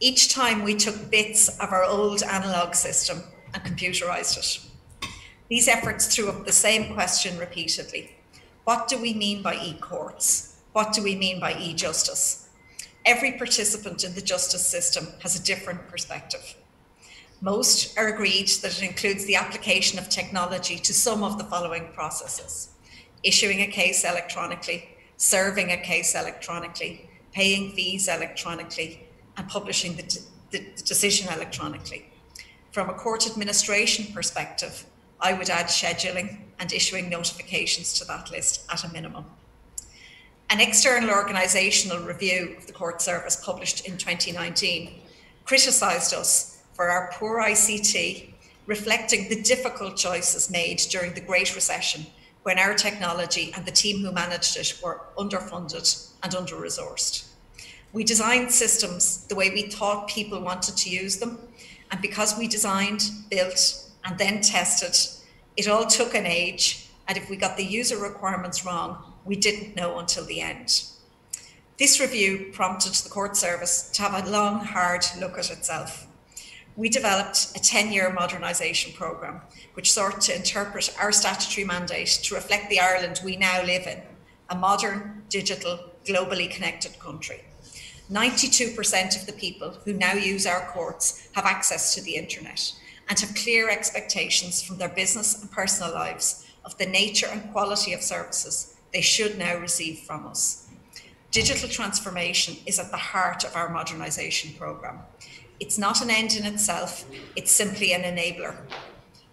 Each time we took bits of our old analogue system and computerised it. These efforts threw up the same question repeatedly. What do we mean by e-courts? What do we mean by e-justice? Every participant in the justice system has a different perspective. Most are agreed that it includes the application of technology to some of the following processes: issuing a case electronically, serving a case electronically, paying fees electronically, and publishing the decision electronically. From a court administration perspective, I would add scheduling and issuing notifications to that list at a minimum. An external organisational review of the court service published in 2019 criticised us for our poor ICT, reflecting the difficult choices made during the Great Recession when our technology and the team who managed it were underfunded and under-resourced. We designed systems the way we thought people wanted to use them, and because we designed, built, and then tested, it all took an age, and if we got the user requirements wrong, we didn't know until the end. This review prompted the court service to have a long, hard look at itself. We developed a 10-year modernisation programme, which sought to interpret our statutory mandate to reflect the Ireland we now live in, a modern, digital, globally connected country. 92% of the people who now use our courts have access to the internet and have clear expectations from their business and personal lives of the nature and quality of services they should now receive from us. Digital transformation is at the heart of our modernisation programme. It's not an end in itself, it's simply an enabler.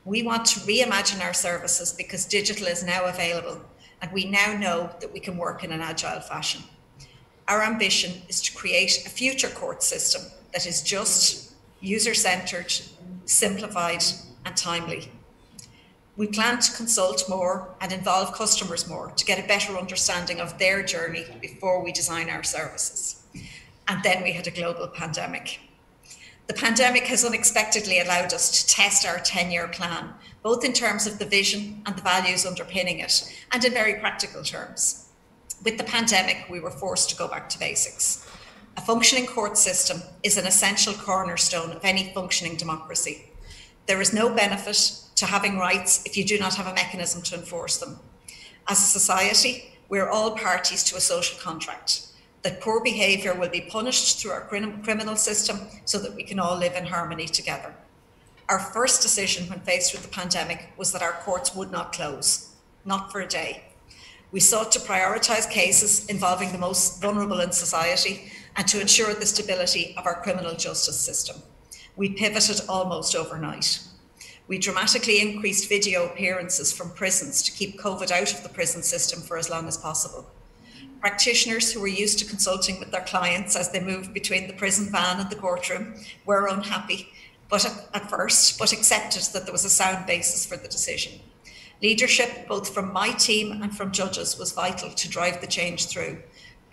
We want to reimagine our services because digital is now available, and we now know that we can work in an agile fashion. Our ambition is to create a future court system that is just, user-centred, simplified and timely. We plan to consult more and involve customers more to get a better understanding of their journey before we design our services. And then we had a global pandemic. The pandemic has unexpectedly allowed us to test our 10-year plan, both in terms of the vision and the values underpinning it, and in very practical terms. With the pandemic, we were forced to go back to basics. A functioning court system is an essential cornerstone of any functioning democracy. There is no benefit to having rights if you do not have a mechanism to enforce them. As a society, we are all parties to a social contract, that poor behaviour will be punished through our criminal system so that we can all live in harmony together. Our first decision when faced with the pandemic was that our courts would not close, not for a day. We sought to prioritise cases involving the most vulnerable in society and to ensure the stability of our criminal justice system. We pivoted almost overnight. We dramatically increased video appearances from prisons to keep COVID out of the prison system for as long as possible. Practitioners who were used to consulting with their clients as they moved between the prison van and the courtroom were unhappy at first, but accepted that there was a sound basis for the decision. Leadership, both from my team and from judges, was vital to drive the change through,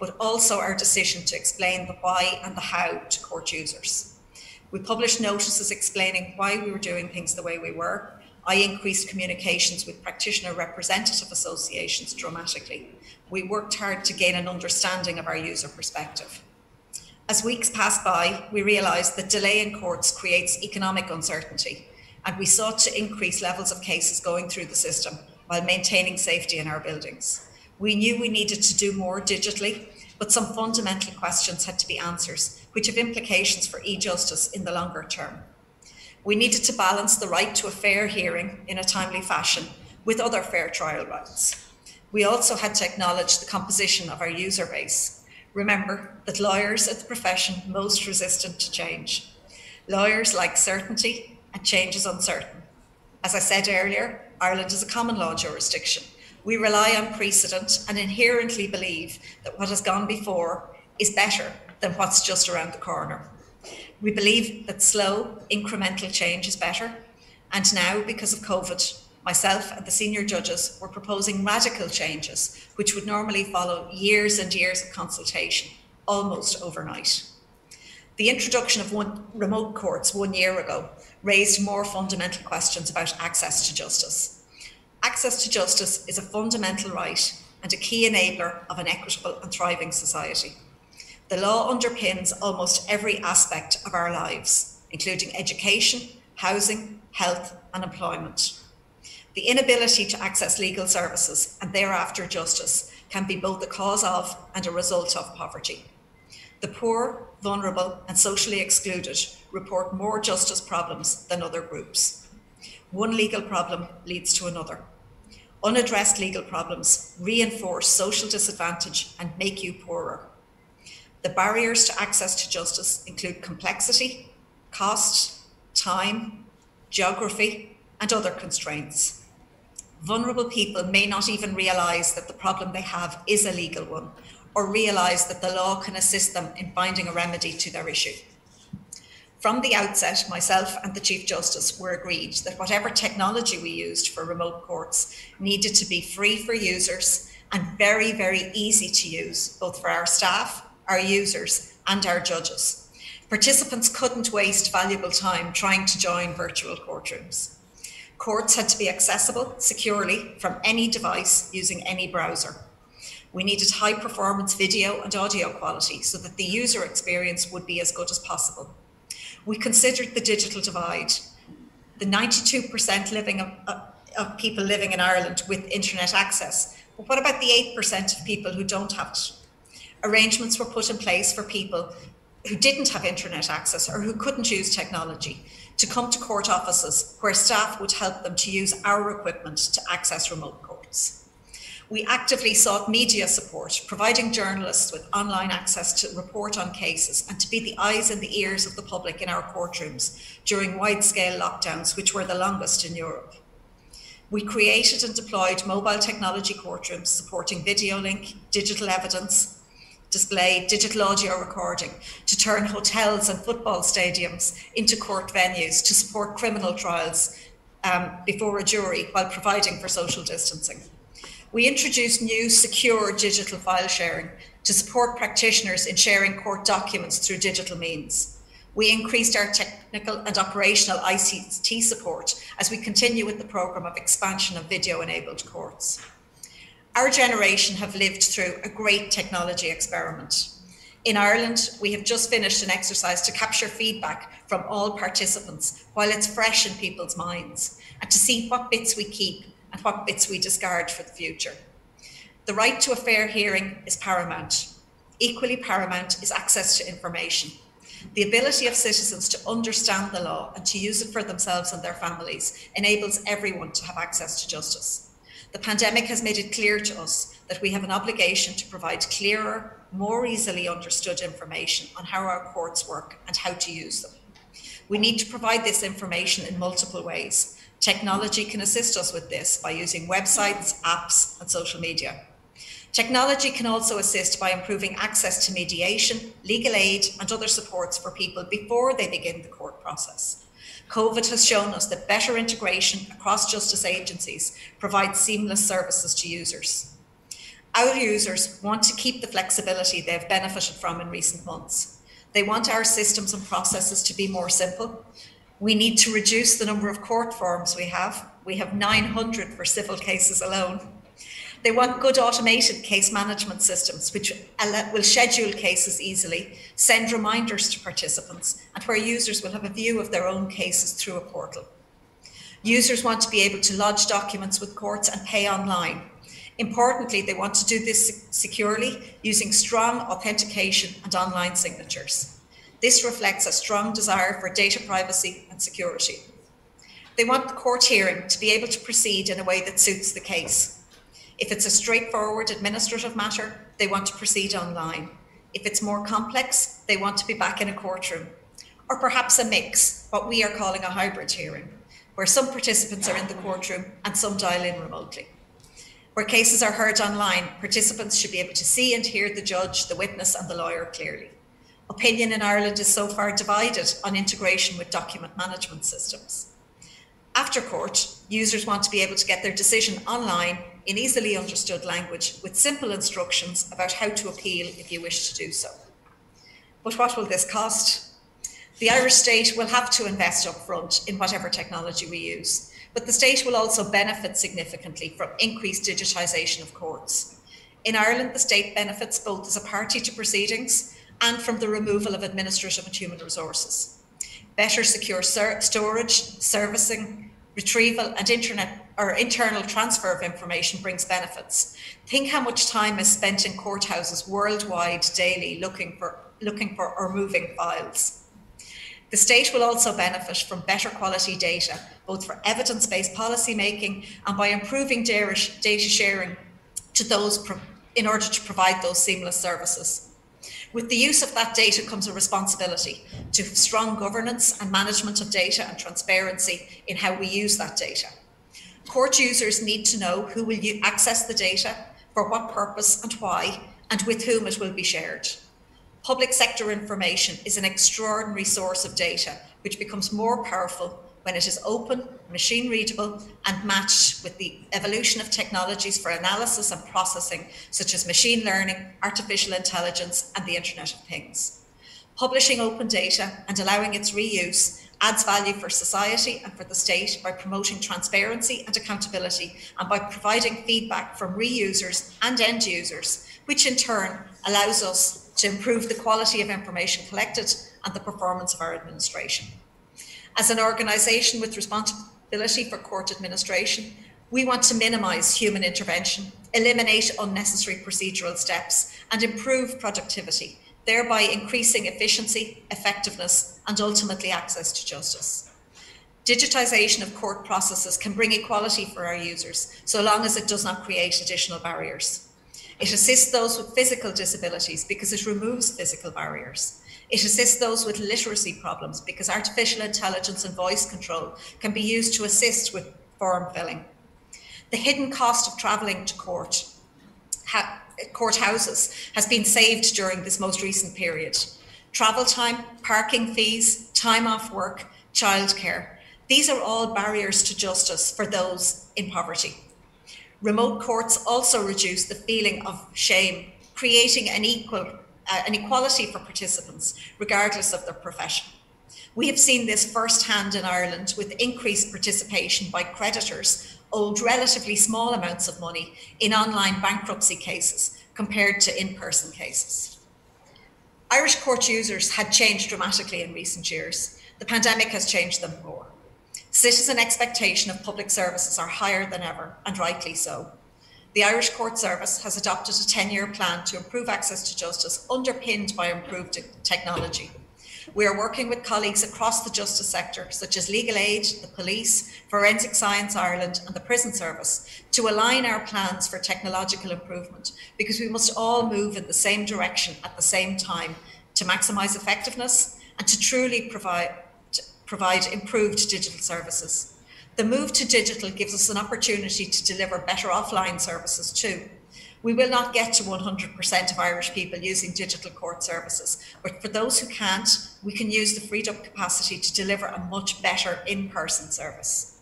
but also our decision to explain the why and the how to court users. We published notices explaining why we were doing things the way we were. I increased communications with practitioner representative associations dramatically. We worked hard to gain an understanding of our user perspective. As weeks passed by, we realised that delay in courts creates economic uncertainty, and we sought to increase levels of cases going through the system while maintaining safety in our buildings. We knew we needed to do more digitally, but some fundamental questions had to be answered, which have implications for e-justice in the longer term. We needed to balance the right to a fair hearing in a timely fashion with other fair trial rights. We also had to acknowledge the composition of our user base. Remember that lawyers are the profession most resistant to change. Lawyers like certainty, and change is uncertain. As I said earlier, Ireland is a common law jurisdiction. We rely on precedent and inherently believe that what has gone before is better than what's just around the corner. We believe that slow, incremental change is better. And now, because of COVID, myself and the senior judges were proposing radical changes, which would normally follow years and years of consultation, almost overnight. The introduction of remote courts 1 year ago raised more fundamental questions about access to justice. Access to justice is a fundamental right and a key enabler of an equitable and thriving society. The law underpins almost every aspect of our lives, including education, housing, health, and employment. The inability to access legal services and thereafter justice can be both the cause of and a result of poverty. The poor, vulnerable, and socially excluded report more justice problems than other groups. One legal problem leads to another. Unaddressed legal problems reinforce social disadvantage and make you poorer. The barriers to access to justice include complexity, cost, time, geography, and other constraints. Vulnerable people may not even realise that the problem they have is a legal one, or realise that the law can assist them in finding a remedy to their issue. From the outset, myself and the Chief Justice were agreed that whatever technology we used for remote courts needed to be free for users and very, very easy to use, both for our staff, our users, and our judges. Participants couldn't waste valuable time trying to join virtual courtrooms. Courts had to be accessible securely from any device using any browser. We needed high performance video and audio quality so that the user experience would be as good as possible. We considered the digital divide, the 92% of people living in Ireland with internet access. But what about the 8% of people who don't have it? Arrangements were put in place for people who didn't have internet access or who couldn't use technology to come to court offices where staff would help them to use our equipment to access remote courts. We actively sought media support, providing journalists with online access to report on cases and to be the eyes and the ears of the public in our courtrooms during wide-scale lockdowns, which were the longest in Europe. We created and deployed mobile technology courtrooms supporting video link, digital evidence, display, digital audio recording to turn hotels and football stadiums into court venues to support criminal trials before a jury while providing for social distancing. We introduced new secure digital file sharing to support practitioners in sharing court documents through digital means. We increased our technical and operational ICT support as we continue with the programme of expansion of video-enabled courts. Our generation have lived through a great technology experiment. In Ireland, we have just finished an exercise to capture feedback from all participants while it's fresh in people's minds, and to see what bits we keep and what bits we discard for the future. The right to a fair hearing is paramount. Equally paramount is access to information. The ability of citizens to understand the law and to use it for themselves and their families enables everyone to have access to justice. The pandemic has made it clear to us that we have an obligation to provide clearer, more easily understood information on how our courts work and how to use them. We need to provide this information in multiple ways. Technology can assist us with this by using websites, apps, and social media. Technology can also assist by improving access to mediation, legal aid, and other supports for people before they begin the court process. COVID has shown us that better integration across justice agencies provides seamless services to users. Our users want to keep the flexibility they've benefited from in recent months. They want our systems and processes to be more simple. We need to reduce the number of court forms we have. We have 900 for civil cases alone. They want good automated case management systems, which will schedule cases easily, send reminders to participants, and where users will have a view of their own cases through a portal. Users want to be able to lodge documents with courts and pay online. Importantly, they want to do this securely using strong authentication and online signatures. This reflects a strong desire for data privacy and security. They want the court hearing to be able to proceed in a way that suits the case. If it's a straightforward administrative matter, they want to proceed online. If it's more complex, they want to be back in a courtroom. Or perhaps a mix, what we are calling a hybrid hearing, where some participants are in the courtroom and some dial in remotely. Where cases are heard online, participants should be able to see and hear the judge, the witness, and the lawyer clearly. Opinion in Ireland is so far divided on integration with document management systems. After court, users want to be able to get their decision online in easily understood language with simple instructions about how to appeal if you wish to do so. But what will this cost? The Irish state will have to invest upfront in whatever technology we use, but the state will also benefit significantly from increased digitisation of courts. In Ireland, the state benefits both as a party to proceedings and from the removal of administrative and human resources. Better secure storage, servicing, retrieval and internal transfer of information brings benefits. Think how much time is spent in courthouses worldwide daily looking for or moving files. The state will also benefit from better quality data, both for evidence-based policy making and by improving data sharing to those in order to provide those seamless services. With the use of that data comes a responsibility to have strong governance and management of data and transparency in how we use that data. Court users need to know who will access the data, for what purpose and why, and with whom it will be shared. Public sector information is an extraordinary source of data, which becomes more powerful when it is open, machine readable, and matched with the evolution of technologies for analysis and processing, such as machine learning, artificial intelligence, and the Internet of Things. Publishing open data and allowing its reuse adds value for society and for the state by promoting transparency and accountability, and by providing feedback from reusers and end users, which in turn allows us to improve the quality of information collected and the performance of our administration. As an organisation with responsibility for court administration, we want to minimise human intervention, eliminate unnecessary procedural steps, and improve productivity, thereby increasing efficiency, effectiveness, and ultimately access to justice. Digitisation of court processes can bring equality for our users, so long as it does not create additional barriers. It assists those with physical disabilities because it removes physical barriers. It assists those with literacy problems because artificial intelligence and voice control can be used to assist with form filling. The hidden cost of travelling to courthouses has been saved during this most recent period. Travel time, parking fees, time off work, childcare. These are all barriers to justice for those in poverty. Remote courts also reduce the feeling of shame, creating an equality for participants, regardless of their profession. We have seen this firsthand in Ireland with increased participation by creditors owed relatively small amounts of money in online bankruptcy cases compared to in-person cases. Irish court users had changed dramatically in recent years. The pandemic has changed them more. Citizen expectation of public services are higher than ever, and rightly so. The Irish Court Service has adopted a 10-year plan to improve access to justice, underpinned by improved technology. We are working with colleagues across the justice sector, such as Legal Aid, the Police, Forensic Science Ireland, and the Prison Service, to align our plans for technological improvement, because we must all move in the same direction at the same time to maximise effectiveness and to truly provide improved digital services. The move to digital gives us an opportunity to deliver better offline services too. We will not get to 100% of Irish people using digital court services, but for those who can't, we can use the freed up capacity to deliver a much better in-person service.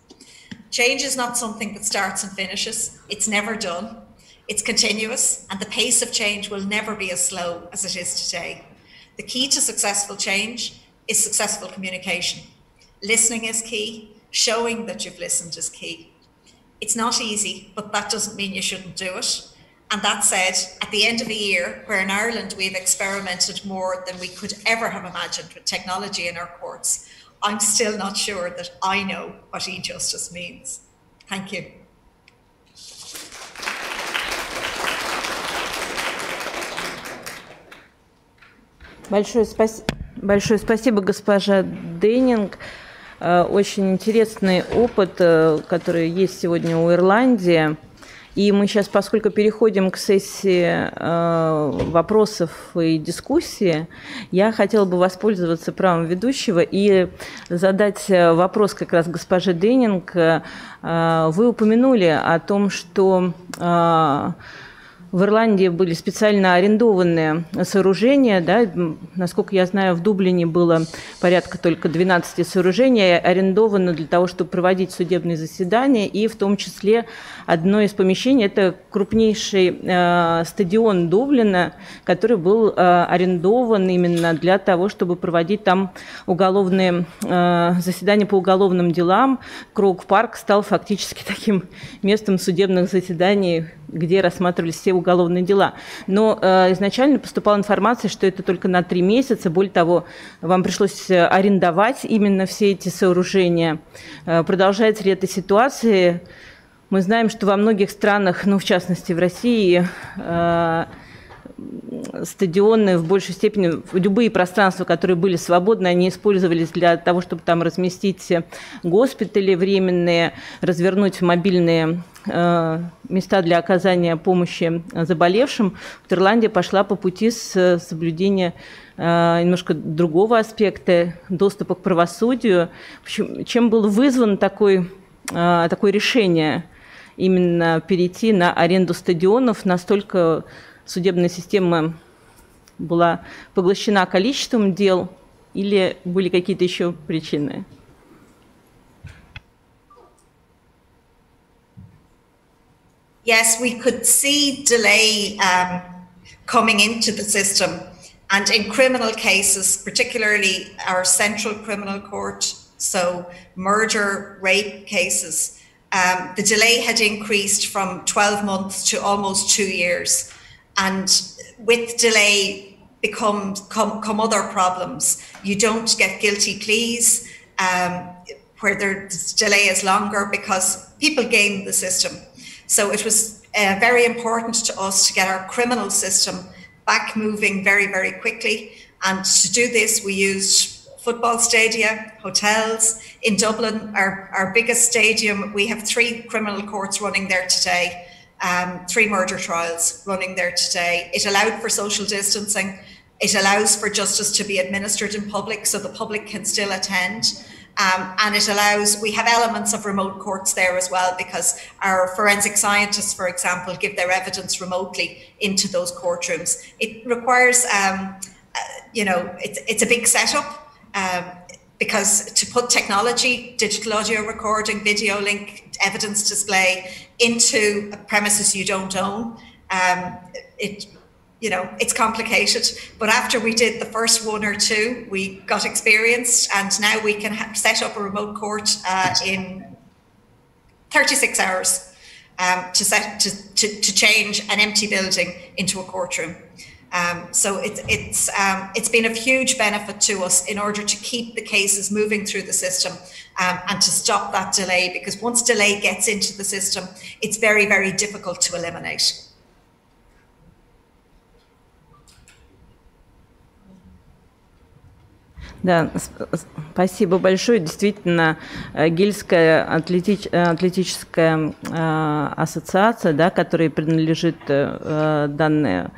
Change is not something that starts and finishes. It's never done. It's continuous, and the pace of change will never be as slow as it is today. The key to successful change is successful communication. Listening is key. Showing that you've listened is key. It's not easy, but that doesn't mean you shouldn't do it. And that said, at the end of a year, where in Ireland we've experimented more than we could ever have imagined with technology in our courts, I'm still not sure that I know what e-justice means. Thank you. Большое спасибо, госпожа Деннинг. Очень интересный опыт, который есть сегодня у Ирландии. И мы сейчас, поскольку переходим к сессии вопросов и дискуссии, я хотела бы воспользоваться правом ведущего и задать вопрос как раз госпоже Деннинг. Вы упомянули о том, что в Ирландии были специально арендованные сооружения, да, насколько я знаю, в Дублине было порядка только 12 сооружений, арендовано для того, чтобы проводить судебные заседания, и в том числе одно из помещений – это крупнейший стадион Дублина, который был арендован именно для того, чтобы проводить там уголовные заседания по уголовным делам. Кроук-парк стал фактически таким местом судебных заседаний, где рассматривались все уголовные дела. Но изначально поступала информация, что это только на 3 месяца. Более того, вам пришлось арендовать именно все эти сооружения. Продолжается ли эта ситуация? Мы знаем, что во многих странах, ну, в частности, в России, стадионы в большей степени, любые пространства, которые были свободны, они использовались для того, чтобы там разместить госпитали временные, развернуть мобильные места для оказания помощи заболевшим. Ирландия пошла по пути соблюдения немножко другого аспекта доступа к правосудию. Чем было вызвано такое решение именно перейти на аренду стадионов? Настолько судебная система была поглощена количеством дел или были какие-то еще причины? Yes, we could see delay coming into the system, and in criminal cases, particularly our central criminal court, so murder, rape cases, the delay had increased from 12 months to almost 2 years. And with delay come other problems. You don't get guilty pleas where the delay is longer because people game the system. So it was very important to us to get our criminal system back moving very, very quickly. And to do this, we used football stadia, hotels. In Dublin, our biggest stadium, we have 3 criminal courts running there today. 3 murder trials running there today. It allowed for social distancing. It allows for justice to be administered in public so the public can still attend. And it allows, we have elements of remote courts there as well because our forensic scientists, for example, give their evidence remotely into those courtrooms. It requires, it's a big setup because to put technology, digital audio recording, video link, evidence display into premises you don't own, it's complicated. But after we did the first 1 or 2, we got experienced, and now we can set up a remote court in 36 hours to change an empty building into a courtroom. So it's been of huge benefit to us in order to keep the cases moving through the system and to stop that delay, because once delay gets into the system, it's very, very difficult to eliminate. Да, спасибо большое. Действительно, Гельская атлетическая ассоциация, да, которой принадлежит данный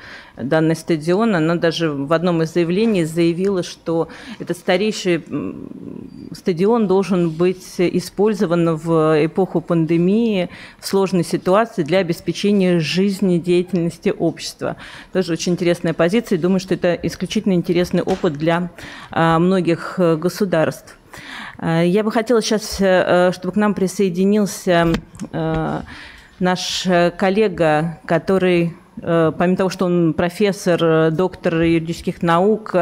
стадион, она даже в одном из заявлений заявила, что этот старейший стадион должен быть использован в эпоху пандемии, в сложной ситуации для обеспечения жизнедеятельности общества. Тоже очень интересная позиция. Думаю, что это исключительно интересный опыт для многих государств. Я бы хотела сейчас, чтобы к нам присоединился наш коллега, который, помимо того, что он профессор, доктор юридических наук,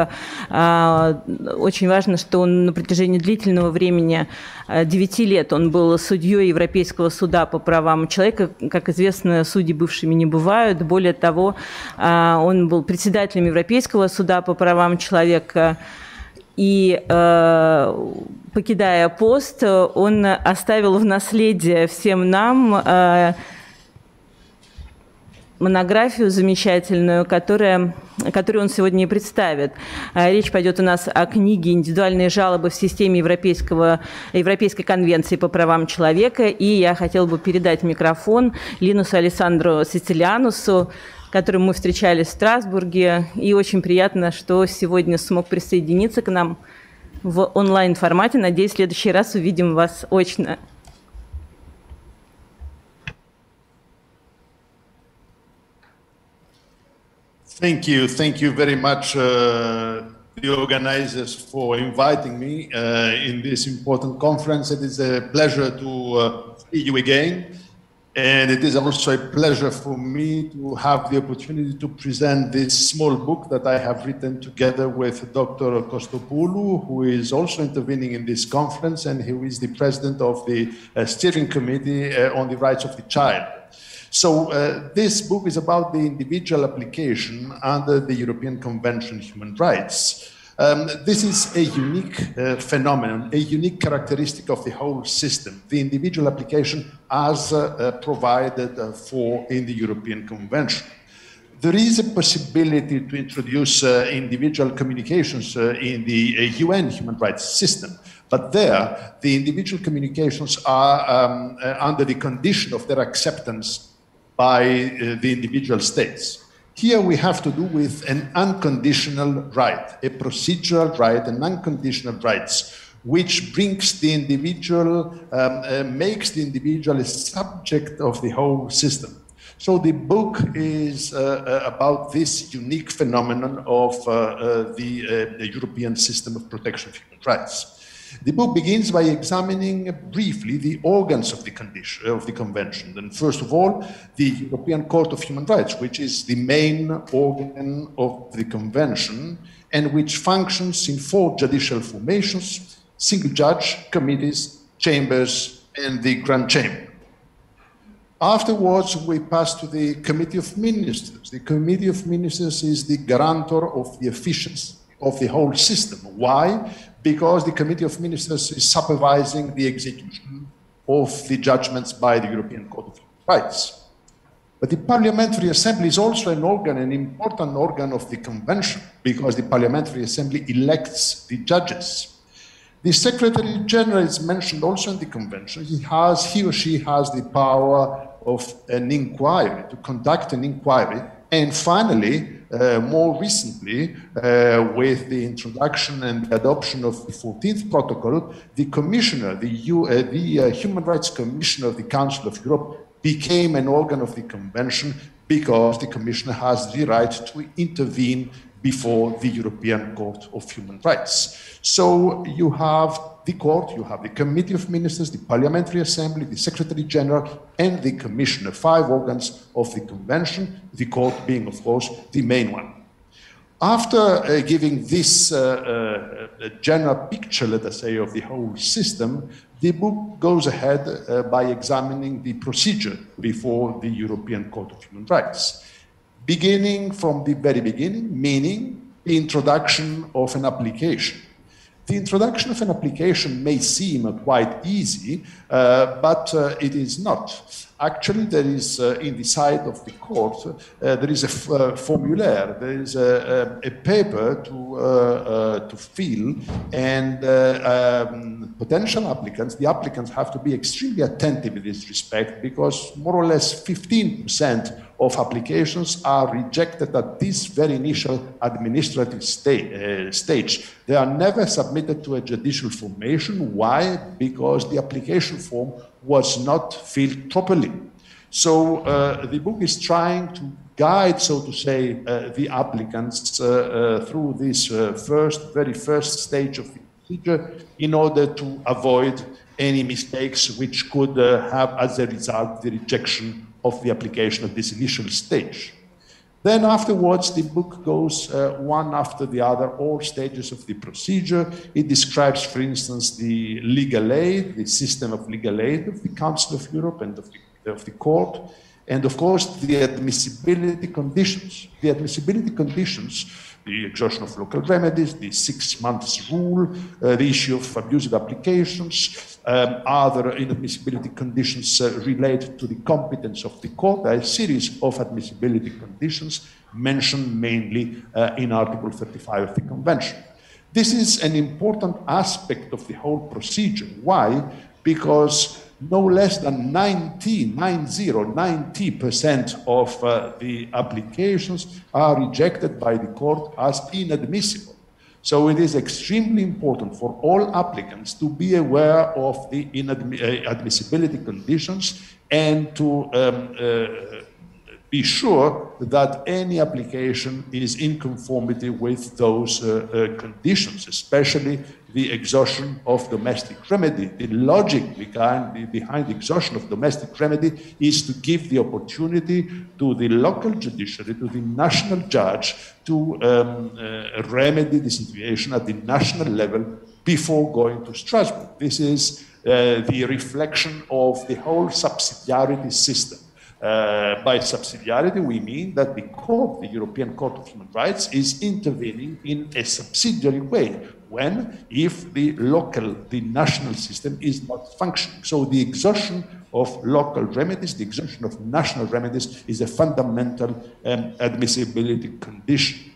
очень важно, что он на протяжении длительного времени, 9 лет, он был судьей Европейского суда по правам человека. Как известно, судьи бывшими не бывают. Более того, он был председателем Европейского суда по правам человека. И, покидая пост, он оставил в наследие всем нам монографию замечательную, которую он сегодня и представит. Речь пойдет у нас о книге «Индивидуальные жалобы в системе Европейской конвенции по правам человека». И я хотела бы передать микрофон Линусу Алессандру Сицилианусу, которым мы встречались в Страсбурге. И очень приятно, что сегодня смог присоединиться к нам в онлайн-формате. Надеюсь, в следующий раз увидим вас очно. Thank you very much, the organizers, for inviting me in this important conference. It is a pleasure to see you again. And it is also a pleasure for me to have the opportunity to present this small book that I have written together with Dr. Kostopoulou, who is also intervening in this conference and who is the president of the steering committee on the rights of the child. So this book is about the individual application under the European Convention on Human Rights. This is a unique phenomenon, a unique characteristic of the whole system, the individual application as provided for in the European Convention. There is a possibility to introduce individual communications in the UN human rights system, but there the individual communications are under the condition of their acceptance by the individual states. Here we have to do with an unconditional right, a procedural right, an unconditional rights, which brings the individual, makes the individual a subject of the whole system. So the book is about this unique phenomenon of the European system of protection of human rights. The book begins by examining briefly the organs of the convention. And first of all, the European Court of Human Rights, which is the main organ of the convention and which functions in 4 judicial formations: single judge, committees, chambers, and the Grand Chamber. Afterwards, we pass to the Committee of Ministers. The Committee of Ministers is the guarantor of the efficiency of the whole system. Why? Because the Committee of Ministers is supervising the execution of the judgments by the European Court of Human Rights. But the Parliamentary Assembly is also an organ, an important organ of the Convention, because the Parliamentary Assembly elects the judges. The Secretary General is mentioned also in the Convention. He or she has the power of an inquiry, to conduct an inquiry. And finally, more recently, with the introduction and the adoption of the 14th protocol, the Commissioner, the Human Rights Commissioner of the Council of Europe became an organ of the Convention because the Commissioner has the right to intervene before the European Court of Human Rights. So you have the court, you have the Committee of Ministers, the Parliamentary Assembly, the Secretary General, and the Commissioner, 5 organs of the Convention, the court being, of course, the main one. After giving this general picture, let us say, of the whole system, the book goes ahead by examining the procedure before the European Court of Human Rights, beginning from the very beginning, meaning the introduction of an application. The introduction of an application may seem quite easy, but it is not. Actually, there is, in the side of the court, there is a formulaire, there is a paper to fill, and potential applicants, the applicants have to be extremely attentive in this respect, because more or less 15% of applications are rejected at this very initial administrative stage. They are never submitted to a judicial formation. Why? Because the application form was not filled properly. So the book is trying to guide, so to say, the applicants through this very first stage of the procedure in order to avoid any mistakes which could have as a result the rejection of the application at this initial stage. Then afterwards, the book goes one after the other, all stages of the procedure. It describes, for instance, the legal aid, the system of legal aid of the Council of Europe and of the court, and of course, the admissibility conditions. The admissibility conditions, the exhaustion of local remedies, the 6 months rule, the issue of abusive applications, other inadmissibility conditions related to the competence of the court. There are a series of admissibility conditions mentioned mainly in Article 35 of the Convention. This is an important aspect of the whole procedure. Why? Because no less than 90% of the applications are rejected by the court as inadmissible. So it is extremely important for all applicants to be aware of the admissibility conditions and to be sure that any application is in conformity with those conditions, especially the exhaustion of domestic remedy. The logic behind the exhaustion of domestic remedy is to give the opportunity to the local judiciary, to the national judge, to remedy the situation at the national level before going to Strasbourg. This is the reflection of the whole subsidiarity system. By subsidiarity, we mean that the court, the European Court of Human Rights, is intervening in a subsidiary way if the national system is not functioning. So the exhaustion of local remedies, the exhaustion of national remedies is a fundamental admissibility condition.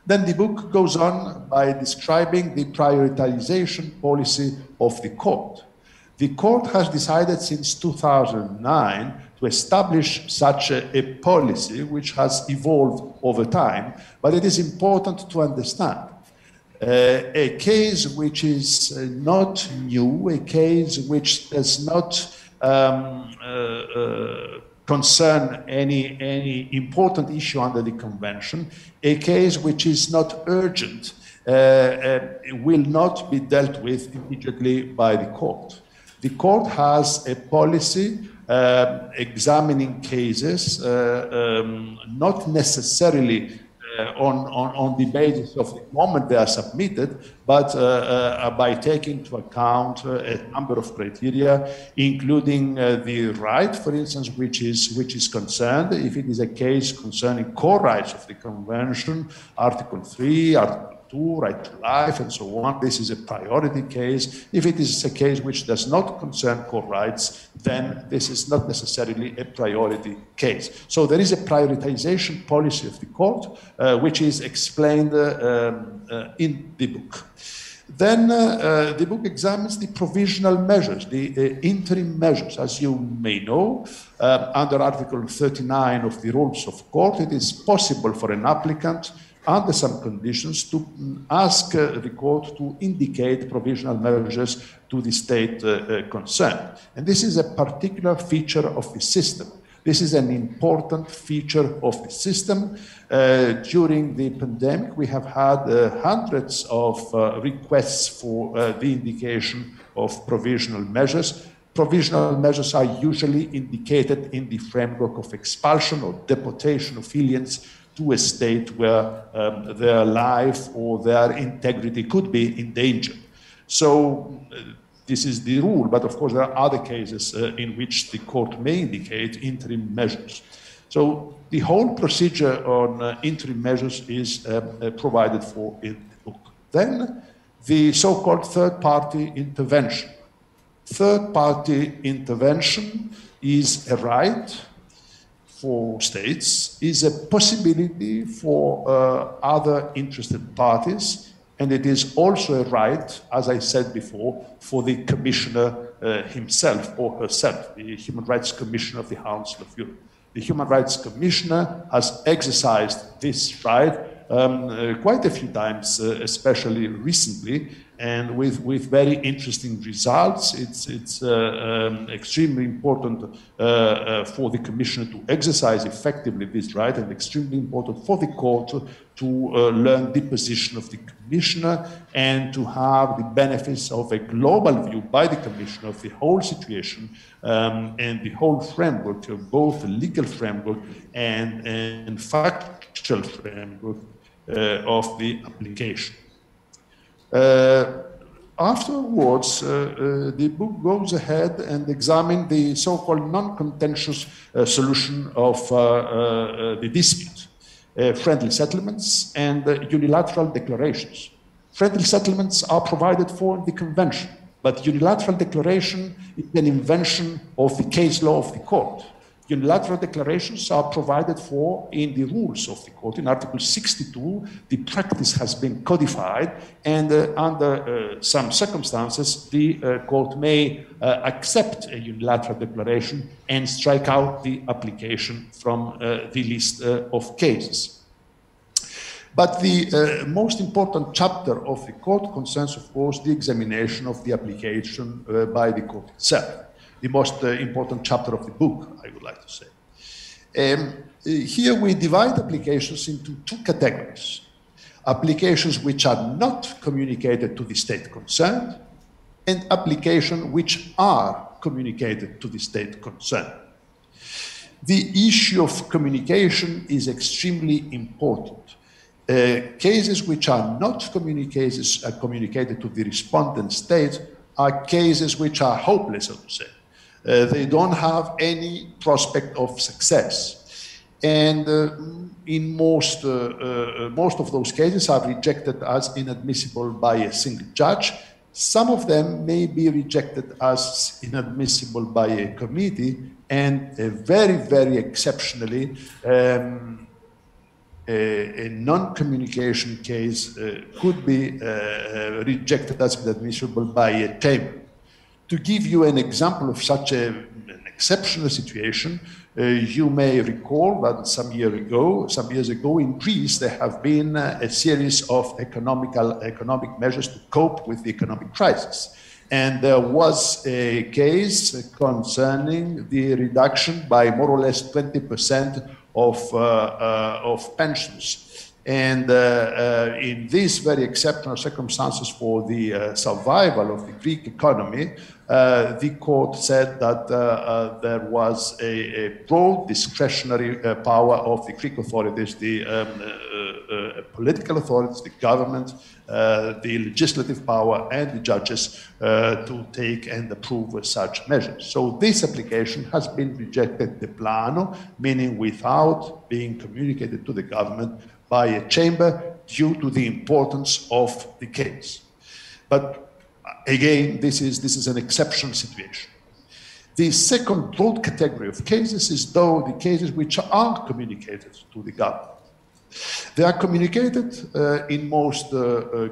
Then the book goes on by describing the prioritization policy of the court. The court has decided since 2009 to establish such a policy, which has evolved over time, but it is important to understand. A case which is not new, a case which does not concern any important issue under the convention, a case which is not urgent, will not be dealt with immediately by the court. The court has a policy examining cases, not necessarily on the basis of the moment they are submitted, but by taking into account a number of criteria, including the right, for instance, which is concerned. If it is a case concerning core rights of the Convention, Article 3, Article 2, right to life, and so on, this is a priority case. If it is a case which does not concern core rights, then this is not necessarily a priority case. So there is a prioritization policy of the court, which is explained in the book. Then the book examines the provisional measures, the interim measures. As you may know, under Article 39 of the Rules of Court, it is possible for an applicant under some conditions to ask the court to indicate provisional measures to the state concerned. And this is a particular feature of the system. This is an important feature of the system. During the pandemic, we have had hundreds of requests for the indication of provisional measures. Provisional measures are usually indicated in the framework of expulsion or deportation of aliens to a state where their life or their integrity could be endangered. So this is the rule, but of course there are other cases in which the court may indicate interim measures. So the whole procedure on interim measures is provided for in the book. Then the so-called third-party intervention. Third-party intervention is a right for states, is a possibility for other interested parties, and it is also a right, as I said before, for the Commissioner himself or herself, the Human Rights Commissioner of the Council of Europe. The Human Rights Commissioner has exercised this right quite a few times, especially recently, and with very interesting results. It's extremely important for the Commissioner to exercise effectively this right, and extremely important for the court to learn the position of the Commissioner and to have the benefits of a global view by the Commissioner of the whole situation and the whole framework, both the legal framework and factual framework of the application. Afterwards, the book goes ahead and examines the so-called non-contentious solution of the dispute, friendly settlements and unilateral declarations. Friendly settlements are provided for in the Convention, but unilateral declaration is an invention of the case law of the court. Unilateral declarations are provided for in the rules of the court. In Article 62, the practice has been codified, and under some circumstances, the court may accept a unilateral declaration and strike out the application from the list of cases. But the most important chapter of the court concerns, of course, the examination of the application by the court itself. The most important chapter of the book, I would like to say. Here we divide applications into two categories. Applications which are not communicated to the state concerned, and applications which are communicated to the state concerned. The issue of communication is extremely important. Cases which are not communicated to the respondent state are cases which are hopeless, so to say. They don't have any prospect of success. And in most of those cases are rejected as inadmissible by a single judge. Some of them may be rejected as inadmissible by a committee, and very, very exceptionally, a non-communication case could be rejected as inadmissible by a chamber. To give you an example of such an exceptional situation, you may recall that some years ago in Greece, there have been a series of economic measures to cope with the economic crisis. And there was a case concerning the reduction by more or less 20% of pensions. And in these very exceptional circumstances for the survival of the Greek economy, the court said that there was a broad discretionary power of the Greek authorities, the political authorities, the government, the legislative power, and the judges to take and approve such measures. So this application has been rejected de plano, meaning without being communicated to the government by a chamber due to the importance of the case. But again, this is an exceptional situation. The second broad category of cases is though the cases which are communicated to the government. They are communicated in most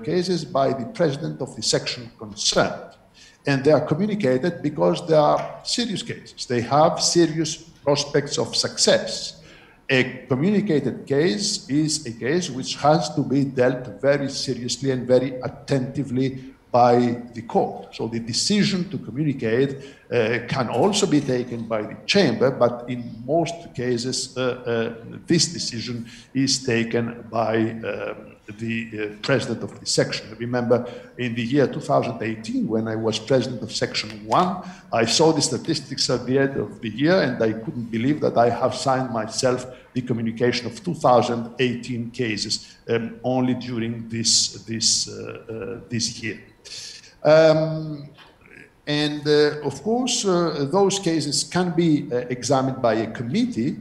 cases by the president of the section concerned. And they are communicated because they are serious cases. They have serious prospects of success. A communicated case is a case which has to be dealt very seriously and very attentively by the court. So the decision to communicate can also be taken by the chamber, but in most cases this decision is taken by the president of the section. Remember, in the year 2018, when I was president of Section 1, I saw the statistics at the end of the year, and I couldn't believe that I have signed myself the communication of 2018 cases only during this year. Of course, those cases can be examined by a committee,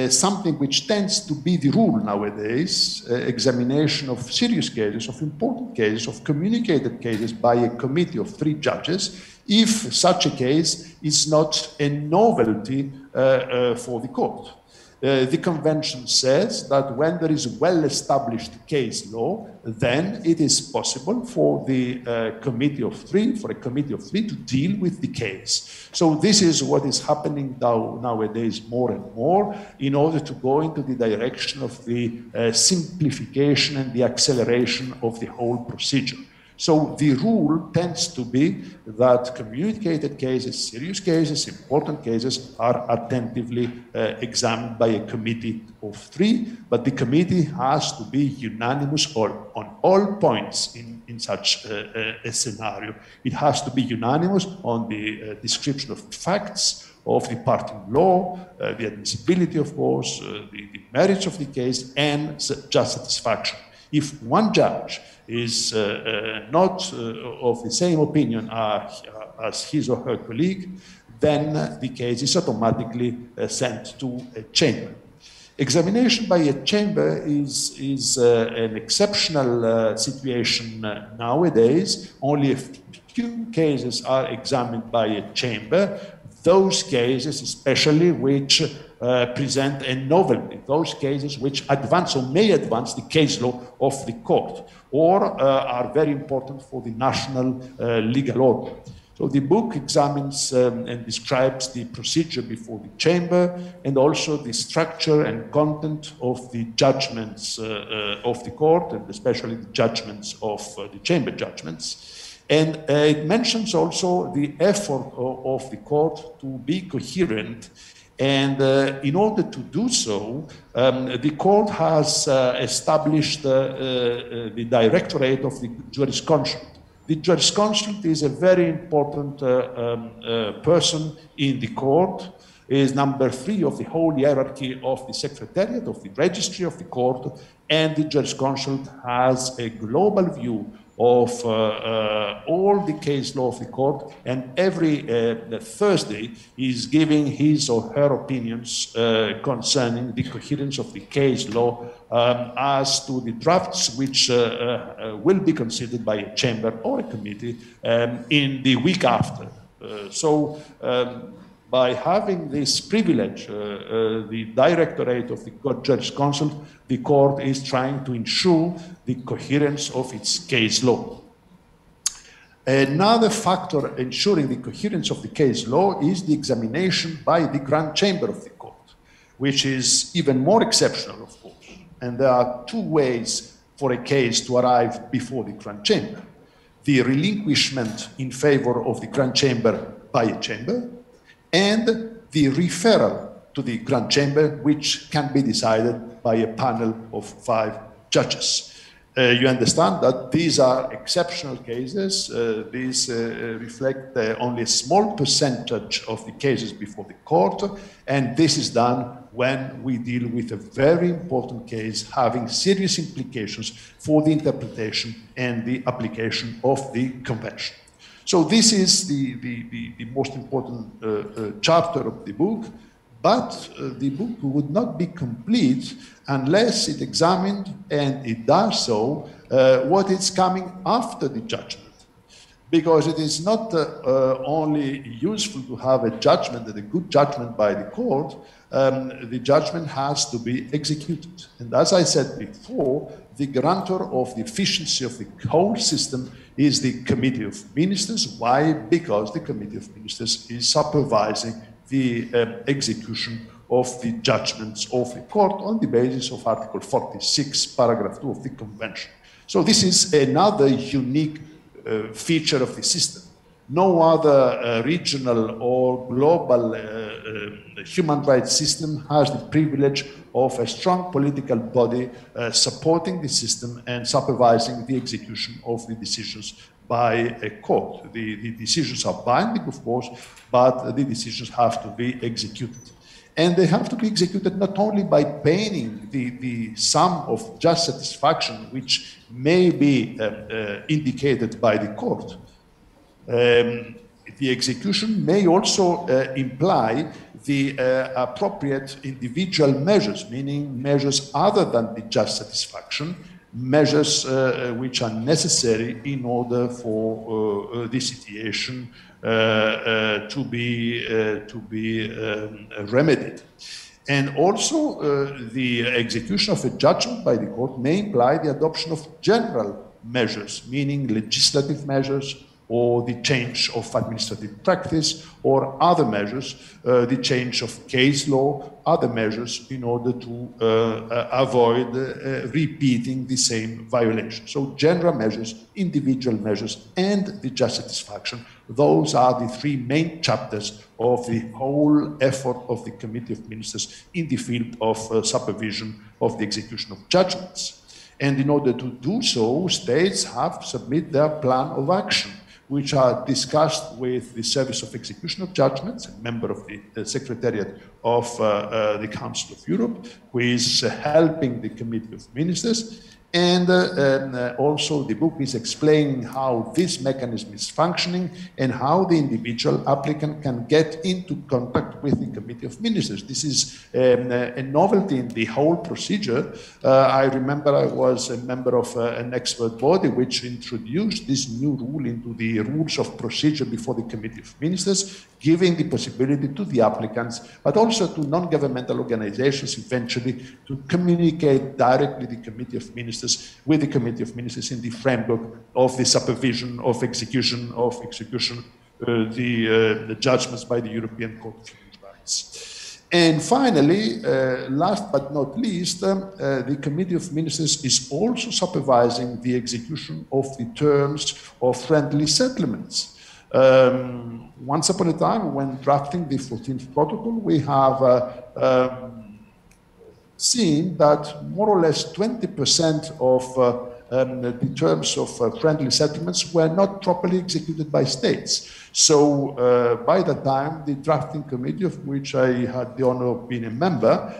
something which tends to be the rule nowadays, examination of serious cases, of important cases, of communicated cases by a committee of 3 judges, if such a case is not a novelty for the court. The convention says that when there is well-established case law, then it is possible for the committee of 3, to deal with the case. So this is what is happening nowadays more and more in order to go into the direction of the simplification and the acceleration of the whole procedure. So the rule tends to be that communicated cases, serious cases, important cases are attentively examined by a committee of 3, but the committee has to be unanimous on all points in such a scenario. It has to be unanimous on the description of facts, of the part in law, the admissibility, of course, the merits of the case, and just satisfaction. If one judge is not of the same opinion as his or her colleague, then the case is automatically sent to a chamber. Examination by a chamber is an exceptional situation nowadays. Only a few cases are examined by a chamber. Those cases, especially which present a novelty, those cases which advance or may advance the case law of the court, or are very important for the national legal order. So the book examines and describes the procedure before the chamber, and also the structure and content of the judgments of the court, and especially the judgments of the chamber judgments. And it mentions also the effort of the court to be coherent. And in order to do so, the court has established the directorate of the jurisconsult. The jurisconsult is a very important person in the court. Is number 3 of the whole hierarchy of the secretariat, of the registry of the court, and the jurisconsult has a global view of all the case law of the court, and every Thursday is giving his or her opinions concerning the coherence of the case law as to the drafts which will be considered by a chamber or a committee in the week after. By having this privilege, the Directorate of the Court Judges Council, the court is trying to ensure the coherence of its case law. Another factor ensuring the coherence of the case law is the examination by the Grand Chamber of the court, which is even more exceptional, of course. And there are two ways for a case to arrive before the Grand Chamber: the relinquishment in favor of the Grand Chamber by a chamber, and the referral to the Grand Chamber, which can be decided by a panel of 5 judges. You understand that these are exceptional cases. These reflect only a small percentage of the cases before the court, and this is done when we deal with a very important case having serious implications for the interpretation and the application of the Convention. So this is the most important chapter of the book, but the book would not be complete unless it examined, and it does so, what is coming after the judgment. Because it is not only useful to have a judgment, and a good judgment by the court, the judgment has to be executed. And as I said before, the guarantor of the efficiency of the whole system is the Committee of Ministers. Why? Because the Committee of Ministers is supervising the execution of the judgments of the court on the basis of Article 46, paragraph 2 of the Convention. So this is another unique feature of the system. No other regional or global human rights system has the privilege of a strong political body supporting the system and supervising the execution of the decisions by a court. The decisions are binding, of course, but the decisions have to be executed. And they have to be executed not only by paying the sum of just satisfaction, which may be indicated by the court. The execution may also imply the appropriate individual measures, meaning measures other than the just satisfaction, measures which are necessary in order for the situation to be remedied. And also the execution of a judgment by the court may imply the adoption of general measures, meaning legislative measures, or the change of administrative practice, or other measures, the change of case law, other measures in order to avoid repeating the same violation. So general measures, individual measures, and the just satisfaction, those are the 3 main chapters of the whole effort of the Committee of Ministers in the field of supervision of the execution of judgments. And in order to do so, states have to submit their plan of action, which are discussed with the Service of Execution of Judgments, a member of the Secretariat of the Council of Europe, who is helping the Committee of Ministers. And also the book is explaining how this mechanism is functioning and how the individual applicant can get into contact with the Committee of Ministers. This is a novelty in the whole procedure. I remember I was a member of an expert body which introduced this new rule into the rules of procedure before the Committee of Ministers, giving the possibility to the applicants, but also to non-governmental organizations eventually, to communicate directly the Committee of Ministers with the Committee of Ministers in the framework of the supervision of execution the judgments by the European Court of Human Rights. And finally, last but not least, the Committee of Ministers is also supervising the execution of the terms of friendly settlements. Once upon a time, when drafting the 14th protocol, we have seen that more or less 20% of the terms of friendly settlements were not properly executed by states. So by that time, the drafting committee, of which I had the honor of being a member,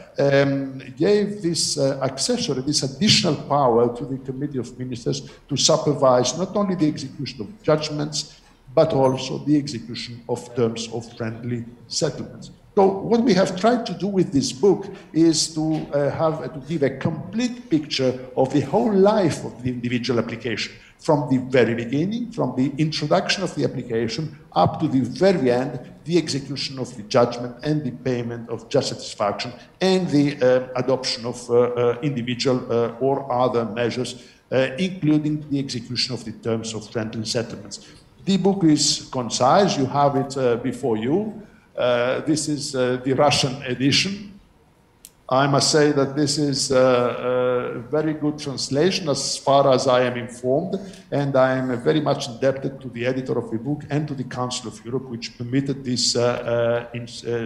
gave this accessory, this additional power to the Committee of Ministers to supervise not only the execution of judgments, but also the execution of terms of friendly settlements. So what we have tried to do with this book is to give a complete picture of the whole life of the individual application, from the very beginning, from the introduction of the application up to the very end, the execution of the judgment and the payment of just satisfaction and the adoption of individual or other measures, including the execution of the terms of friendly settlements. The book is concise, you have it before you. This is the Russian edition. I must say that this is a very good translation as far as I am informed, and I am very much indebted to the editor of the book and to the Council of Europe, which permitted this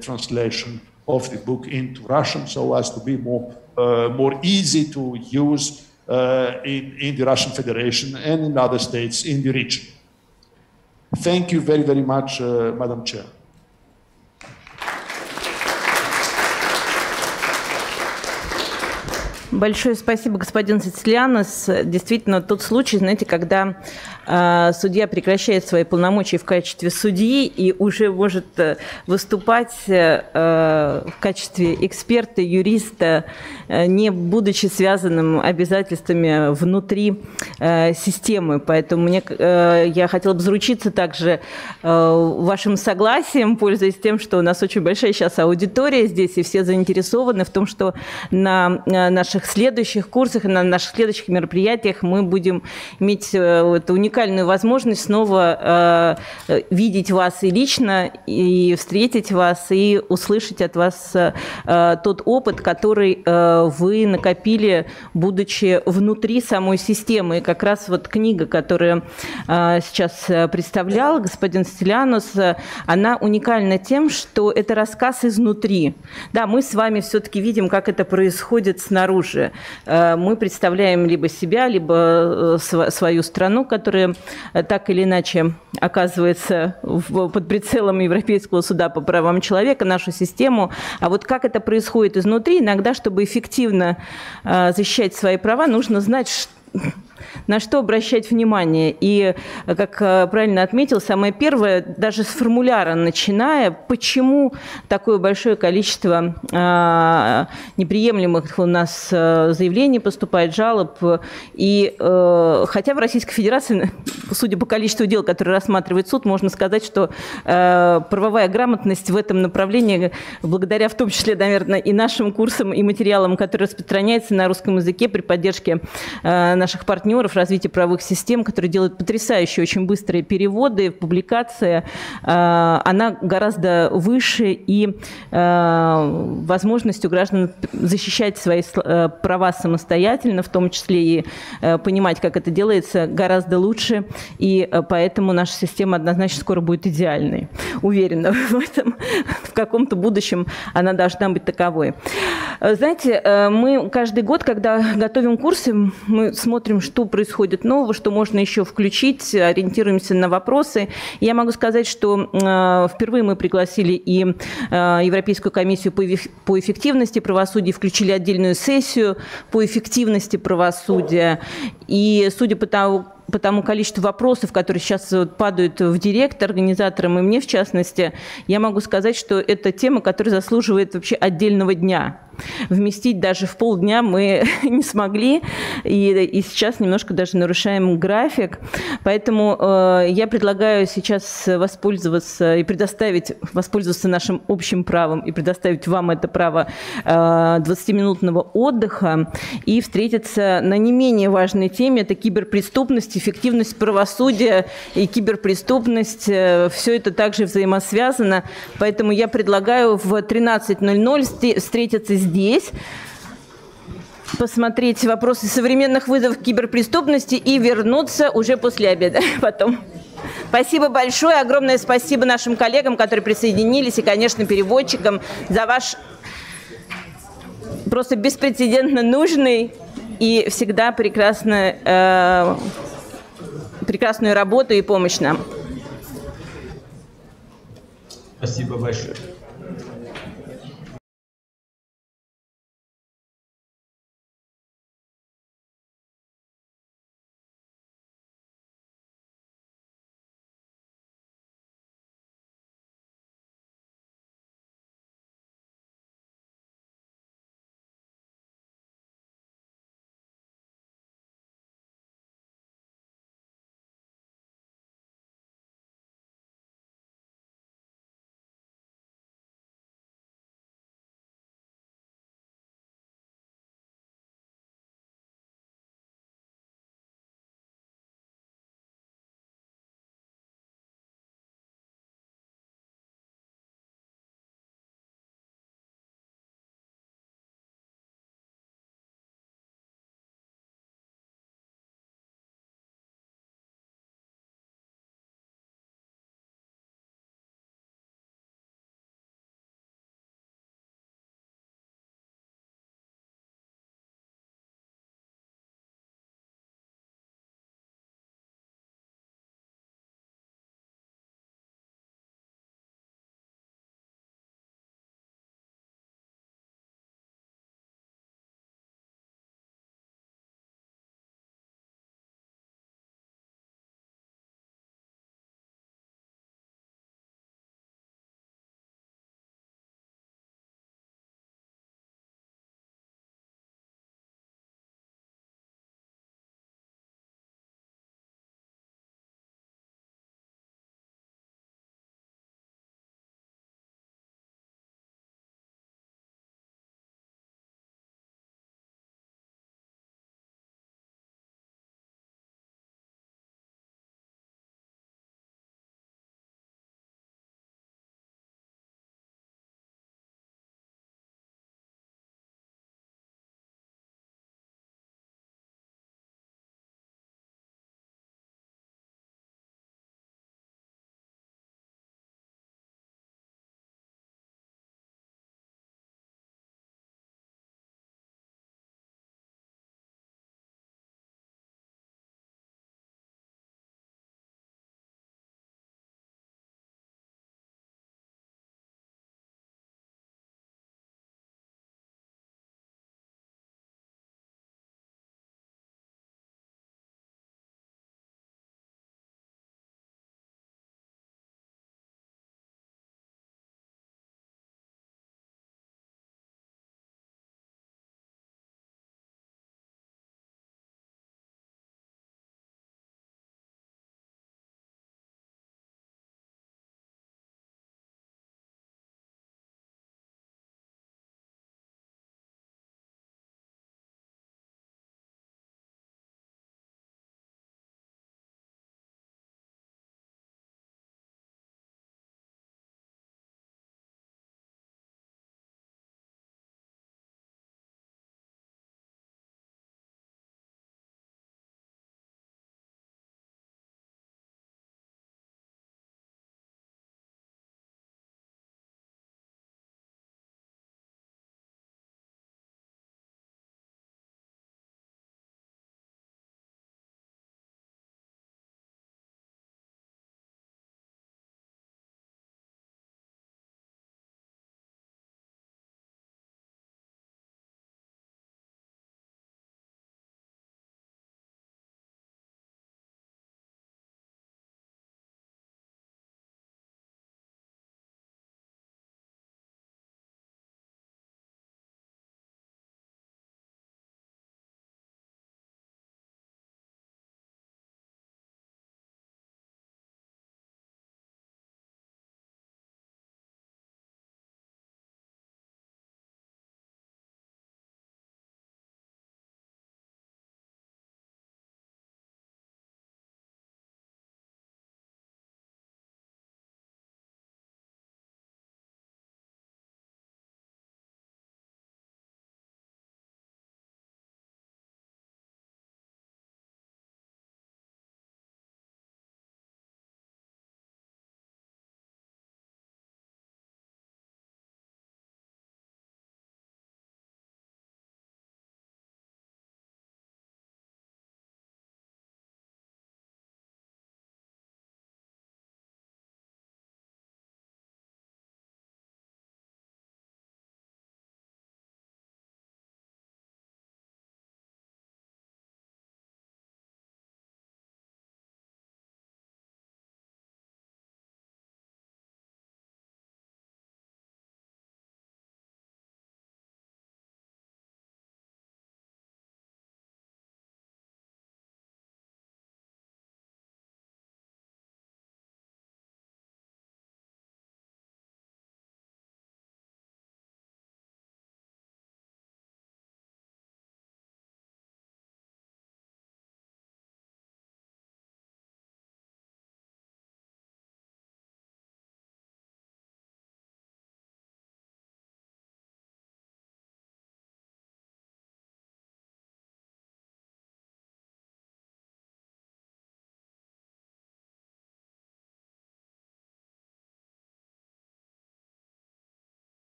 translation of the book into Russian so as to be more easy to use in the Russian Federation and in other states in the region. Thank you very, very much, Madam Chair. Большое спасибо, господин Сицилианос. Действительно, тот случай, знаете, когда судья прекращает свои полномочия в качестве судьи и уже может выступать в качестве эксперта, юриста, не будучи связанным обязательствами внутри системы. Поэтому я хотела бы заручиться также вашим согласием, пользуясь тем, что у нас очень большая сейчас аудитория здесь, и все заинтересованы в том, что на наших следующих курсах и на наших следующих мероприятиях мы будем иметь эту уникальную возможность снова видеть вас и лично, и встретить вас, и услышать от вас тот опыт, который вы накопили, будучи внутри самой системы. И как раз вот книга, которую сейчас представлял господин Сицилианос, она уникальна тем, что это рассказ изнутри. Да, мы с вами все-таки видим, как это происходит снаружи. Мы представляем либо себя, либо свою страну, которая так или иначе оказывается под прицелом Европейского суда по правам человека, нашу систему. А вот как это происходит изнутри, иногда, чтобы эффективно защищать свои права, нужно знать, на что обращать внимание. И, как правильно отметил, самое первое, даже с формуляра начиная, почему такое большое количество неприемлемых у нас заявлений поступает, жалоб. И хотя в Российской Федерации, судя по количеству дел, которые рассматривает суд, можно сказать, что правовая грамотность в этом направлении, благодаря в том числе, наверное, и нашим курсам, и материалам, которые распространяются на русском языке при поддержке наших партнеров, развития правовых систем, которые делают потрясающие, очень быстрые переводы, публикации, она гораздо выше, и возможность у граждан защищать свои права самостоятельно, в том числе и понимать, как это делается, гораздо лучше, и поэтому наша система однозначно скоро будет идеальной. Уверена в этом, в каком-то будущем она должна быть таковой. Знаете, мы каждый год, когда готовим курсы, мы смотрим, что происходит нового, что можно еще включить, ориентируемся на вопросы. Я могу сказать, что впервые мы пригласили и Европейскую комиссию по эффективности правосудия, включили отдельную сессию по эффективности правосудия. И судя по тому количеству вопросов, которые сейчас падают в директ организаторам и мне, в частности, я могу сказать, что это тема, которая заслуживает вообще отдельного дня. Вместить даже в полдня мы не смогли, и сейчас немножко даже нарушаем график. Поэтому я предлагаю сейчас воспользоваться нашим общим правом и предоставить вам это право 20-минутного отдыха и встретиться на не менее важной теме. Это киберпреступность, эффективность правосудия и киберпреступность. Все это также взаимосвязано. Поэтому я предлагаю в 13:00 встретиться здесь, посмотреть вопросы современных вызовов киберпреступности и вернуться уже после обеда потом. Спасибо большое, огромное спасибо нашим коллегам, которые присоединились, и, конечно, переводчикам за ваш просто беспрецедентно нужный и всегда прекрасную работу и помощь нам. Спасибо большое.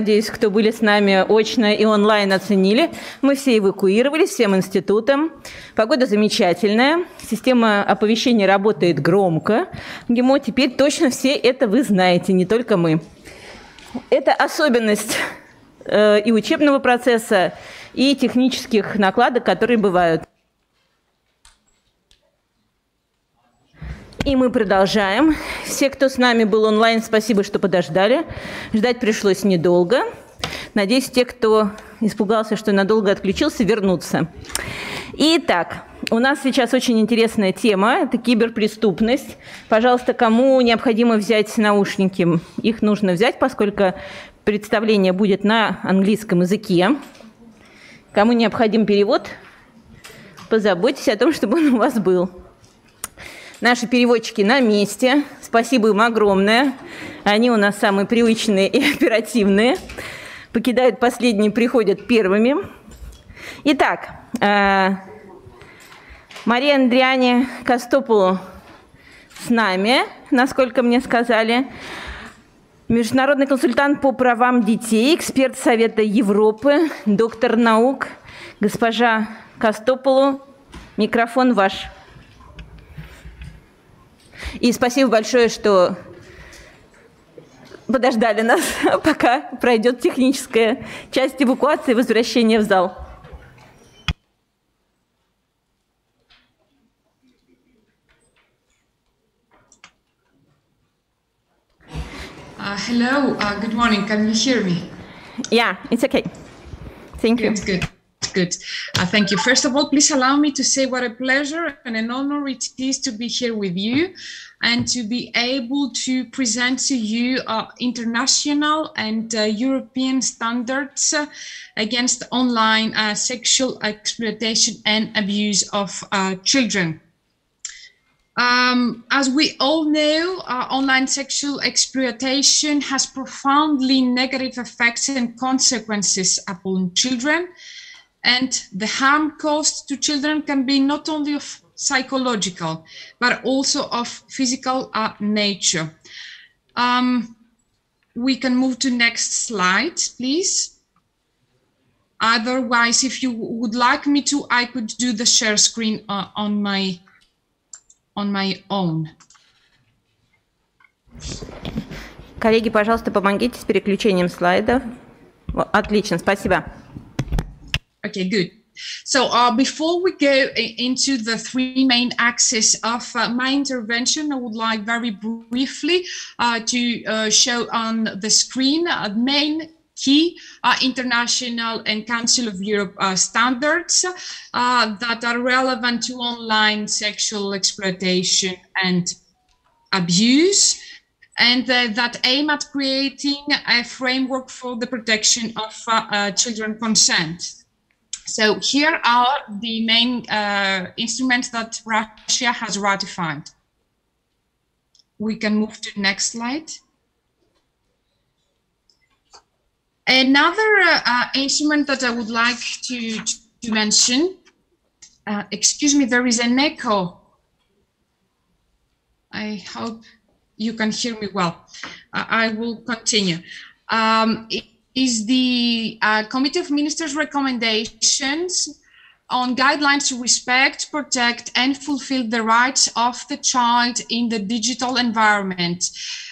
Надеюсь, кто были с нами очно и онлайн, оценили. Мы все эвакуировались, всем институтам. Погода замечательная. Система оповещения работает громко. МГИМО, теперь точно все это вы знаете, не только мы. Это особенность и учебного процесса, и технических накладок, которые бывают. И мы продолжаем. Все, кто с нами был онлайн, спасибо, что подождали. Ждать пришлось недолго. Надеюсь, те, кто испугался, что надолго отключился, вернутся. Итак, у нас сейчас очень интересная тема. Это киберпреступность. Пожалуйста, кому необходимо взять наушники, их нужно взять, поскольку представление будет на английском языке. Кому необходим перевод, позаботьтесь о том, чтобы он у вас был. Наши переводчики на месте. Спасибо им огромное. Они у нас самые привычные и оперативные. Покидают последние, приходят первыми. Итак, Мария Андриане Костопулу с нами, насколько мне сказали. Международный консультант по правам детей, эксперт Совета Европы, доктор наук. Госпожа Костопулу, микрофон ваш. И спасибо большое, что подождали нас, пока пройдет техническая часть эвакуации и возвращения в зал. Hello, good morning. Can you hear me? Yeah, it's okay. Thank you. Good. Thank you. First of all, please allow me to say what a pleasure and an honor it is to be here with you and to be able to present to you international and European standards against online sexual exploitation and abuse of children. As we all know, online sexual exploitation has profoundly negative effects and consequences upon children. And the harm caused to children can be not only of psychological, but also of physical nature. We can move to next slide, please. Otherwise, if you would like me to, I could do the share screen on my own. Коллеги, пожалуйста, помогите с переключением слайдов. Отлично, спасибо. Okay, good. So before we go into the three main axes of my intervention, I would like very briefly to show on the screen the main key international and Council of Europe standards that are relevant to online sexual exploitation and abuse, and that aim at creating a framework for the protection of children's consent. So here are the main instruments that Russia has ratified. We can move to the next slide. Another instrument that I would like to mention, excuse me, there is an echo. I hope you can hear me well. I will continue. Is the Committee of Ministers recommendations on guidelines to respect, protect, and fulfill the rights of the child in the digital environment.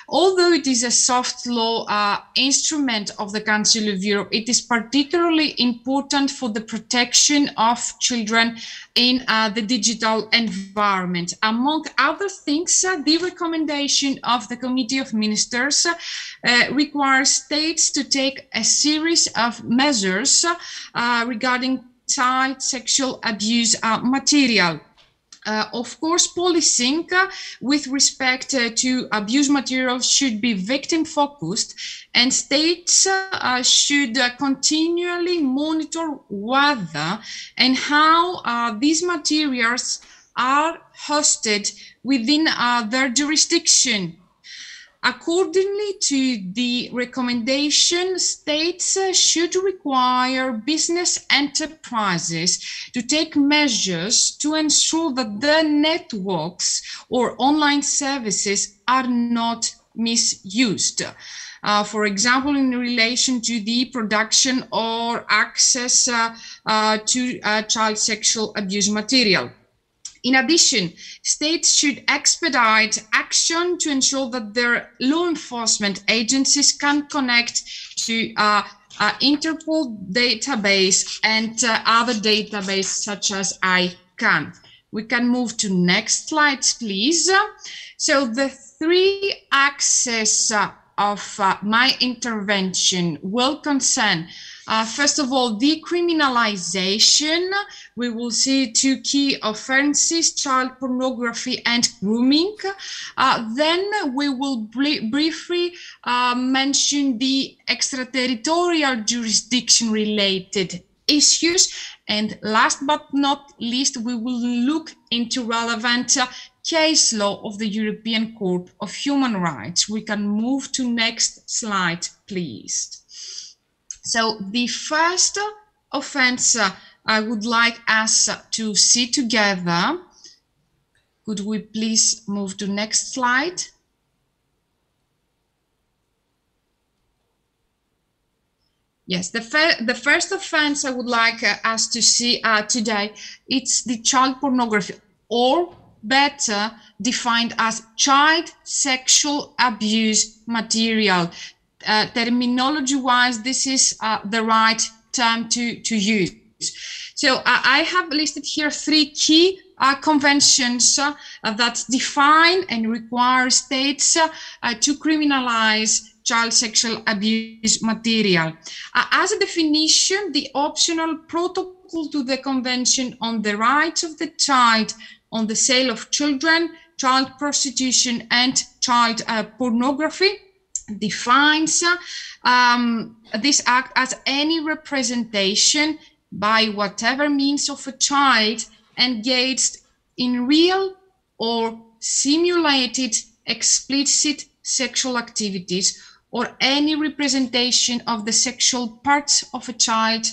Although it is a soft law instrument of the Council of Europe, it is particularly important for the protection of children in the digital environment. Among other things, the recommendation of the Committee of Ministers requires states to take a series of measures regarding child sexual abuse material. Of course, policing with respect to abuse materials should be victim focused, and states should continually monitor whether and how these materials are hosted within their jurisdiction. Accordingly to the recommendation, states should require business enterprises to take measures to ensure that their networks or online services are not misused. for example, in relation to the production or access to child sexual abuse material. In addition, states should expedite action to ensure that their law enforcement agencies can connect to Interpol database and other databases such as ICANN. We can move to next slide, please. So the three axes of my intervention will concern, first of all, decriminalization. We will see two key offenses, child pornography and grooming. Then we will briefly mention the extraterritorial jurisdiction related issues. And last but not least, we will look into relevant case law of the European Court of Human Rights. We can move to next slide, please. So the first offense I would like us to see together. Could we please move to next slide? Yes, the first offense I would like us to see today, it's the child pornography, or better defined as child sexual abuse material. Terminology-wise, this is the right term to use. So I have listed here three key conventions that define and require states to criminalize child sexual abuse material. As a definition, the optional protocol to the Convention on the Rights of the Child on the Sale of Children, Child Prostitution and Child Pornography defines this act as any representation by whatever means of a child engaged in real or simulated explicit sexual activities, or any representation of the sexual parts of a child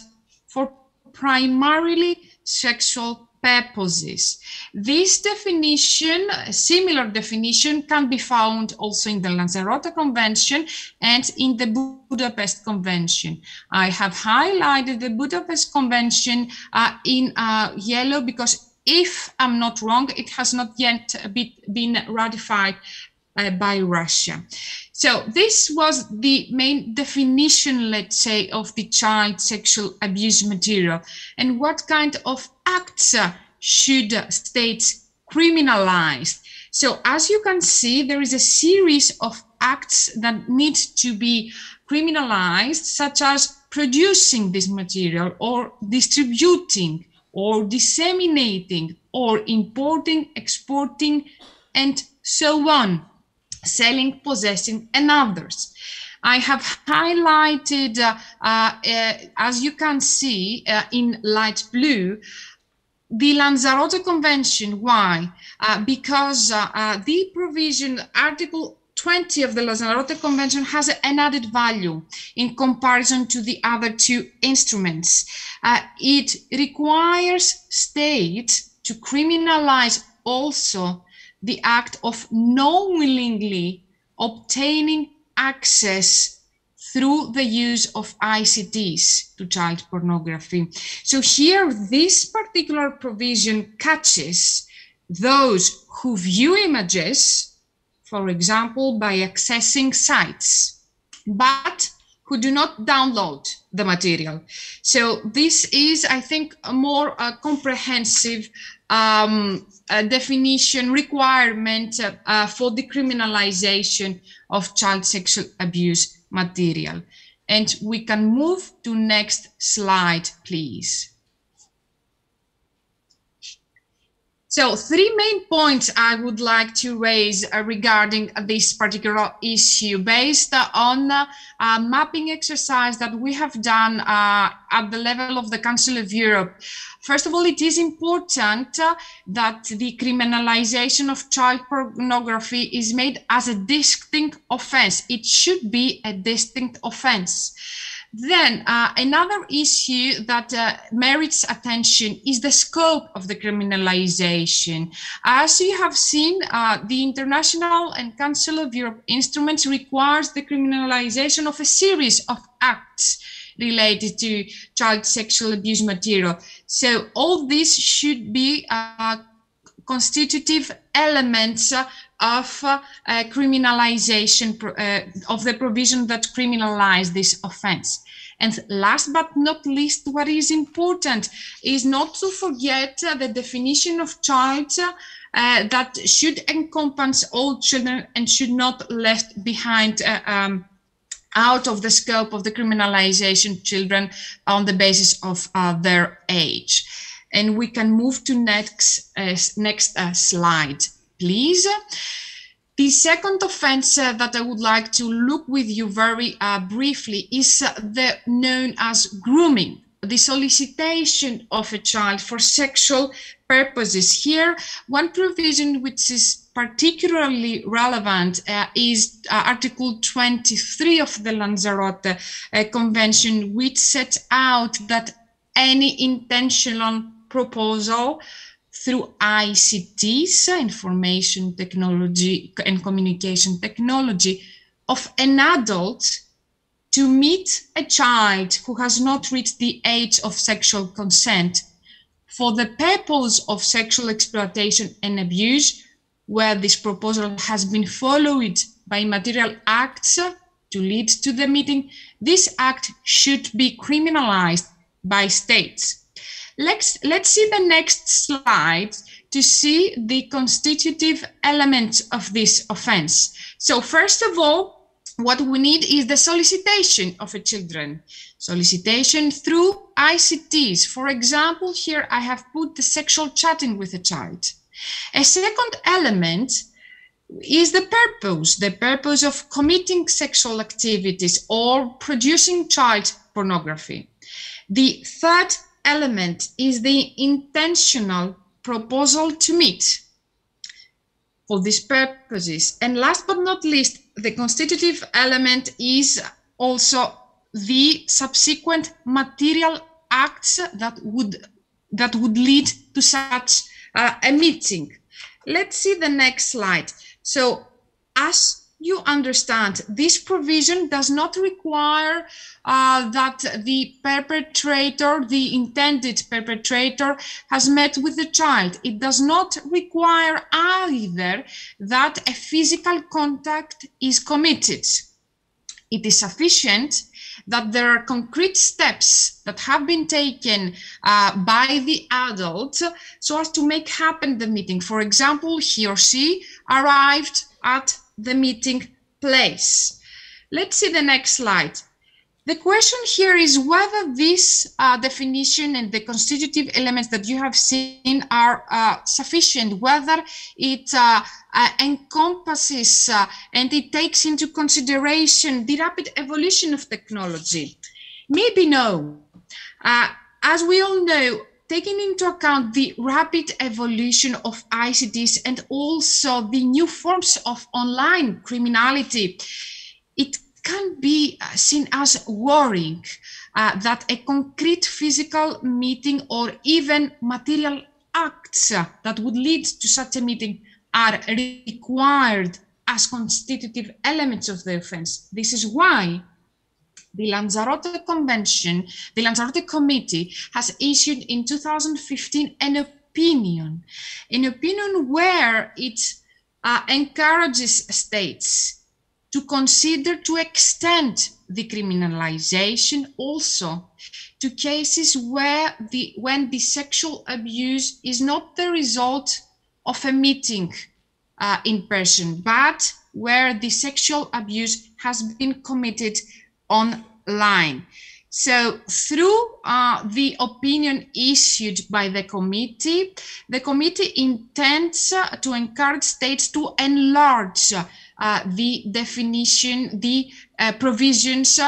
for primarily sexual purposes. This definition, a similar definition, can be found also in the Lanzarote Convention and in the Budapest Convention. I have highlighted the Budapest Convention in yellow because, if I'm not wrong, it has not yet been ratified by Russia. So this was the main definition, let's say, of the child sexual abuse material. And what kind of acts should states criminalize? So as you can see, there is a series of acts that need to be criminalized, such as producing this material, or distributing, or disseminating, or importing, exporting, and so on. Selling, possessing, and others. I have highlighted, as you can see in light blue, the Lanzarote Convention. Why? Because the provision, Article 20 of the Lanzarote Convention, has an added value in comparison to the other two instruments. It requires states to criminalize also the act of knowingly obtaining access through the use of ICTs to child pornography. So here, this particular provision catches those who view images, for example, by accessing sites, but who do not download the material. So this is, I think, a more comprehensive definition requirement for the criminalization of child sexual abuse material. And we can move to next slide, please. So three main points I would like to raise regarding this particular issue based on a mapping exercise that we have done at the level of the Council of Europe. First of all, it is important that the criminalization of child pornography is made as a distinct offense. It should be a distinct offense. Then another issue that merits attention is the scope of the criminalization. As you have seen, the International and Council of Europe instruments requires the criminalization of a series of acts related to child sexual abuse material. So all this should be constitutive elements of criminalization of the provision that criminalize this offense. And last but not least, what is important is not to forget the definition of child that should encompass all children and should not left behind out of the scope of the criminalization children on the basis of their age. And we can move to next slide, please. The second offense that I would like to look with you very briefly is the known as grooming, the solicitation of a child for sexual purposes. Here, one provision which is particularly relevant is Article 23 of the Lanzarote Convention, which sets out that any intentional proposal through ICTs, information technology and communication technology, of an adult to meet a child who has not reached the age of sexual consent for the purpose of sexual exploitation and abuse, where this proposal has been followed by material acts to lead to the meeting, this act should be criminalized by states. Let's see the next slide to see the constitutive elements of this offense. So first of all, what we need is the solicitation of a children. Solicitation through ICTs. For example, here I have put the sexual chatting with a child. A second element is the purpose of committing sexual activities or producing child pornography. The third element is the intentional proposal to meet for these purposes. And last but not least, the constitutive element is also the subsequent material acts that would lead to such a meeting. Let's see the next slide. So as you understand, this provision does not require that the perpetrator, the intended perpetrator, has met with the child. It does not require either that a physical contact is committed. It is sufficient that there are concrete steps that have been taken by the adult so as to make happen the meeting. For example, he or she arrived at the meeting place. Let's see the next slide. The question here is whether this definition and the constitutive elements that you have seen are sufficient, whether it encompasses and it takes into consideration the rapid evolution of technology. Maybe no. As we all know, taking into account the rapid evolution of ICTs and also the new forms of online criminality, it can be seen as worrying that a concrete physical meeting or even material acts that would lead to such a meeting are required as constitutive elements of the offense. This is why the Lanzarote Convention, the Lanzarote Committee has issued in 2015 an opinion where it encourages states to consider to extend the criminalization also to cases where when the sexual abuse is not the result of a meeting in person, but where the sexual abuse has been committed online. So through the opinion issued by the committee intends to encourage states to enlarge the definition, the provisions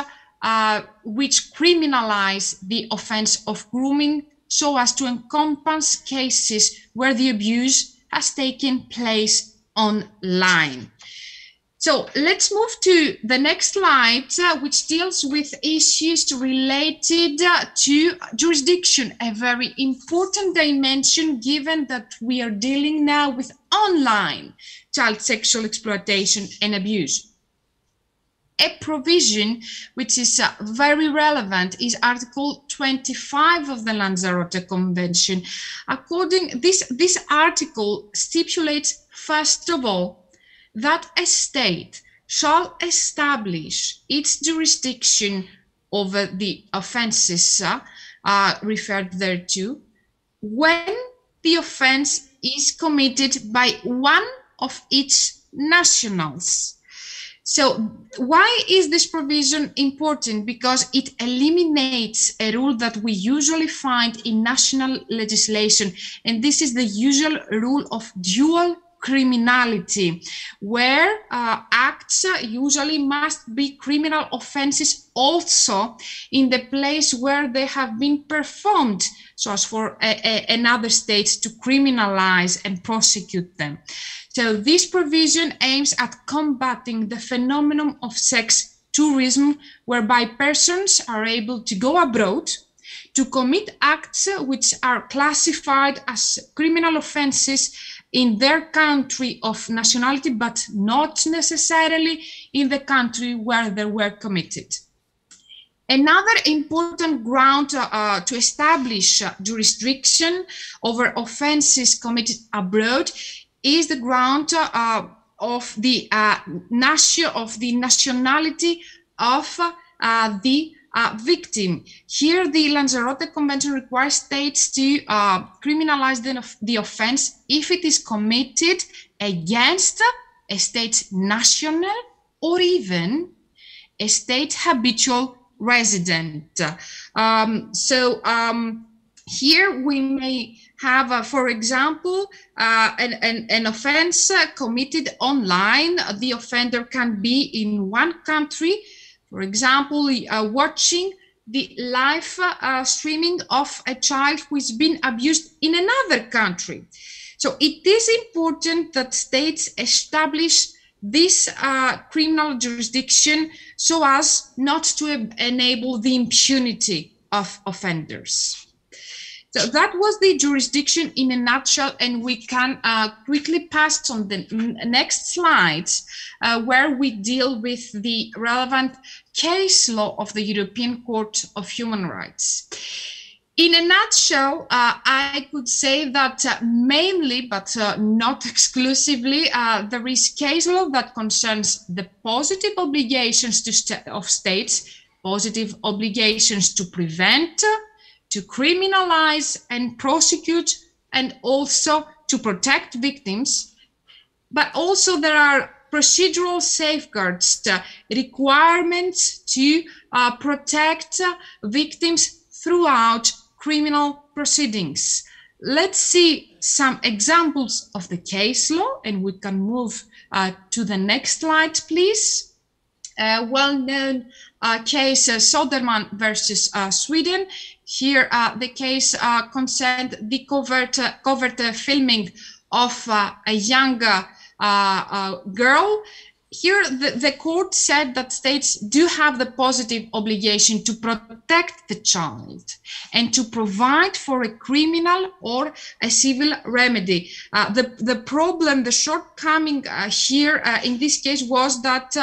which criminalize the offense of grooming so as to encompass cases where the abuse has taken place online. So let's move to the next slide, which deals with issues related to jurisdiction, a very important dimension given that we are dealing now with online child sexual exploitation and abuse. A provision which is very relevant is Article 25 of the Lanzarote Convention. This article stipulates, first of all, that a state shall establish its jurisdiction over the offences referred thereto when the offence is committed by one of its nationals. So why is this provision important? Because it eliminates a rule that we usually find in national legislation, and this is the usual rule of dual criminality, where acts usually must be criminal offenses also in the place where they have been performed, so as for another state to criminalize and prosecute them. So this provision aims at combating the phenomenon of sex tourism, whereby persons are able to go abroad to commit acts which are classified as criminal offenses in their country of nationality, but not necessarily in the country where they were committed. Another important ground to establish jurisdiction over offenses committed abroad is the ground of the nationality of the victim. Here, the Lanzarote Convention requires states to criminalize the offense if it is committed against a state national or even a state habitual resident. Here we may have, for example, an offense committed online. The offender can be in one country, for example, watching the live streaming of a child who has been abused in another country. So it is important that states establish this criminal jurisdiction so as not to enable the impunity of offenders. So that was the jurisdiction in a nutshell, and we can quickly pass on the next slides where we deal with the relevant case law of the European Court of Human Rights. In a nutshell, I could say that mainly, but not exclusively, there is case law that concerns the positive obligations of states, positive obligations to prevent, to criminalize and prosecute, and also to protect victims. But also there are procedural safeguards, requirements to protect victims throughout criminal proceedings. Let's see some examples of the case law, and we can move to the next slide, please. Well-known case Soderman versus Sweden. Here, the case concerned the covert filming of a young girl. Here, the court said that states do have the positive obligation to protect the child and to provide for a criminal or a civil remedy. The problem, the shortcoming here in this case was that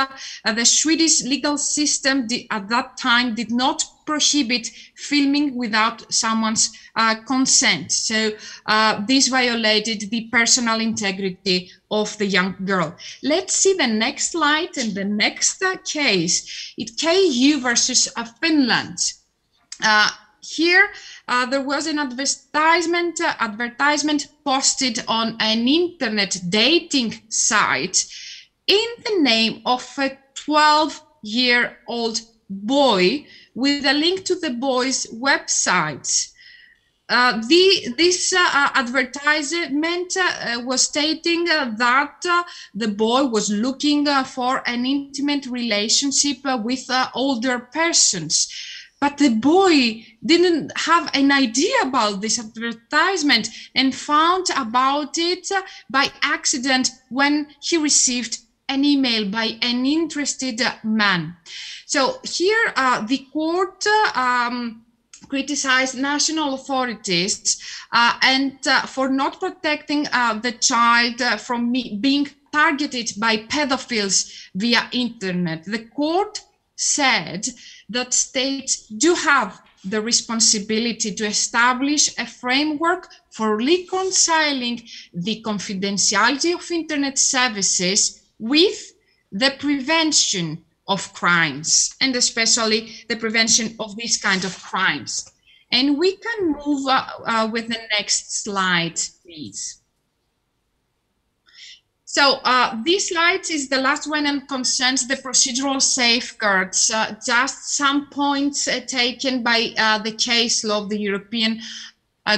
the Swedish legal system at that time did not prohibit filming without someone's consent. So this violated the personal integrity of the young girl. Let's see the next slide and the next case. It's KU versus Finland. Here there was an advertisement posted on an internet dating site in the name of a 12-year-old boy with a link to the boy's website. This advertisement was stating that the boy was looking for an intimate relationship with older persons. But the boy didn't have an idea about this advertisement and found about it by accident when he received an email by an interested man. So here the court criticized national authorities and for not protecting the child from being targeted by pedophiles via internet. The court said that states do have the responsibility to establish a framework for reconciling the confidentiality of internet services with the prevention of crimes, and especially the prevention of this kind of crimes. And we can move with the next slide, please. So this slide is the last one and concerns the procedural safeguards. Just some points taken by the case law of the European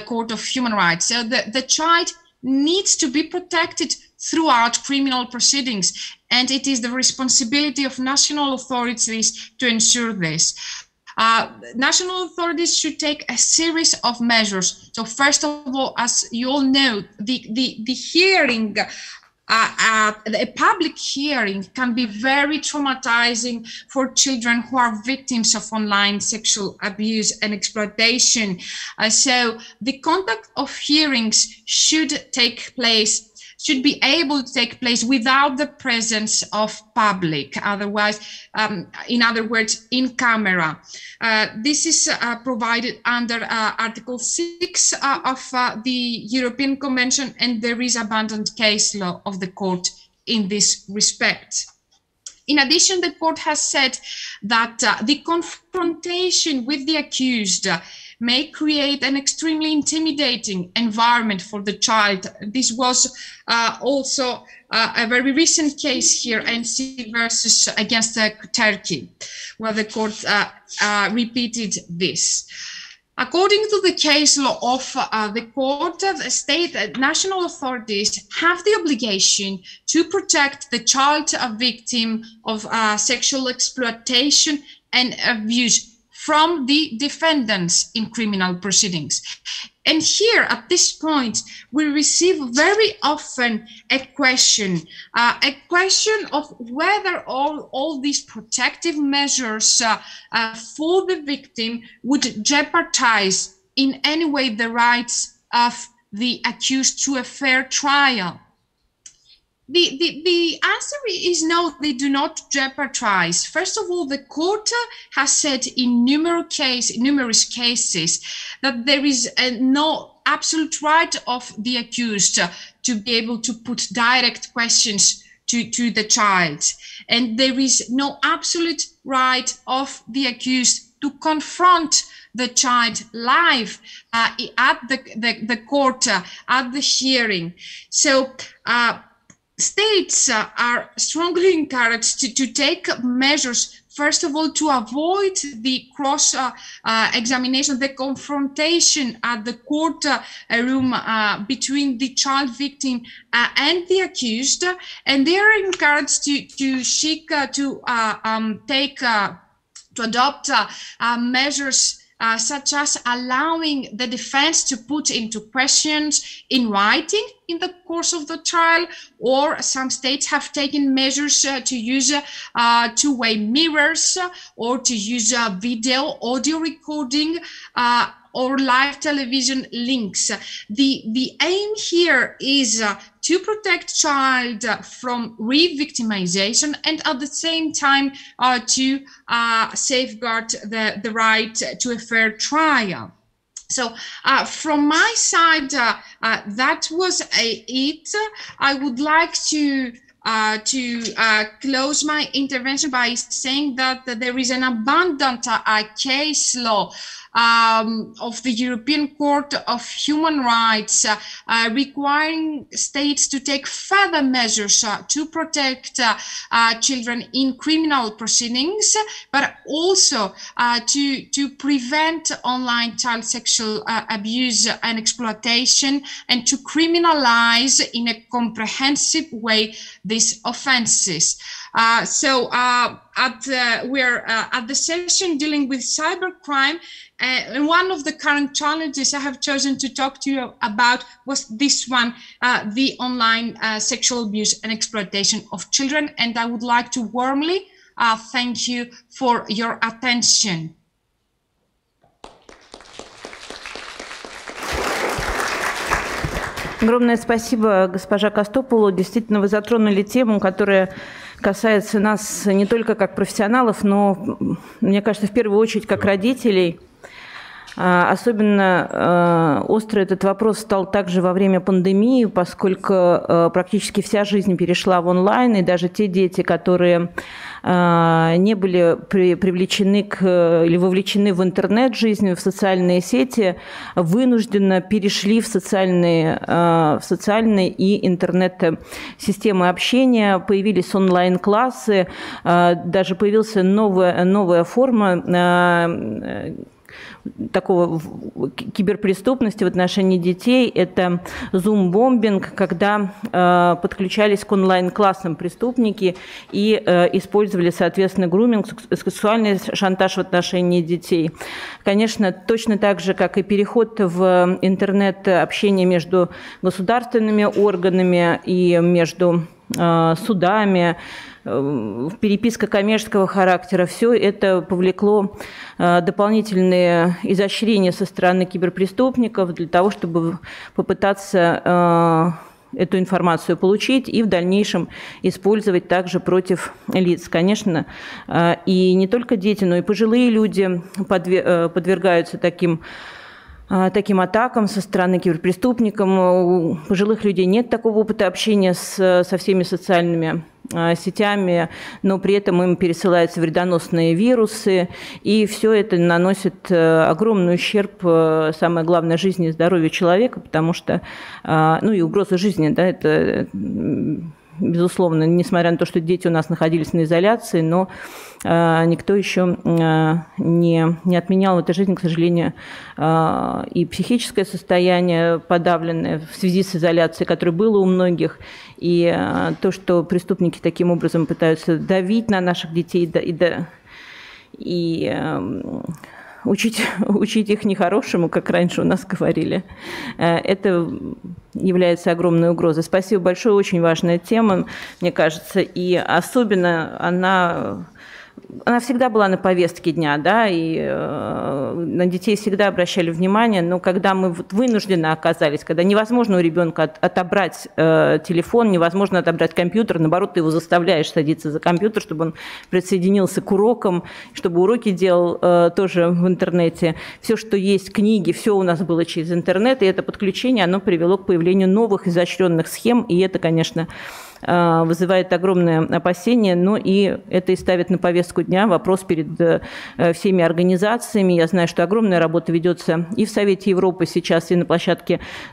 Court of Human Rights. So the child needs to be protected throughout criminal proceedings, and it is the responsibility of national authorities to ensure this. National authorities should take a series of measures. So first of all, as you all know, the hearing, a public hearing can be very traumatizing for children who are victims of online sexual abuse and exploitation. So the conduct of hearings should be able to take place without the presence of public, otherwise, in other words, in camera. This is provided under Article 6 of the European Convention, and there is abundant case law of the court in this respect. In addition, the court has said that the confrontation with the accused may create an extremely intimidating environment for the child. This was also a very recent case here, NC versus against Turkey, where the court repeated this. According to the case law of the court, the state national authorities have the obligation to protect the child victim of sexual exploitation and abuse from the defendants in criminal proceedings. And here, at this point, we receive very often a question of whether all these protective measures for the victim would jeopardize in any way the rights of the accused to a fair trial. The answer is no, they do not jeopardize. First of all, the court has said in numerous cases that there is no absolute right of the accused to be able to put direct questions to the child. And there is no absolute right of the accused to confront the child live at the court, at the hearing. So, states are strongly encouraged to take measures, first of all, to avoid the cross-examination, the confrontation at the court room between the child victim and the accused, and they are encouraged to seek to adopt measures such as allowing the defense to put into questions in writing in the course of the trial, or some states have taken measures to use two-way mirrors or to use video, audio recording, or live television links. The aim here is to protect child from re-victimization and at the same time to safeguard the right to a fair trial. So from my side, that was it. I would like to close my intervention by saying that there is an abundant case law of the European Court of Human Rights requiring states to take further measures to protect children in criminal proceedings, but also to prevent online child sexual abuse and exploitation, and to criminalize in a comprehensive way these offenses. We're at the session dealing with cybercrime, and one of the current challenges I have chosen to talk to you about was this one, the online sexual abuse and exploitation of children. And I would like to warmly thank you for your attention. Огромное спасибо, госпожа Костопулу. Действительно, вы затронули тему, которая касается нас не только как профессионалов, но, мне кажется, в первую очередь как родителей. Особенно остро этот вопрос стал также во время пандемии, поскольку практически вся жизнь перешла в онлайн, и даже те дети, которые не были привлечены или вовлечены в интернет-жизнь, в социальные сети, вынужденно перешли в социальные и интернет-системы общения, появились онлайн-классы, даже появилась новая форма такого киберпреступности в отношении детей. Это зум-бомбинг, когда подключались к онлайн-классам преступники и использовали, соответственно, груминг, сексуальный шантаж в отношении детей. Конечно, точно так же, как и переход в интернет-общение между государственными органами и между судами, переписка коммерческого характера, все это повлекло дополнительные изощрения со стороны киберпреступников для того, чтобы попытаться эту информацию получить и в дальнейшем использовать также против лиц. Конечно, и не только дети, но и пожилые люди подвергаются таким атакам со стороны киберпреступников. У пожилых людей нет такого опыта общения со всеми социальными сетями, но при этом им пересылаются вредоносные вирусы, и все это наносит огромный ущерб, самое главное, жизни и здоровью человека, потому что, и угроза жизни, да, это безусловно, несмотря на то, что дети у нас находились на изоляции, но никто еще не отменял в этой жизни, к сожалению, и психическое состояние подавленное в связи с изоляцией, которое было у многих, и то, что преступники таким образом пытаются давить на наших детей и учить их нехорошему, как раньше у нас говорили, это является огромной угрозой. Спасибо большое, очень важная тема, мне кажется, и особенно она всегда была на повестке дня, да, и на детей всегда обращали внимание, но когда мы вынуждены оказались, когда невозможно у ребенка отобрать телефон, невозможно отобрать компьютер, наоборот, ты его заставляешь садиться за компьютер, чтобы он присоединился к урокам, чтобы уроки делал тоже в интернете. Все, что есть, книги, все у нас было через интернет, и это подключение, оно привело к появлению новых изощренных схем, и это, конечно, вызывает огромное опасение, но и это и ставит на повестку дня вопрос перед всеми организациями. Я знаю, что огромная работа ведется и в Совете Европы сейчас, и на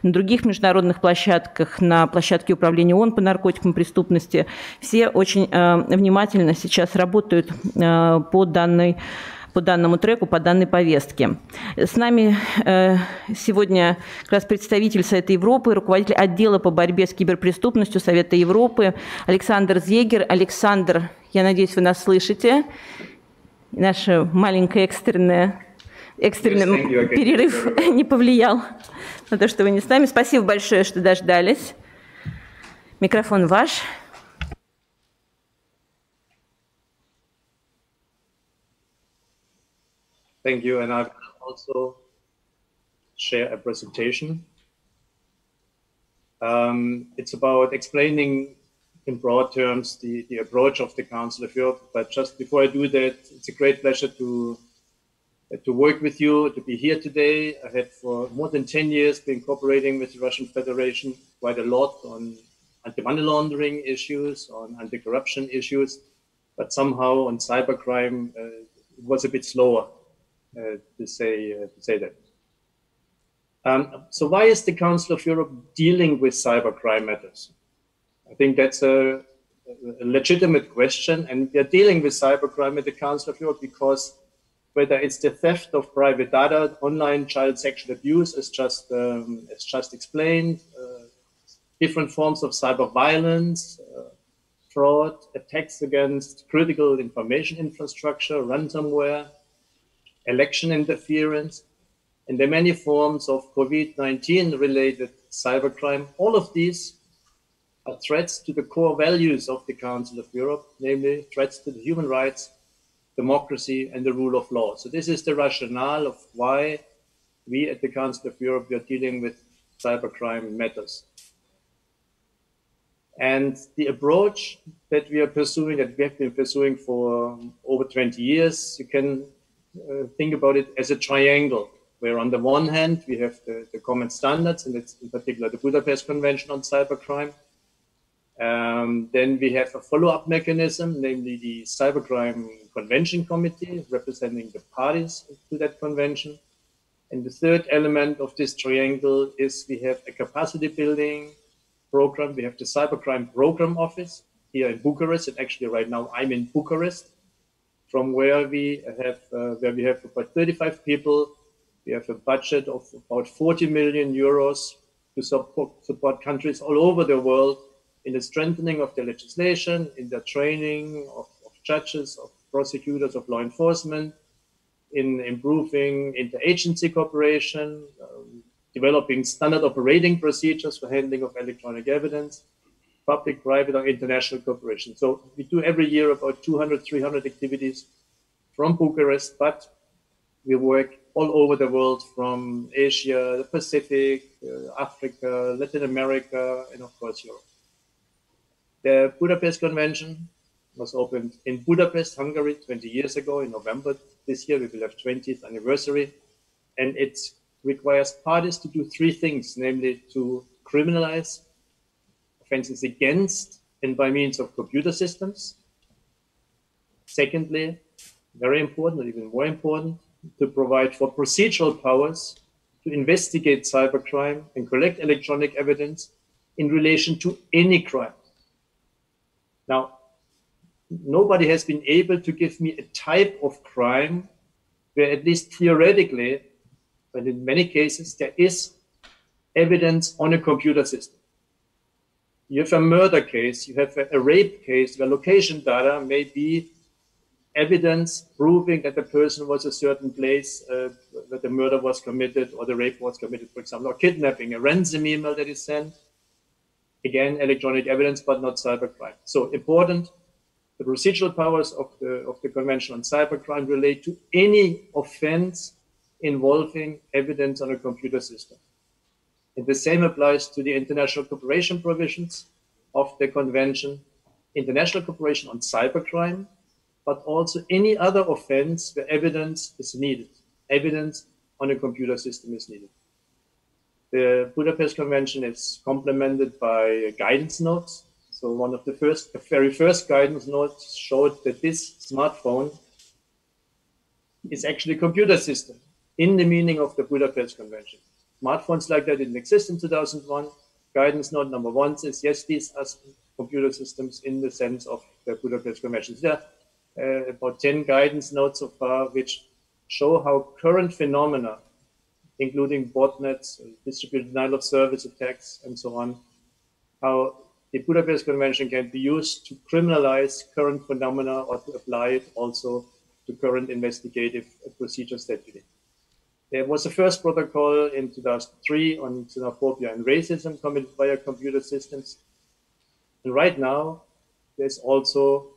других международных площадках, на площадке управления ООН по наркотикам и преступности. Все очень внимательно сейчас работают по данному треку, по данной повестке. С нами сегодня как раз представитель Совета Европы, руководитель отдела по борьбе с киберпреступностью Совета Европы Александр Зегер. Александр, я надеюсь, вы нас слышите. Наш маленький экстренный перерыв не повлиял на то, что вы не с нами. Спасибо большое, что дождались. Микрофон ваш. Thank you, and I will also share a presentation. It's about explaining in broad terms the approach of the Council of Europe, but just before I do that, it's a great pleasure to work with you, to be here today. I had for more than 10 years been cooperating with the Russian Federation quite a lot on anti-money laundering issues, on anti-corruption issues, but somehow on cybercrime it was a bit slower. To say that. So why is the Council of Europe dealing with cybercrime matters? I think that's a legitimate question, and we are dealing with cybercrime at the Council of Europe because whether it's the theft of private data, online child sexual abuse, as just explained, different forms of cyber violence, fraud, attacks against critical information infrastructure, ransomware, election interference, and the many forms of COVID-19 related cybercrime. All of these are threats to the core values of the Council of Europe, namely threats to the human rights, democracy, and the rule of law. So this is the rationale of why we at the Council of Europe are dealing with cybercrime matters. And the approach that we are pursuing, that we have been pursuing for over 20 years, you can think about it as a triangle, where on the one hand, we have the common standards, and it's in particular the Budapest Convention on Cybercrime. Then we have a follow-up mechanism, namely the Cybercrime Convention Committee, representing the parties to that convention. And the third element of this triangle is we have a capacity building program. We have the Cybercrime Program Office here in Bucharest, and actually right now I'm in Bucharest, from where we have about 35 people. We have a budget of about 40 million euros to support countries all over the world in the strengthening of their legislation, in the training of judges, of prosecutors, of law enforcement, in improving interagency cooperation, developing standard operating procedures for handling of electronic evidence, public, private, or international cooperation. So we do every year about 200, 300 activities from Bucharest, but we work all over the world, from Asia, the Pacific, Africa, Latin America, and of course Europe. The Budapest Convention was opened in Budapest, Hungary, 20 years ago. In November this year, we will have 20th anniversary. And it requires parties to do three things, namely to criminalize offenses against and by means of computer systems. Secondly, very important, or even more important, to provide for procedural powers to investigate cybercrime and collect electronic evidence in relation to any crime. Now, nobody has been able to give me a type of crime where, at least theoretically, but in many cases, there is evidence on a computer system. You have a murder case, you have a rape case where location data may be evidence proving that the person was a certain place, that the murder was committed or the rape was committed, for example, or kidnapping, a ransom email that is sent. Again, electronic evidence, but not cybercrime. So important, the procedural powers of the Convention on Cybercrime relate to any offense involving evidence on a computer system. And the same applies to the international cooperation provisions of the Convention, international cooperation on cybercrime, but also any other offense where evidence is needed. Evidence on a computer system is needed. The Budapest Convention is complemented by guidance notes. So one of the very first guidance notes showed that this smartphone is actually a computer system in the meaning of the Budapest Convention. Smartphones like that didn't exist in 2001. Guidance note number 1 says, yes, these are computer systems in the sense of the Budapest Convention. There are about 10 guidance notes so far, which show how current phenomena, including botnets, distributed denial of service attacks, and so on, how the Budapest Convention can be used to criminalize current phenomena or to apply it also to current investigative procedures that we did. There was a first protocol in 2003 on xenophobia and racism committed via computer systems. And right now, there's also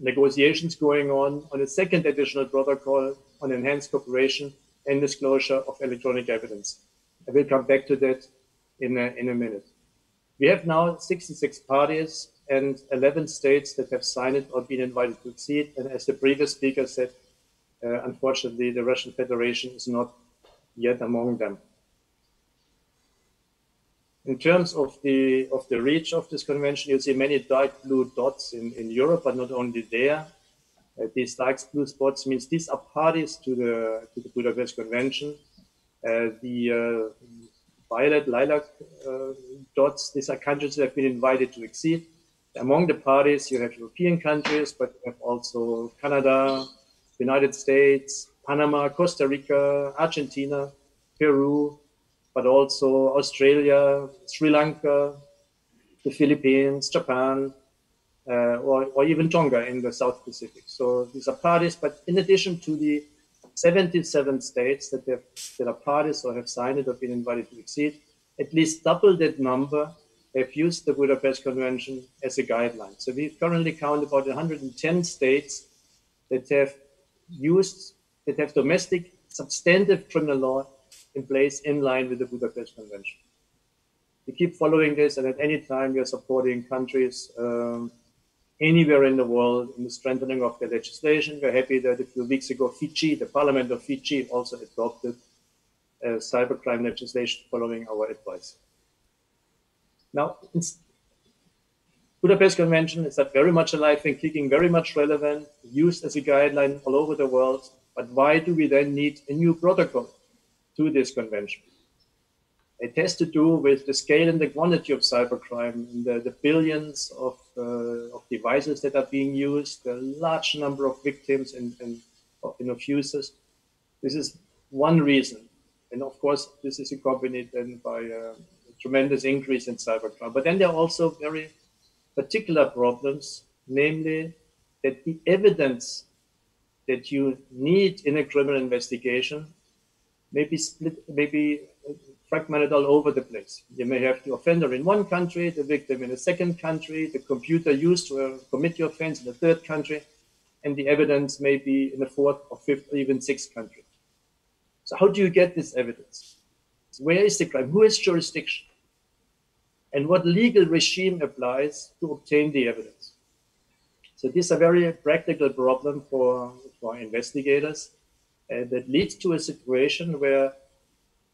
negotiations going on a second additional protocol on enhanced cooperation and disclosure of electronic evidence. I will come back to that in a minute. We have now 66 parties and 11 states that have signed it or been invited to accede. And as the previous speaker said, unfortunately, the Russian Federation is not yet among them. In terms of the reach of this convention, you see many dark blue dots in Europe, but not only there. These dark blue spots means these are parties to the Budapest Convention. The violet, lilac dots, these are countries that have been invited to accede. Among the parties, you have European countries, but you have also Canada, United States, Panama, Costa Rica, Argentina, Peru, but also Australia, Sri Lanka, the Philippines, Japan, or even Tonga in the South Pacific. So these are parties, but in addition to the 77 states that are parties or have signed it or been invited to accede, at least double that number have used the Budapest Convention as a guideline. So we currently count about 110 states that have domestic substantive criminal law in place in line with the Budapest Convention. We keep following this, and at any time we are supporting countries anywhere in the world in the strengthening of their legislation. We're happy that a few weeks ago, Fiji, the Parliament of Fiji, also adopted cybercrime legislation following our advice. Now, Budapest Convention is very much alive and kicking, very much relevant, used as a guideline all over the world. But why do we then need a new protocol to this convention? It has to do with the scale and the quantity of cybercrime, the billions of devices that are being used, the large number of victims and of users. This is one reason. And of course, this is accompanied then by a tremendous increase in cybercrime. But then there are also very particular problems, namely that the evidence that you need in a criminal investigation may be split, maybe fragmented all over the place. You may have the offender in one country, the victim in a second country, the computer used to commit the offense in a third country, and the evidence may be in a fourth or fifth or even sixth country. So how do you get this evidence? Where is the crime? Who has jurisdiction? And what legal regime applies to obtain the evidence? So this is a very practical problem for investigators that leads to a situation where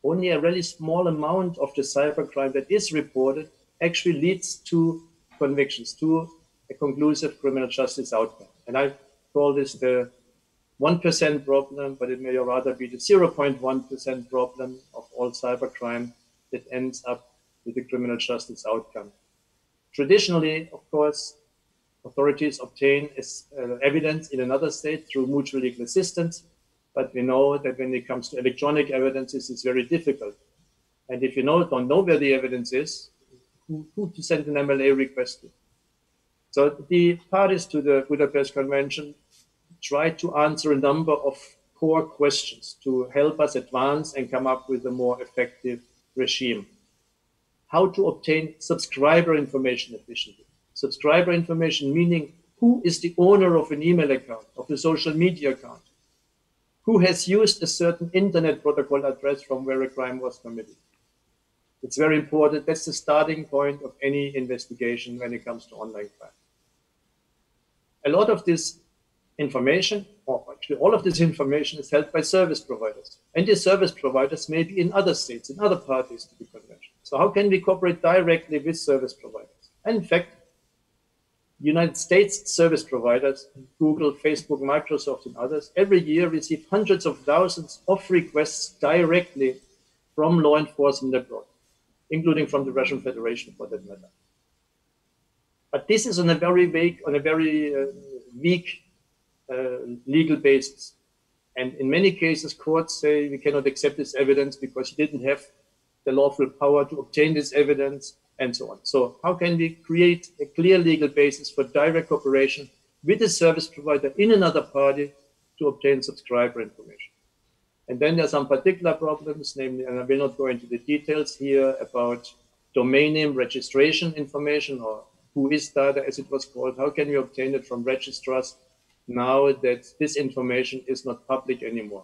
only a really small amount of the cybercrime that is reported actually leads to convictions, to a conclusive criminal justice outcome. And I call this the 1% problem, but it may rather be the 0.1% problem of all cybercrime that ends up with a criminal justice outcome. Traditionally, of course, authorities obtain evidence in another state through mutual legal assistance. But we know that when it comes to electronic evidences, it's very difficult. And if you don't know where the evidence is, who to send an MLA request to? So the parties to the Budapest Convention try to answer a number of core questions to help us advance and come up with a more effective regime. How to obtain subscriber information efficiently. Subscriber information meaning who is the owner of an email account, of a social media account, who has used a certain internet protocol address from where a crime was committed. It's very important. That's the starting point of any investigation when it comes to online crime. A lot of this information, or actually all of this information, is held by service providers. And these service providers may be in other states, in other parties to the convention. So how can we cooperate directly with service providers? And in fact, United States service providers, Google, Facebook, Microsoft, and others, every year receive hundreds of thousands of requests directly from law enforcement abroad, including from the Russian Federation, for that matter. But this is on a very vague, weak legal basis. And in many cases, courts say we cannot accept this evidence because you didn't have the lawful power to obtain this evidence, and so on. So how can we create a clear legal basis for direct cooperation with a service provider in another party to obtain subscriber information? And then there are some particular problems, namely, and I will not go into the details here, about domain name registration information, or who is data, as it was called. How can we obtain it from registrars now that this information is not public anymore?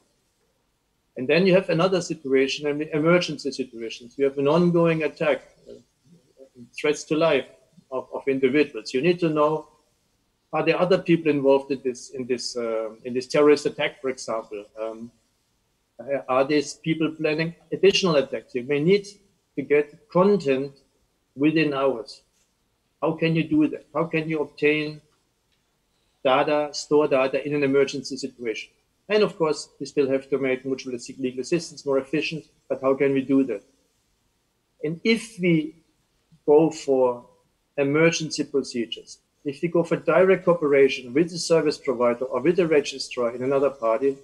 And then you have another situation, namely emergency situations. You have an ongoing attack, threats to life of individuals. You need to know, are there other people involved in this terrorist attack, for example? Are these people planning additional attacks? You may need to get content within hours. How can you do that? How can you obtain data, store data in an emergency situation? And of course, we still have to make mutual legal assistance more efficient, but how can we do that? And if we go for emergency procedures, if we go for direct cooperation with the service provider or with the registrar in another party,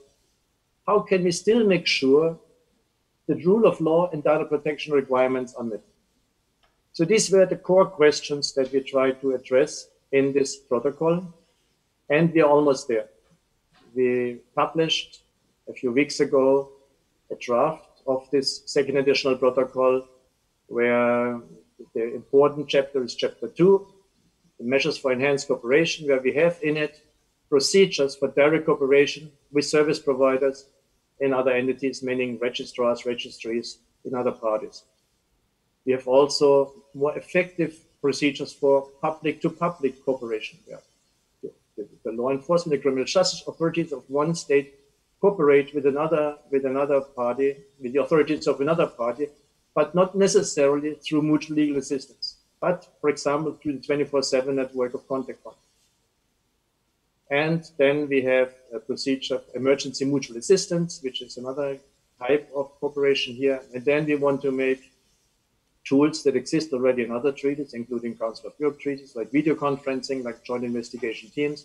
how can we still make sure that rule of law and data protection requirements are met? So these were the core questions that we tried to address in this protocol, and we are almost there. We published a few weeks ago a draft of this second additional protocol, where the important chapter is chapter 2, the measures for enhanced cooperation, where we have in it procedures for direct cooperation with service providers and other entities, meaning registrars, registries in other parties. We have also more effective procedures for public-to-public cooperation. Yeah. The law enforcement, the criminal justice authorities of one state cooperate with another party, with the authorities of another party, but not necessarily through mutual legal assistance, but, for example, through the 24/7 network of contact points. And then we have a procedure of emergency mutual assistance, which is another type of cooperation here. And then we want to make tools that exist already in other treaties, including Council of Europe treaties, like video conferencing, like joint investigation teams,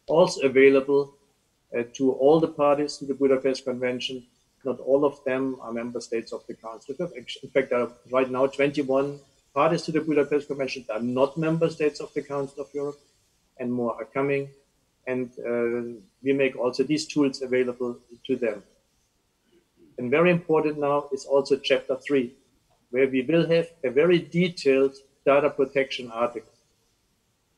also available to all the parties to the Budapest Convention. Not all of them are member states of the Council of Europe. In fact, there are right now 21 parties to the Budapest Convention that are not member states of the Council of Europe, and more are coming. And we make also these tools available to them. And very important now is also chapter 3, where we will have a very detailed data protection article,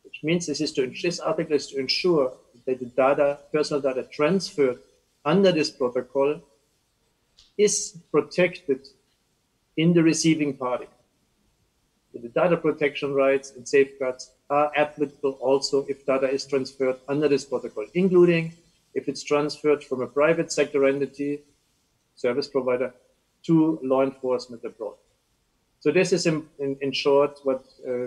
which means this article is to ensure that the data, personal data transferred under this protocol is protected in the receiving party. The data protection rights and safeguards are applicable also if data is transferred under this protocol, including if it's transferred from a private sector entity, service provider, to law enforcement abroad. So this is in short what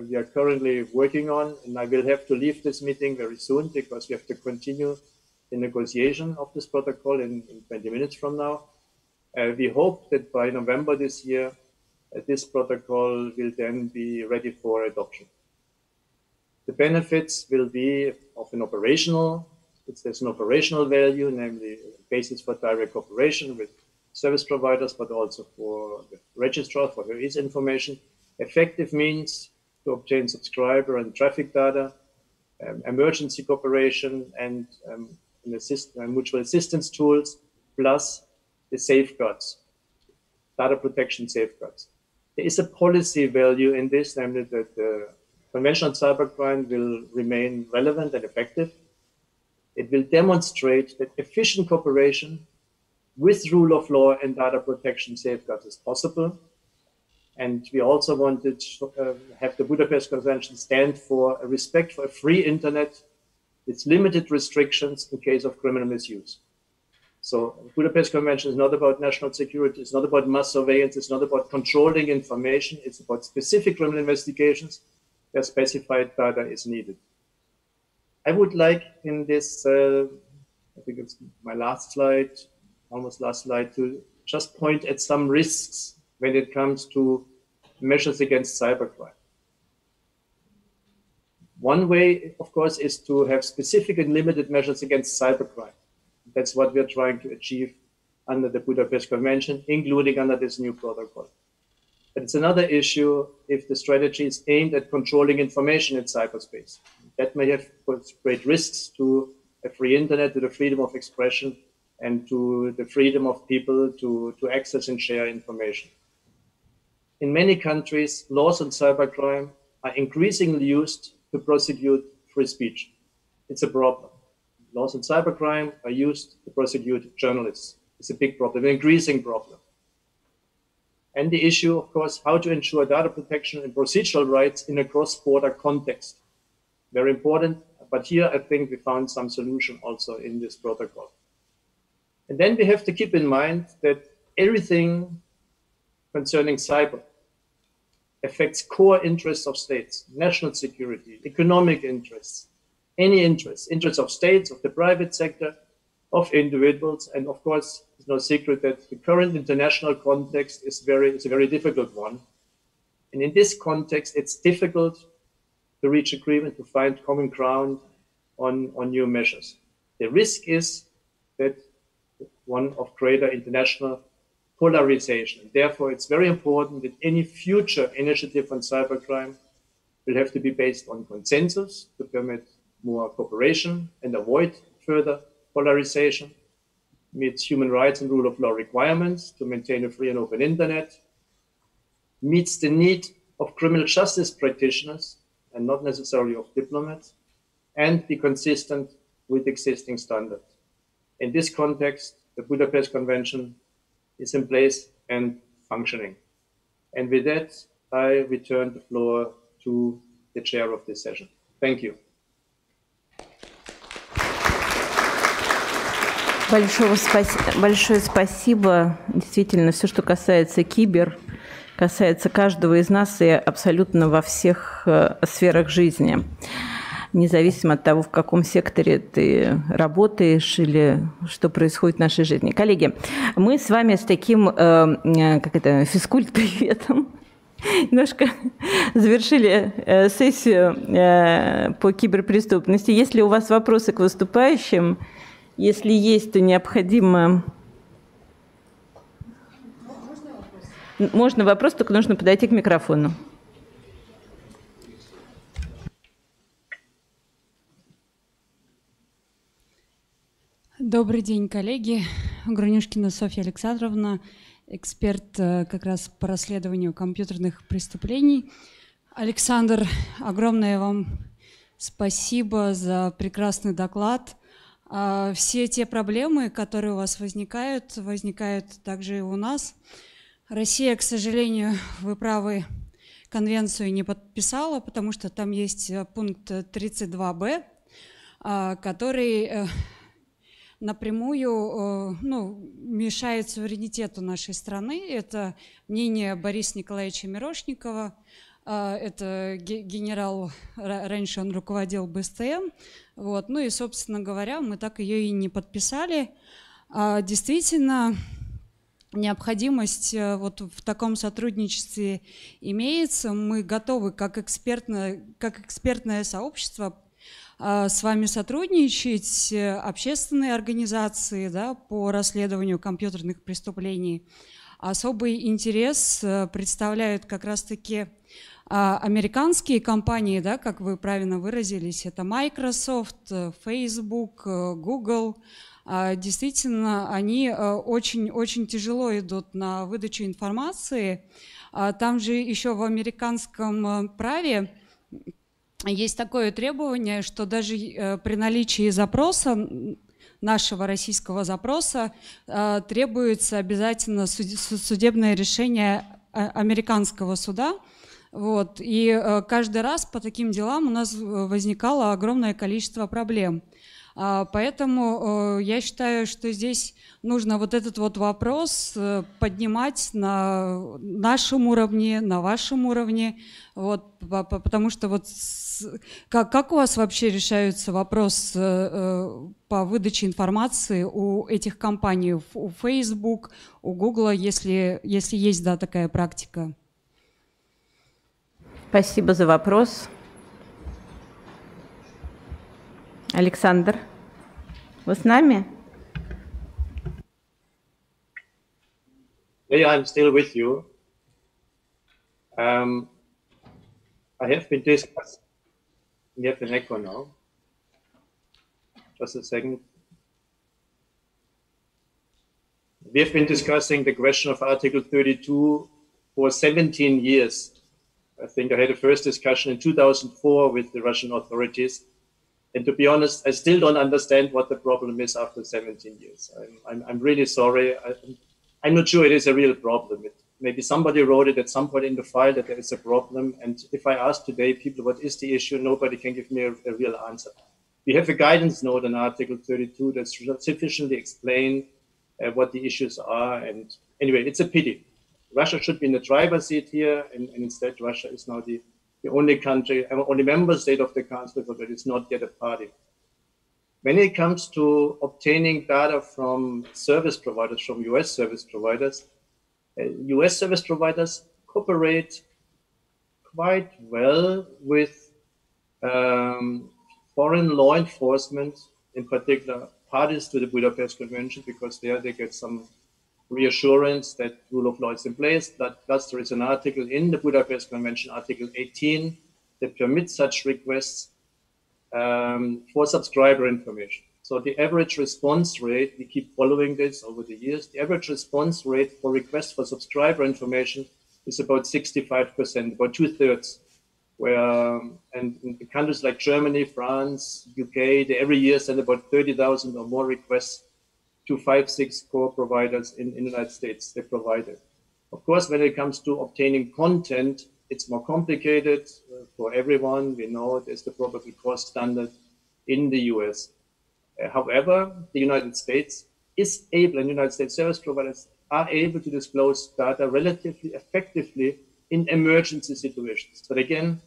we are currently working on, and I will have to leave this meeting very soon because we have to continue the negotiation of this protocol in 20 minutes from now. We hope that by November this year, this protocol will then be ready for adoption. The benefits will be of an operational, there's an operational value, namely a basis for direct cooperation with service providers, but also for the registrar, for his information, effective means to obtain subscriber and traffic data, emergency cooperation, and mutual assistance tools, plus the safeguards, data protection safeguards. There is a policy value in this, namely that the Convention on Cybercrime will remain relevant and effective. It will demonstrate that efficient cooperation with rule of law and data protection safeguards is possible. And we also wanted to have the Budapest Convention stand for a respect for a free internet with limited restrictions in case of criminal misuse. So the Budapest Convention is not about national security, it's not about mass surveillance, it's not about controlling information, it's about specific criminal investigations where specified data is needed. I would like in this, I think it's my last slide, almost last slide, to just point at some risks when it comes to measures against cybercrime. One way, of course, is to have specific and limited measures against cybercrime. That's what we're trying to achieve under the Budapest Convention, including under this new protocol. But it's another issue if the strategy is aimed at controlling information in cyberspace. That may have great risks to a free internet, to the freedom of expression, and to the freedom of people to access and share information. In many countries, laws on cybercrime are increasingly used to prosecute free speech. It's a problem. Laws on cybercrime are used to prosecute journalists. It's a big problem, an increasing problem. And the issue, of course, how to ensure data protection and procedural rights in a cross-border context. Very important, but here I think we found some solution also in this protocol. And then we have to keep in mind that everything concerning cyber affects core interests of states, national security, economic interests, any interests of states, of the private sector, of individuals. And of course, it's no secret that the current international context is a very difficult one. And in this context, it's difficult to reach agreement, to find common ground on new measures. The risk is that one of greater international polarization. Therefore, it's very important that any future initiative on cybercrime will have to be based on consensus to permit more cooperation and avoid further polarization, meets human rights and rule of law requirements to maintain a free and open internet, meets the need of criminal justice practitioners and not necessarily of diplomats, and be consistent with existing standards. In this context, the Budapest Convention is in place and functioning. And with that, I return the floor to the chair of this session. Thank you. Большое спасибо. Действительно, все, что касается касается каждого из нас и абсолютно во всех сферах жизни. Независимо от того, в каком секторе ты работаешь или что происходит в нашей жизни. Коллеги, мы с вами с таким физкульт-приветом немножко завершили сессию по киберпреступности. Если у вас вопросы к выступающим, если есть, то необходимо... Можно вопрос, только нужно подойти к микрофону. Добрый день, коллеги. Грунюшкина Софья Александровна, эксперт как раз по расследованию компьютерных преступлений. Александр, огромное вам спасибо за прекрасный доклад. Все те проблемы, которые у вас возникают также и у нас. Россия, к сожалению, вы правы, конвенцию не подписала, потому что там есть пункт 32б, который напрямую мешает суверенитету нашей страны. Это мнение Бориса Николаевича Мирошникова. Это генерал, раньше он руководил БСТМ. Вот. Ну и, собственно говоря, мы так ее и не подписали. Действительно, необходимость вот в таком сотрудничестве имеется. Мы готовы как экспертное сообщество с вами сотрудничать, общественные организации, да, по расследованию компьютерных преступлений. Особый интерес представляют как раз-таки американские компании, да, как вы правильно выразились, это Microsoft, Facebook, Google. Действительно, они очень тяжело идут на выдачу информации. Там же еще в американском праве есть такое требование, что даже при наличии запроса, нашего российского запроса, требуется обязательно судебное решение американского суда. Вот. И каждый раз по таким делам у нас возникало огромное количество проблем. Поэтому я считаю, что здесь нужно вот этот вот вопрос поднимать на нашем уровне, на вашем уровне, вот, потому что вот как у вас вообще решаются вопросы по выдаче информации у этих компаний, у Facebook, у Google, если есть, да, такая практика? Спасибо за вопрос. Александр, вы с нами? Yeah, I'm still with you. I have been discussing. You have an echo now. Just a second. We have been discussing the question of Article 32 for 17 years. I think I had a first discussion in 2004 with the Russian authorities. And to be honest, I still don't understand what the problem is after 17 years. I'm really sorry. I'm not sure it is a real problem. Maybe somebody wrote it at some point in the file that there is a problem. And if I ask today people what is the issue, nobody can give me a real answer. We have a guidance note in Article 32 that sufficiently explain what the issues are. And anyway, it's a pity. Russia should be in the driver's seat here, and instead Russia is now the only country, only member state of the Council that is not yet a party. When it comes to obtaining data from service providers, from US service providers cooperate quite well with foreign law enforcement, in particular parties to the Budapest Convention, because there they get some reassurance that rule of law is in place. Plus there is an article in the Budapest Convention, Article 18, that permit such requests for subscriber information. So the average response rate, we keep following this over the years, the average response rate for requests for subscriber information is about 65%, about 2/3. Where, and in countries like Germany, France, UK, they every year send about 30,000 or more requests to 5-6 core providers in the United States. They provide it. Of course, when it comes to obtaining content, it's more complicated for everyone. We know there's the probable cause standard in the US. However, the United States is able, and United States service providers are able to disclose data relatively effectively in emergency situations. But again,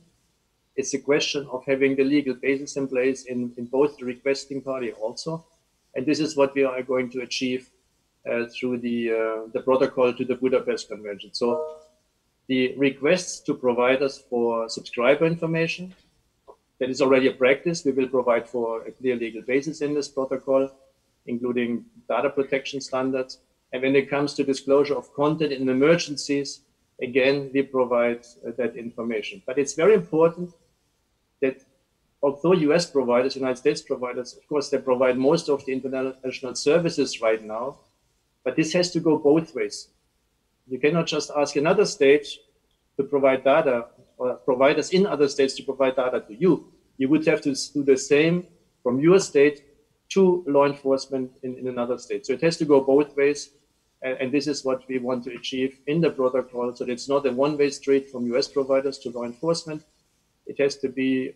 it's a question of having the legal basis in place in both the requesting party also. And this is what we are going to achieve through the protocol to the Budapest Convention. So the requests to providers for subscriber information, that is already a practice. We will provide for a clear legal basis in this protocol, including data protection standards. And when it comes to disclosure of content in emergencies, again, we provide that information. But it's very important that although US providers, United States providers, of course, they provide most of the international services right now, but this has to go both ways. You cannot just ask another state to provide data or providers in other states to provide data to you. You would have to do the same from your state to law enforcement in another state. So it has to go both ways. And this is what we want to achieve in the protocol. So it's not a one-way street from US providers to law enforcement. It has to be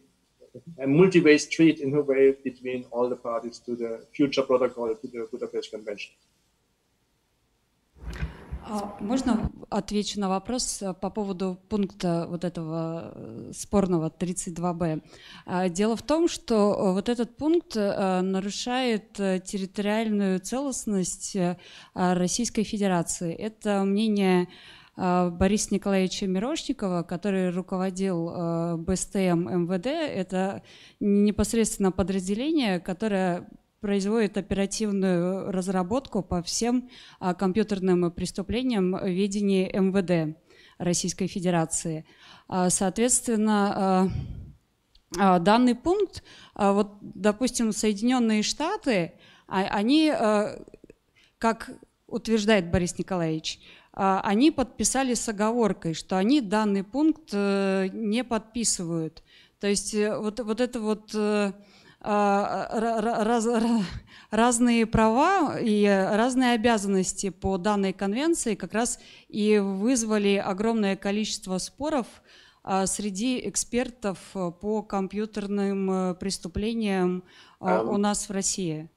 a multi-way street in a way between all the parties to the future protocol, to the Budapest Convention. Можно отвечу на вопрос по поводу пункта вот этого спорного 32Б. Дело в том, что вот этот пункт нарушает территориальную целостность Российской Федерации. Это мнение Бориса Николаевича Мирошникова, который руководил БСТМ МВД. Это непосредственно подразделение, которое производит оперативную разработку по всем компьютерным преступлениям в ведении МВД Российской Федерации. Соответственно, данный пункт, вот, допустим, Соединенные Штаты, они, как утверждает Борис Николаевич, они подписали с оговоркой, что они данный пункт не подписывают. То есть вот это вот разные права и разные обязанности по данной конвенции как раз и вызвали огромное количество споров среди экспертов по компьютерным преступлениям у нас в России.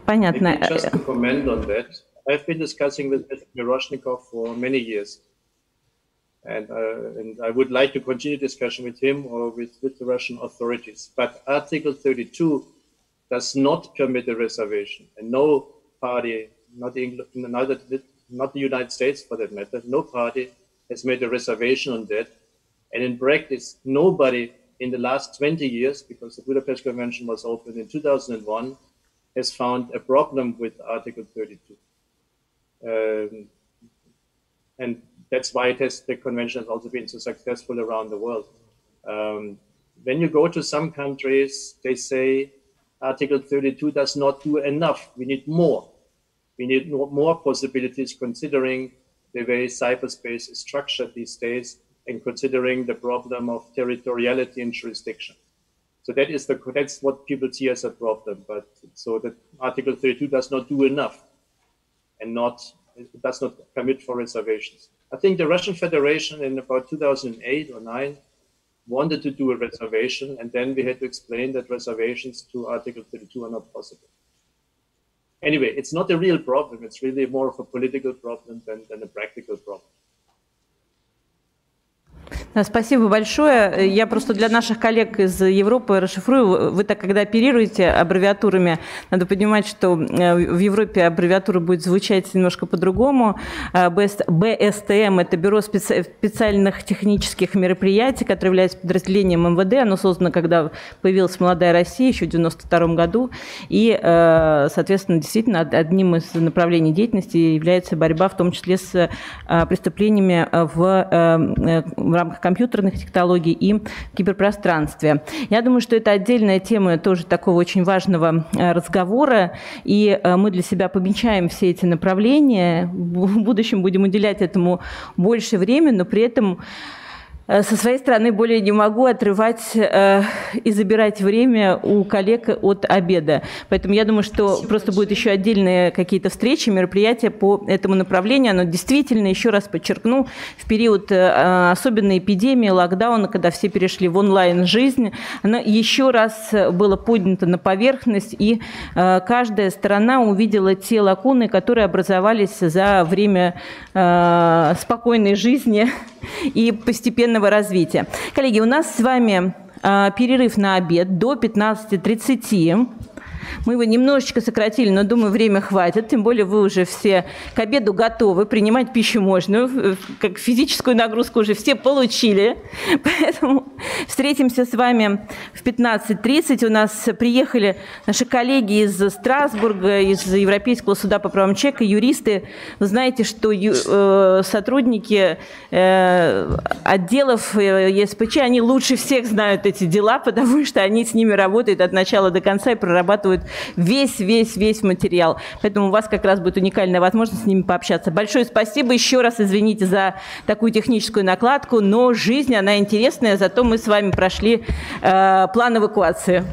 Понятно. Just to comment on that, I've been discussing with Mr. Miroshnikov for many years. And I would like to continue discussion with him or with the Russian authorities. But Article 32 does not permit a reservation. And no party, not the United States for that matter, no party has made a reservation on that. And in practice, nobody in the last 20 years, because the Budapest Convention was opened in 2001, has found a problem with Article 32. And that's why the convention has also been so successful around the world. When you go to some countries, they say Article 32 does not do enough. We need more. We need more possibilities considering the way cyberspace is structured these days and considering the problem of territoriality and jurisdiction. So that's what people see as a problem. But so that Article 32 does not do enough and it does not permit for reservations. I think the Russian Federation in about 2008 or 9 wanted to do a reservation, and then we had to explain that reservations to Article 32 are not possible. Anyway, it's not a real problem. It's really more of a political problem than a practical problem. Спасибо большое. Я просто для наших коллег из Европы расшифрую. Вы так, когда оперируете аббревиатурами, надо понимать, что в Европе аббревиатура будет звучать немножко по-другому. БСТМ – это Бюро специальных технических мероприятий, которое является подразделением МВД. Оно создано, когда появилась «Молодая Россия» еще в 1992 году. И, соответственно, действительно, одним из направлений деятельности является борьба, в том числе с преступлениями в рамках компьютерных технологий и киберпространстве. Я думаю, что это отдельная тема тоже такого очень важного разговора, и мы для себя помечаем все эти направления. В будущем будем уделять этому больше времени, но при этом со своей стороны более не могу отрывать и забирать время у коллег от обеда. Поэтому я думаю, что Спасибо просто будут еще отдельные какие-то встречи, мероприятия по этому направлению. Оно действительно, еще раз подчеркну, в период особенной эпидемии, локдауна, когда все перешли в онлайн-жизнь, оно еще раз было поднято на поверхность, и каждая сторона увидела те лакуны, которые образовались за время спокойной жизни и постепенного развития. Коллеги, у нас с вами перерыв на обед до 15:30. Мы его немножечко сократили, но, думаю, время хватит. Тем более вы уже все к обеду готовы. Принимать пищу можно. Как физическую нагрузку уже все получили. Поэтому встретимся с вами в 15:30. У нас приехали наши коллеги из Страсбурга, из Европейского суда по правам человека, юристы. Вы знаете, что сотрудники отделов ЕСПЧ, они лучше всех знают эти дела, потому что они с ними работают от начала до конца и прорабатывают весь материал. Поэтому у вас как раз будет уникальная возможность с ними пообщаться. Большое спасибо. Еще раз извините за такую техническую накладку, но жизнь, она интересная, зато мы с вами прошли план эвакуации.